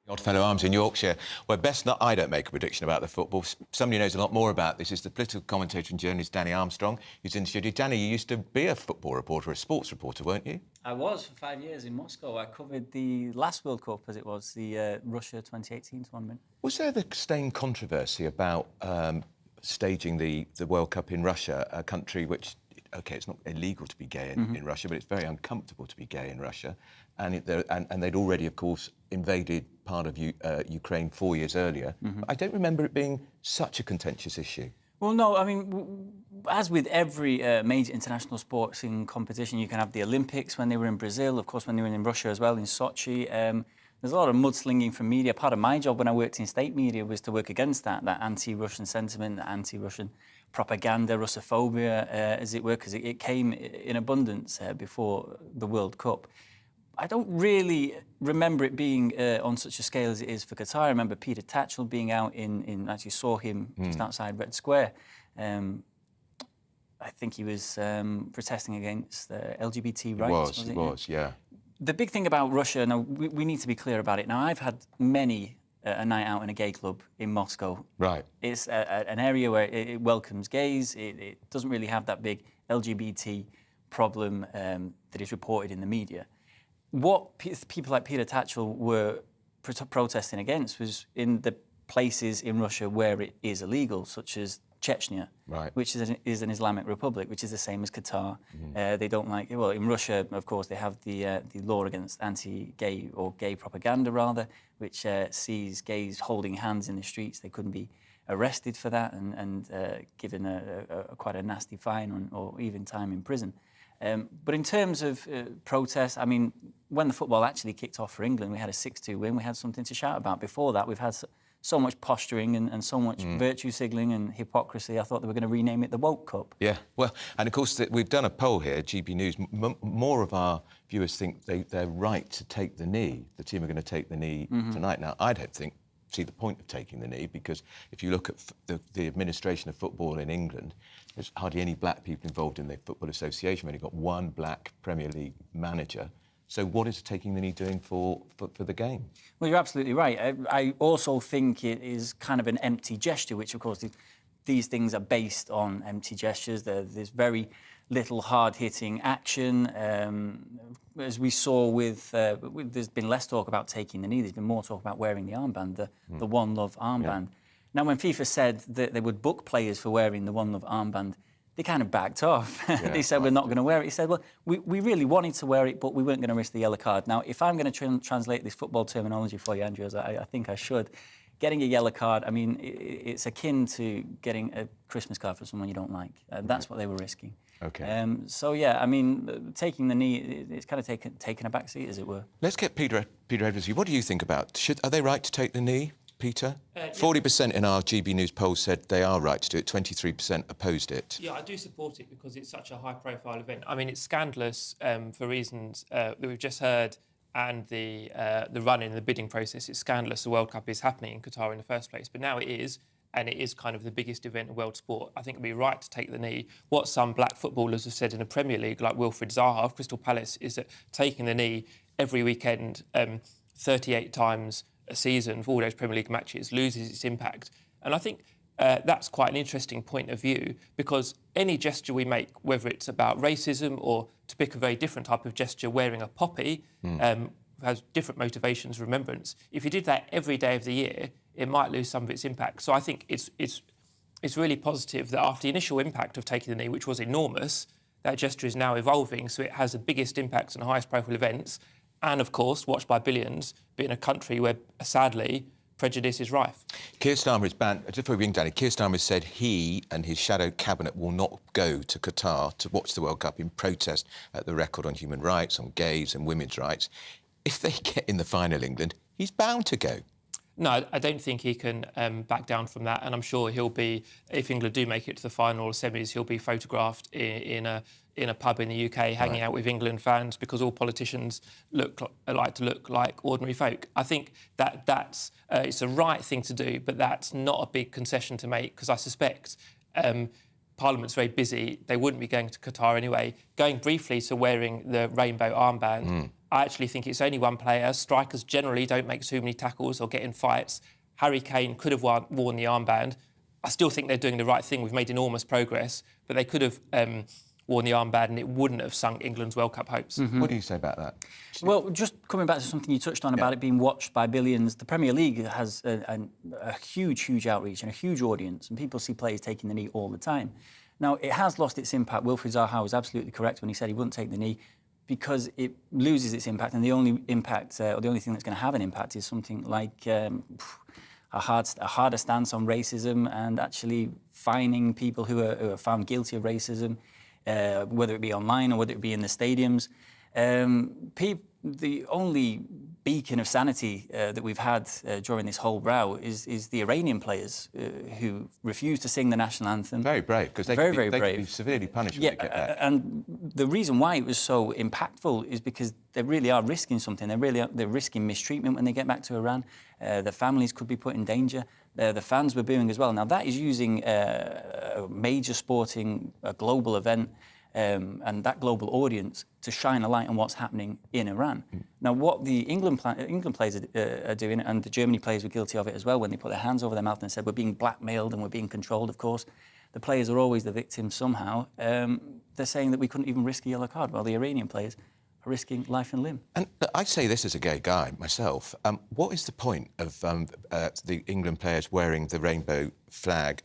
Oddfellow Arms in Yorkshire, where best not I don't make a prediction about the football. Somebody who knows a lot more about this is the political commentator and journalist Danny Armstrong, who's in the studio. Danny, you used to be a football reporter, a sports reporter, weren't you? I was for 5 years in Moscow. I covered the last World Cup, as it was, the Russia 2018 tournament. Was there the same controversy about staging the World Cup in Russia, a country which, OK, it's not illegal to be gay in Russia, but it's very uncomfortable to be gay in Russia. And they'd already, of course, invaded part of Ukraine 4 years earlier. I don't remember it being such a contentious issue. Well, no, I mean, as with every major international sporting competition, you can have the Olympics when they were in Brazil, of course, when they were in Russia as well, in Sochi. There's a lot of mudslinging from media. Part of my job when I worked in state media was to work against that anti-Russian sentiment, that anti-Russian propaganda, Russophobia, as it were, because it came in abundance before the World Cup. I don't really remember it being on such a scale as it is for Qatar. I remember Peter Tatchell being out actually saw him just outside Red Square. I think he was protesting against LGBT rights. He was, yeah. The big thing about Russia, now we need to be clear about it. Now, I've had many a night out in a gay club in Moscow. Right. It's an area where it welcomes gays. It doesn't really have that big LGBT problem that is reported in the media. What people like Peter Tatchell were protesting against was in the places in Russia where it is illegal, such as Chechnya, right, which is an Islamic republic, which is the same as Qatar. They don't like, well, in Russia, of course, they have the law against anti-gay or gay propaganda, rather, which sees gays holding hands in the streets. They couldn't be arrested for that and given quite a nasty fine or even time in prison. But in terms of protests, I mean, when the football actually kicked off for England, we had a 6-2 win. We had something to shout about. Before that, we've had so much posturing and so much virtue signalling and hypocrisy. I thought they were going to rename it the Woke Cup. Yeah, well, and of course, we've done a poll here, GB News. More of our viewers think they're right to take the knee. The team are going to take the knee tonight. Now, I don't see the point of taking the knee, because if you look at the administration of football in England, there's hardly any black people involved in the Football Association. We've only got one black Premier League manager. So what is taking the knee doing for the game? Well, you're absolutely right. I also think it is kind of an empty gesture, which, of course, these things are based on empty gestures. There's very little hard-hitting action. As we saw there's been less talk about taking the knee. There's been more talk about wearing the armband, the One Love armband. Yeah. Now, when FIFA said that they would book players for wearing the One Love armband, they kind of backed off. Yeah, they said, we're not going to wear it. He said, well, we really wanted to wear it, but we weren't going to risk the yellow card. Now, if I'm going to translate this football terminology for you, Andrew, as I think I should, getting a yellow card, I mean, it's akin to getting a Christmas card for someone you don't like. That's what they were risking. Okay. So, yeah, I mean, taking the knee, it's kind of taken a back seat, as it were. Let's get Peter Edwards. What do you think about, are they right to take the knee, Peter? 40% in our GB News poll said they are right to do it, 23% opposed it. Yeah, I do support it because it's such a high-profile event. I mean, it's scandalous for reasons that we've just heard, and the run-in, the bidding process. It's scandalous the World Cup is happening in Qatar in the first place, but now it is, and it is kind of the biggest event in world sport. I think it'd be right to take the knee. What some black footballers have said in the Premier League, like Wilfried Zaha of Crystal Palace, is that taking the knee every weekend, 38 times a season for all those Premier League matches, loses its impact. And I think that's quite an interesting point of view, because any gesture we make, whether it's about racism or, to pick a very different type of gesture, wearing a poppy, has different motivations, remembrance. If you did that every day of the year, it might lose some of its impact. So I think it's really positive that after the initial impact of taking the knee, which was enormous, that gesture is now evolving, so it has the biggest impacts on the highest profile events, and, of course, watched by billions, but in a country where, sadly, prejudice is rife. Keir Starmer is banned. Just before we bring down, Keir Starmer said he and his shadow cabinet will not go to Qatar to watch the World Cup in protest at the record on human rights, on gays and women's rights. If they get in the final, England, he's bound to go. No, I don't think he can back down from that, and I'm sure he'll be, if England do make it to the final or semis, he'll be photographed in a pub in the UK, hanging out with England fans, because all politicians like to look like ordinary folk. I think that's it's the right thing to do, but that's not a big concession to make, because I suspect Parliament's very busy. They wouldn't be going to Qatar anyway. Going briefly to wearing the rainbow armband, I actually think it's only one player. Strikers generally don't make too many tackles or get in fights. Harry Kane could have worn the armband. I still think they're doing the right thing. We've made enormous progress, but they could have worn the armband and it wouldn't have sunk England's World Cup hopes. What do you say about that? Well, just coming back to something you touched on about it being watched by billions, the Premier League has a huge outreach and a huge audience, and people see players taking the knee all the time. Now, it has lost its impact. Wilfried Zaha was absolutely correct when he said he wouldn't take the knee, because it loses its impact, and the only impact, or the only thing that's going to have an impact, is something like, I harder stance on racism and actually fining people who are found guilty of racism, whether it be online or whether it be in the stadiums. The only beacon of sanity that we've had during this whole row is the Iranian players who refused to sing the national anthem. Very brave, because they could be severely punished when they get back. And the reason why it was so impactful is because they really are risking something. They're risking mistreatment when they get back to Iran. Their families could be put in danger. The fans were booing as well. Now, that is using a major sporting, a global event, and that global audience to shine a light on what's happening in Iran. Now, what the England players are doing, and the Germany players were guilty of it as well, when they put their hands over their mouth and said, we're being blackmailed and we're being controlled, of course. The players are always the victims somehow. They're saying that we couldn't even risk a yellow card, while the Iranian players are risking life and limb. And I say this as a gay guy myself. What is the point of the England players wearing the rainbow flag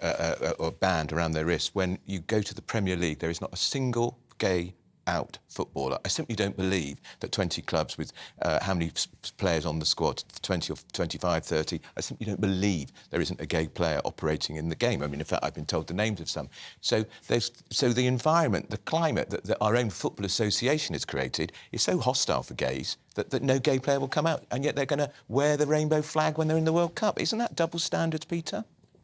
or band around their wrists when you go to the Premier League? There is not a single gay out footballer. I simply don't believe that 20 clubs with how many players on the squad, 20 or 25, 30, I simply don't believe there isn't a gay player operating in the game. I mean, in fact, I've been told the names of some. So the environment, the climate that our own football association has created is so hostile for gays that no gay player will come out, and yet they're going to wear the rainbow flag when they're in the World Cup. Isn't that double standards, Peter?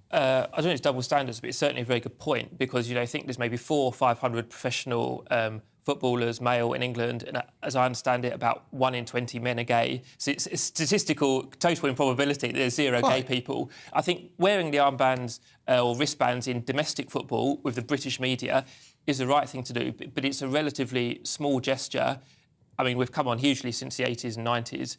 I don't know if it's double standards, but it's certainly a very good point, because, I think there's maybe 400 or 500 professional footballers, male, in England, and as I understand it, about 1 in 20 men are gay. So it's a statistical, total improbability that there's 0 gay people. I think wearing the armbands or wristbands in domestic football with the British media is the right thing to do, but it's a relatively small gesture. I mean, we've come on hugely since the 80s and 90s,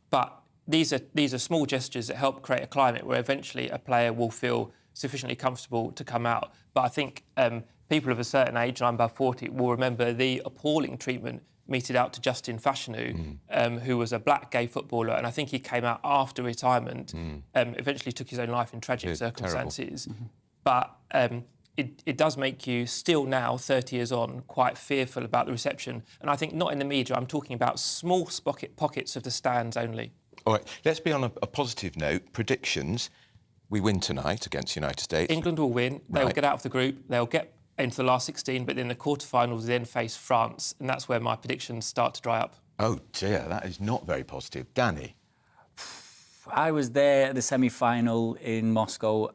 but these are small gestures that help create a climate where eventually a player will feel sufficiently comfortable to come out. But I think people of a certain age, and I'm above 40, will remember the appalling treatment meted out to Justin Fashanu, who was a black gay footballer, and I think he came out after retirement, eventually took his own life in tragic circumstances. But it does make you, still now, 30 years on, quite fearful about the reception. And I think not in the media, I'm talking about small pockets of the stands only. All right, let's be on a positive note. Predictions. We win tonight against the United States. England will win. They'll get out of the group. They'll get into the last 16, but in the quarterfinals, then face France, and that's where my predictions start to dry up. Oh, dear, that is not very positive. Danny? I was there at the semi-final in Moscow,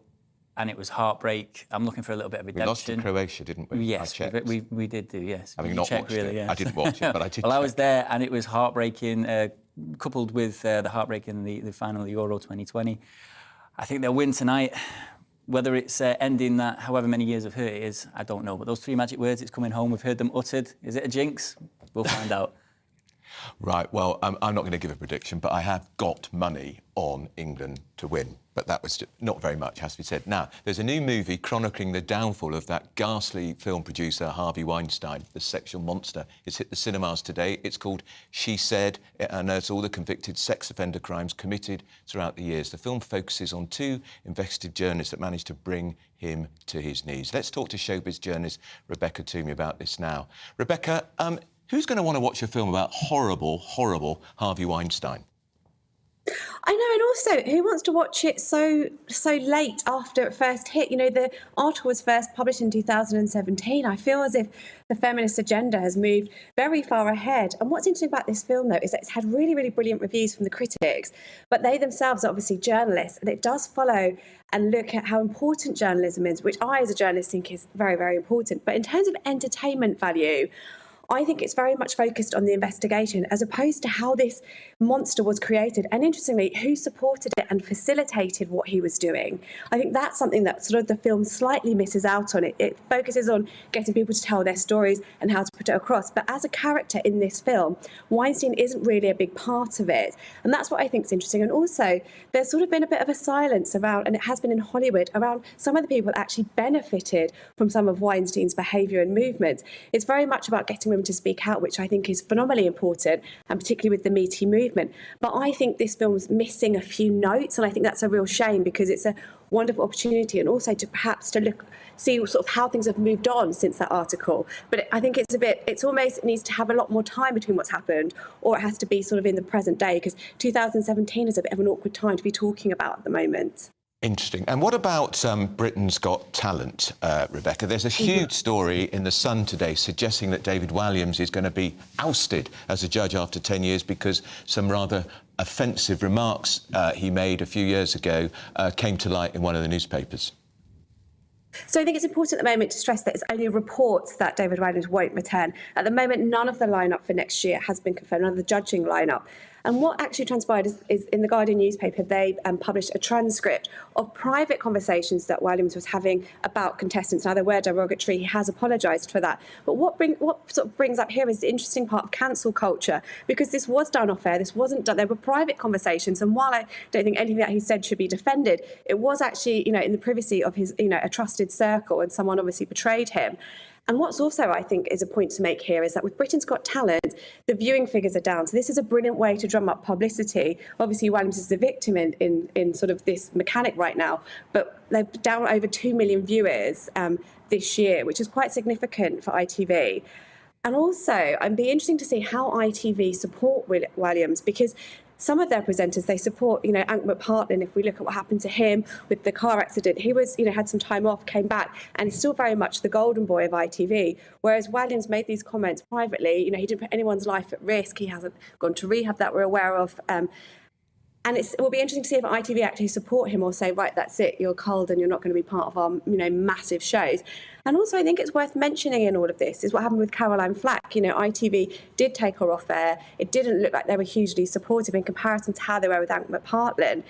and it was heartbreak. I'm looking for a little bit of redemption. We lost to Croatia, didn't we? Yes, we did do, yes. Having not watched it. Yeah. I didn't watch it, but I did Well, I was there, and it was heartbreaking, coupled with the heartbreak in the final of Euro 2020. I think they'll win tonight. Whether it's ending that however many years of hurt it is, I don't know. But those 3 magic words, it's coming home, we've heard them uttered. Is it a jinx? We'll find out. Right, well, I'm not going to give a prediction, but I have got money on England to win. But that was not very much, has to be said. Now, there's a new movie chronicling the downfall of that ghastly film producer, Harvey Weinstein, the sexual monster. It's hit the cinemas today. It's called She Said, and unearths all the convicted sex offender crimes committed throughout the years. The film focuses on 2 investigative journalists that managed to bring him to his knees. Let's talk to showbiz journalist Rebecca Toomey about this now. Rebecca, who's going to want to watch a film about horrible, horrible Harvey Weinstein? I know, and also, who wants to watch it so late after it first hit? The article was first published in 2017. I feel as if the feminist agenda has moved very far ahead. And what's interesting about this film, though, is that it's had really, really brilliant reviews from the critics, but they themselves are obviously journalists, and it does follow and look at how important journalism is, which I, as a journalist, think is very, very important. But in terms of entertainment value, I think it's very much focused on the investigation as opposed to how this monster was created. And interestingly, who supported it and facilitated what he was doing. I think that's something that sort of the film slightly misses out on. It focuses on getting people to tell their stories and how to put it across. But as a character in this film, Weinstein isn't really a big part of it. And that's what I think is interesting. And also, there's sort of been a bit of a silence around, and it has been in Hollywood, around some of the people that actually benefited from some of Weinstein's behaviour and movements. It's very much about getting women to speak out, which I think is phenomenally important, and particularly with the Me Too movement. But I think this film's missing a few notes, and I think that's a real shame, because it's a wonderful opportunity, and also to perhaps to see sort of how things have moved on since that article. But I think it needs to have a lot more time between what's happened, or it has to be sort of in the present day, because 2017 is a bit of an awkward time to be talking about at the moment. Interesting. And what about Britain's Got Talent, Rebecca? There's a huge story in The Sun today suggesting that David Walliams is going to be ousted as a judge after 10 years because some rather offensive remarks he made a few years ago came to light in one of the newspapers. So I think it's important at the moment to stress that it's only reports that David Walliams won't return. At the moment, none of the lineup for next year has been confirmed, none of the judging lineup. And what actually transpired is in the Guardian newspaper, they published a transcript of private conversations that Walliams was having about contestants. Now, they were derogatory. He has apologised for that. But what sort of brings up here is the interesting part of cancel culture, because this was done off air. This wasn't done. There were private conversations. And while I don't think anything that he said should be defended, it was actually, in the privacy of his, a trusted circle, and someone obviously betrayed him. And what's also, I think, is a point to make here is that with Britain's Got Talent, the viewing figures are down. So this is a brilliant way to drum up publicity. Obviously, Walliams is the victim in sort of this mechanic right now, but they're down over 2 million viewers this year, which is quite significant for ITV. And also, it'd be interesting to see how ITV support Walliams, because some of their presenters, they support, Ankh-McPartlin. If we look at what happened to him with the car accident, he was, had some time off, came back, and he's still very much the golden boy of ITV. Whereas Walliams made these comments privately. He didn't put anyone's life at risk. He hasn't gone to rehab that we're aware of. And it will be interesting to see if ITV actually support him or say, right, that's it, you're cold and you're not going to be part of our, massive shows. And also, I think it's worth mentioning in all of this is what happened with Caroline Flack. ITV did take her off air. It didn't look like they were hugely supportive in comparison to how they were with Ankh-McPartlin.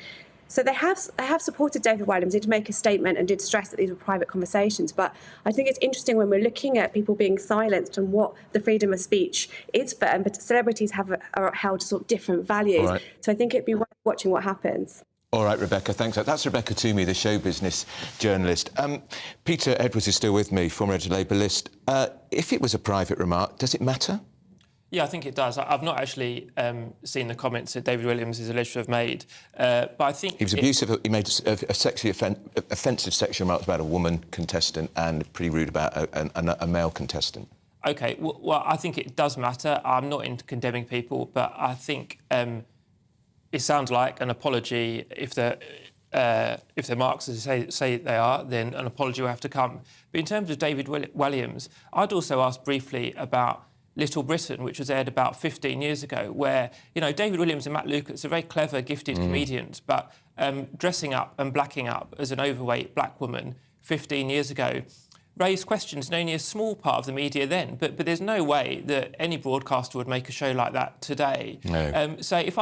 So they have supported David Walliams, did make a statement and did stress that these were private conversations. But I think it's interesting when we're looking at people being silenced and what the freedom of speech is for them, but celebrities are held to sort of different values. Right. So I think it'd be worth watching what happens. All right, Rebecca, thanks. That's Rebecca Toomey, the show business journalist. Peter Edwards is still with me, former editor Labour list. If it was a private remark, does it matter? Yeah, I think it does. I've not actually seen the comments that David Walliams is alleged to have made, but I think... He was abusive. He made a sexually offensive sexual remarks about a woman contestant and pretty rude about a male contestant. OK, well, I think it does matter. I'm not into condemning people, but I think it sounds like an apology. If they're marks as they say they are, then an apology will have to come. But in terms of David Walliams, I'd also ask briefly about Little Britain, which was aired about 15 years ago, where, David Walliams and Matt Lucas are very clever, gifted comedians, but dressing up and blacking up as an overweight black woman 15 years ago raised questions in only a small part of the media then, but there's no way that any broadcaster would make a show like that today. No. So if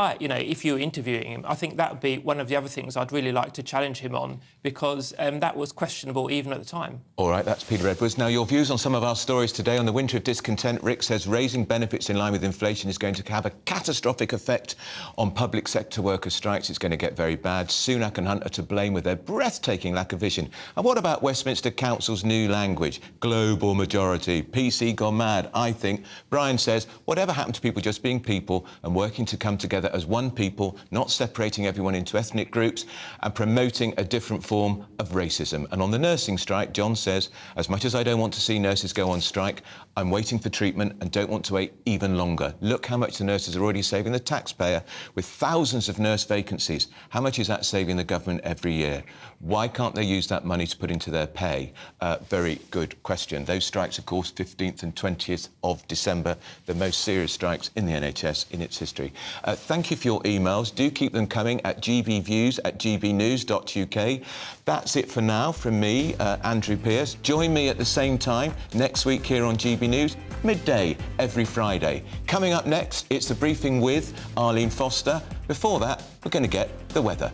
you were interviewing him, I think that would be one of the other things I'd really like to challenge him on, because that was questionable even at the time. All right, that's Peter Edwards. Now, your views on some of our stories today. On the winter of discontent, Rick says raising benefits in line with inflation is going to have a catastrophic effect on public sector worker strikes. It's going to get very bad. Sunak and Hunt are to blame with their breathtaking lack of vision. And what about Westminster Council's new language? Global majority. PC gone mad, I think. Brian says, whatever happened to people just being people and working to come together as one people, not separating everyone into ethnic groups and promoting a different form of racism? And on the nursing strike, John says, as much as I don't want to see nurses go on strike, I'm waiting for treatment and don't want to wait even longer. Look how much the nurses are already saving the taxpayer with thousands of nurse vacancies. How much is that saving the government every year? Why can't they use that money to put into their pay? Very good question. Those strikes, of course, 15th and 20th of December, the most serious strikes in the NHS in its history. Thank you for your emails. Do keep them coming at gbviews@gbnews.uk. That's it for now from me, Andrew Pearce. Join me at the same time next week here on GB News, midday every Friday. Coming up next, it's the briefing with Arlene Foster. Before that, we're going to get the weather.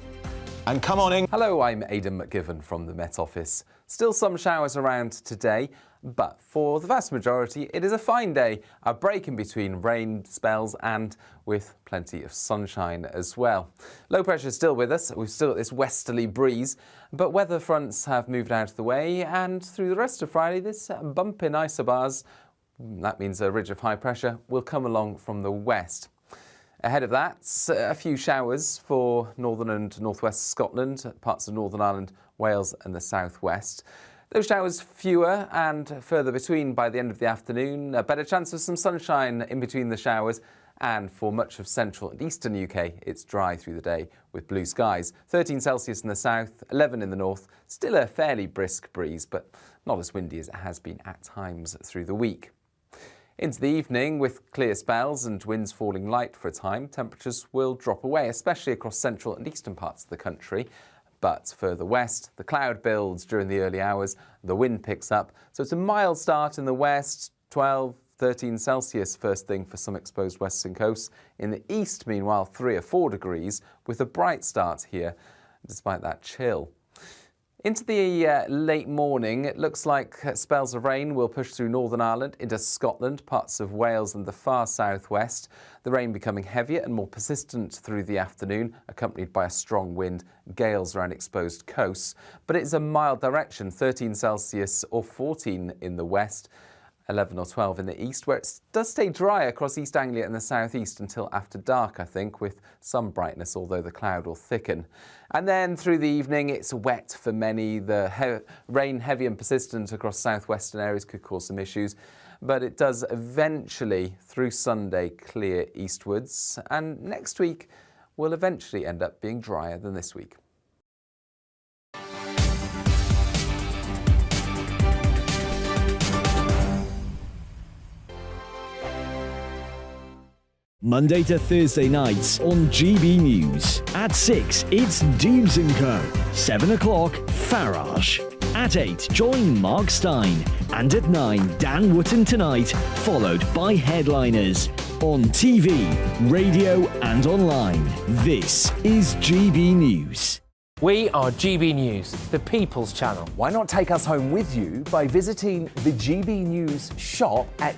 And come on in. Hello, I'm Aidan McGivern from the Met Office. Still some showers around today, but for the vast majority, it is a fine day. A break in between rain spells and with plenty of sunshine as well. Low pressure is still with us. We've still got this westerly breeze, but weather fronts have moved out of the way, and through the rest of Friday, this bump in isobars, that means a ridge of high pressure, will come along from the west. Ahead of that, a few showers for northern and northwest Scotland, parts of Northern Ireland, Wales and the southwest. Those showers fewer and further between by the end of the afternoon. A better chance of some sunshine in between the showers. And for much of central and eastern UK, it's dry through the day with blue skies. 13 Celsius in the south, 11 in the north. Still a fairly brisk breeze, but not as windy as it has been at times through the week. Into the evening, with clear spells and winds falling light for a time, temperatures will drop away, especially across central and eastern parts of the country. But further west, the cloud builds during the early hours, the wind picks up. So it's a mild start in the west, 12, 13 Celsius first thing for some exposed western coasts. In the east, meanwhile, 3 or 4 degrees, with a bright start here, despite that chill. Into the late morning, it looks like spells of rain will push through Northern Ireland into Scotland, parts of Wales and the far southwest. The rain becoming heavier and more persistent through the afternoon, accompanied by a strong wind, gales around exposed coasts. But it's a mild direction, 13 Celsius or 14 in the west. 11 or 12 in the east, where it does stay dry across East Anglia and the southeast until after dark, I think, with some brightness, although the cloud will thicken. And then through the evening, it's wet for many. The rain, heavy and persistent across southwestern areas, could cause some issues. But it does eventually, through Sunday, clear eastwards. And next week will eventually end up being drier than this week. Monday to Thursday nights on GB News. At 6, it's Dubes & Co. 7 o'clock, Farage. At 8, join Mark Stein. And at 9, Dan Wootton Tonight, followed by Headliners. On TV, radio and online. This is GB News. We are GB News, the People's Channel. Why not take us home with you by visiting the GB News shop at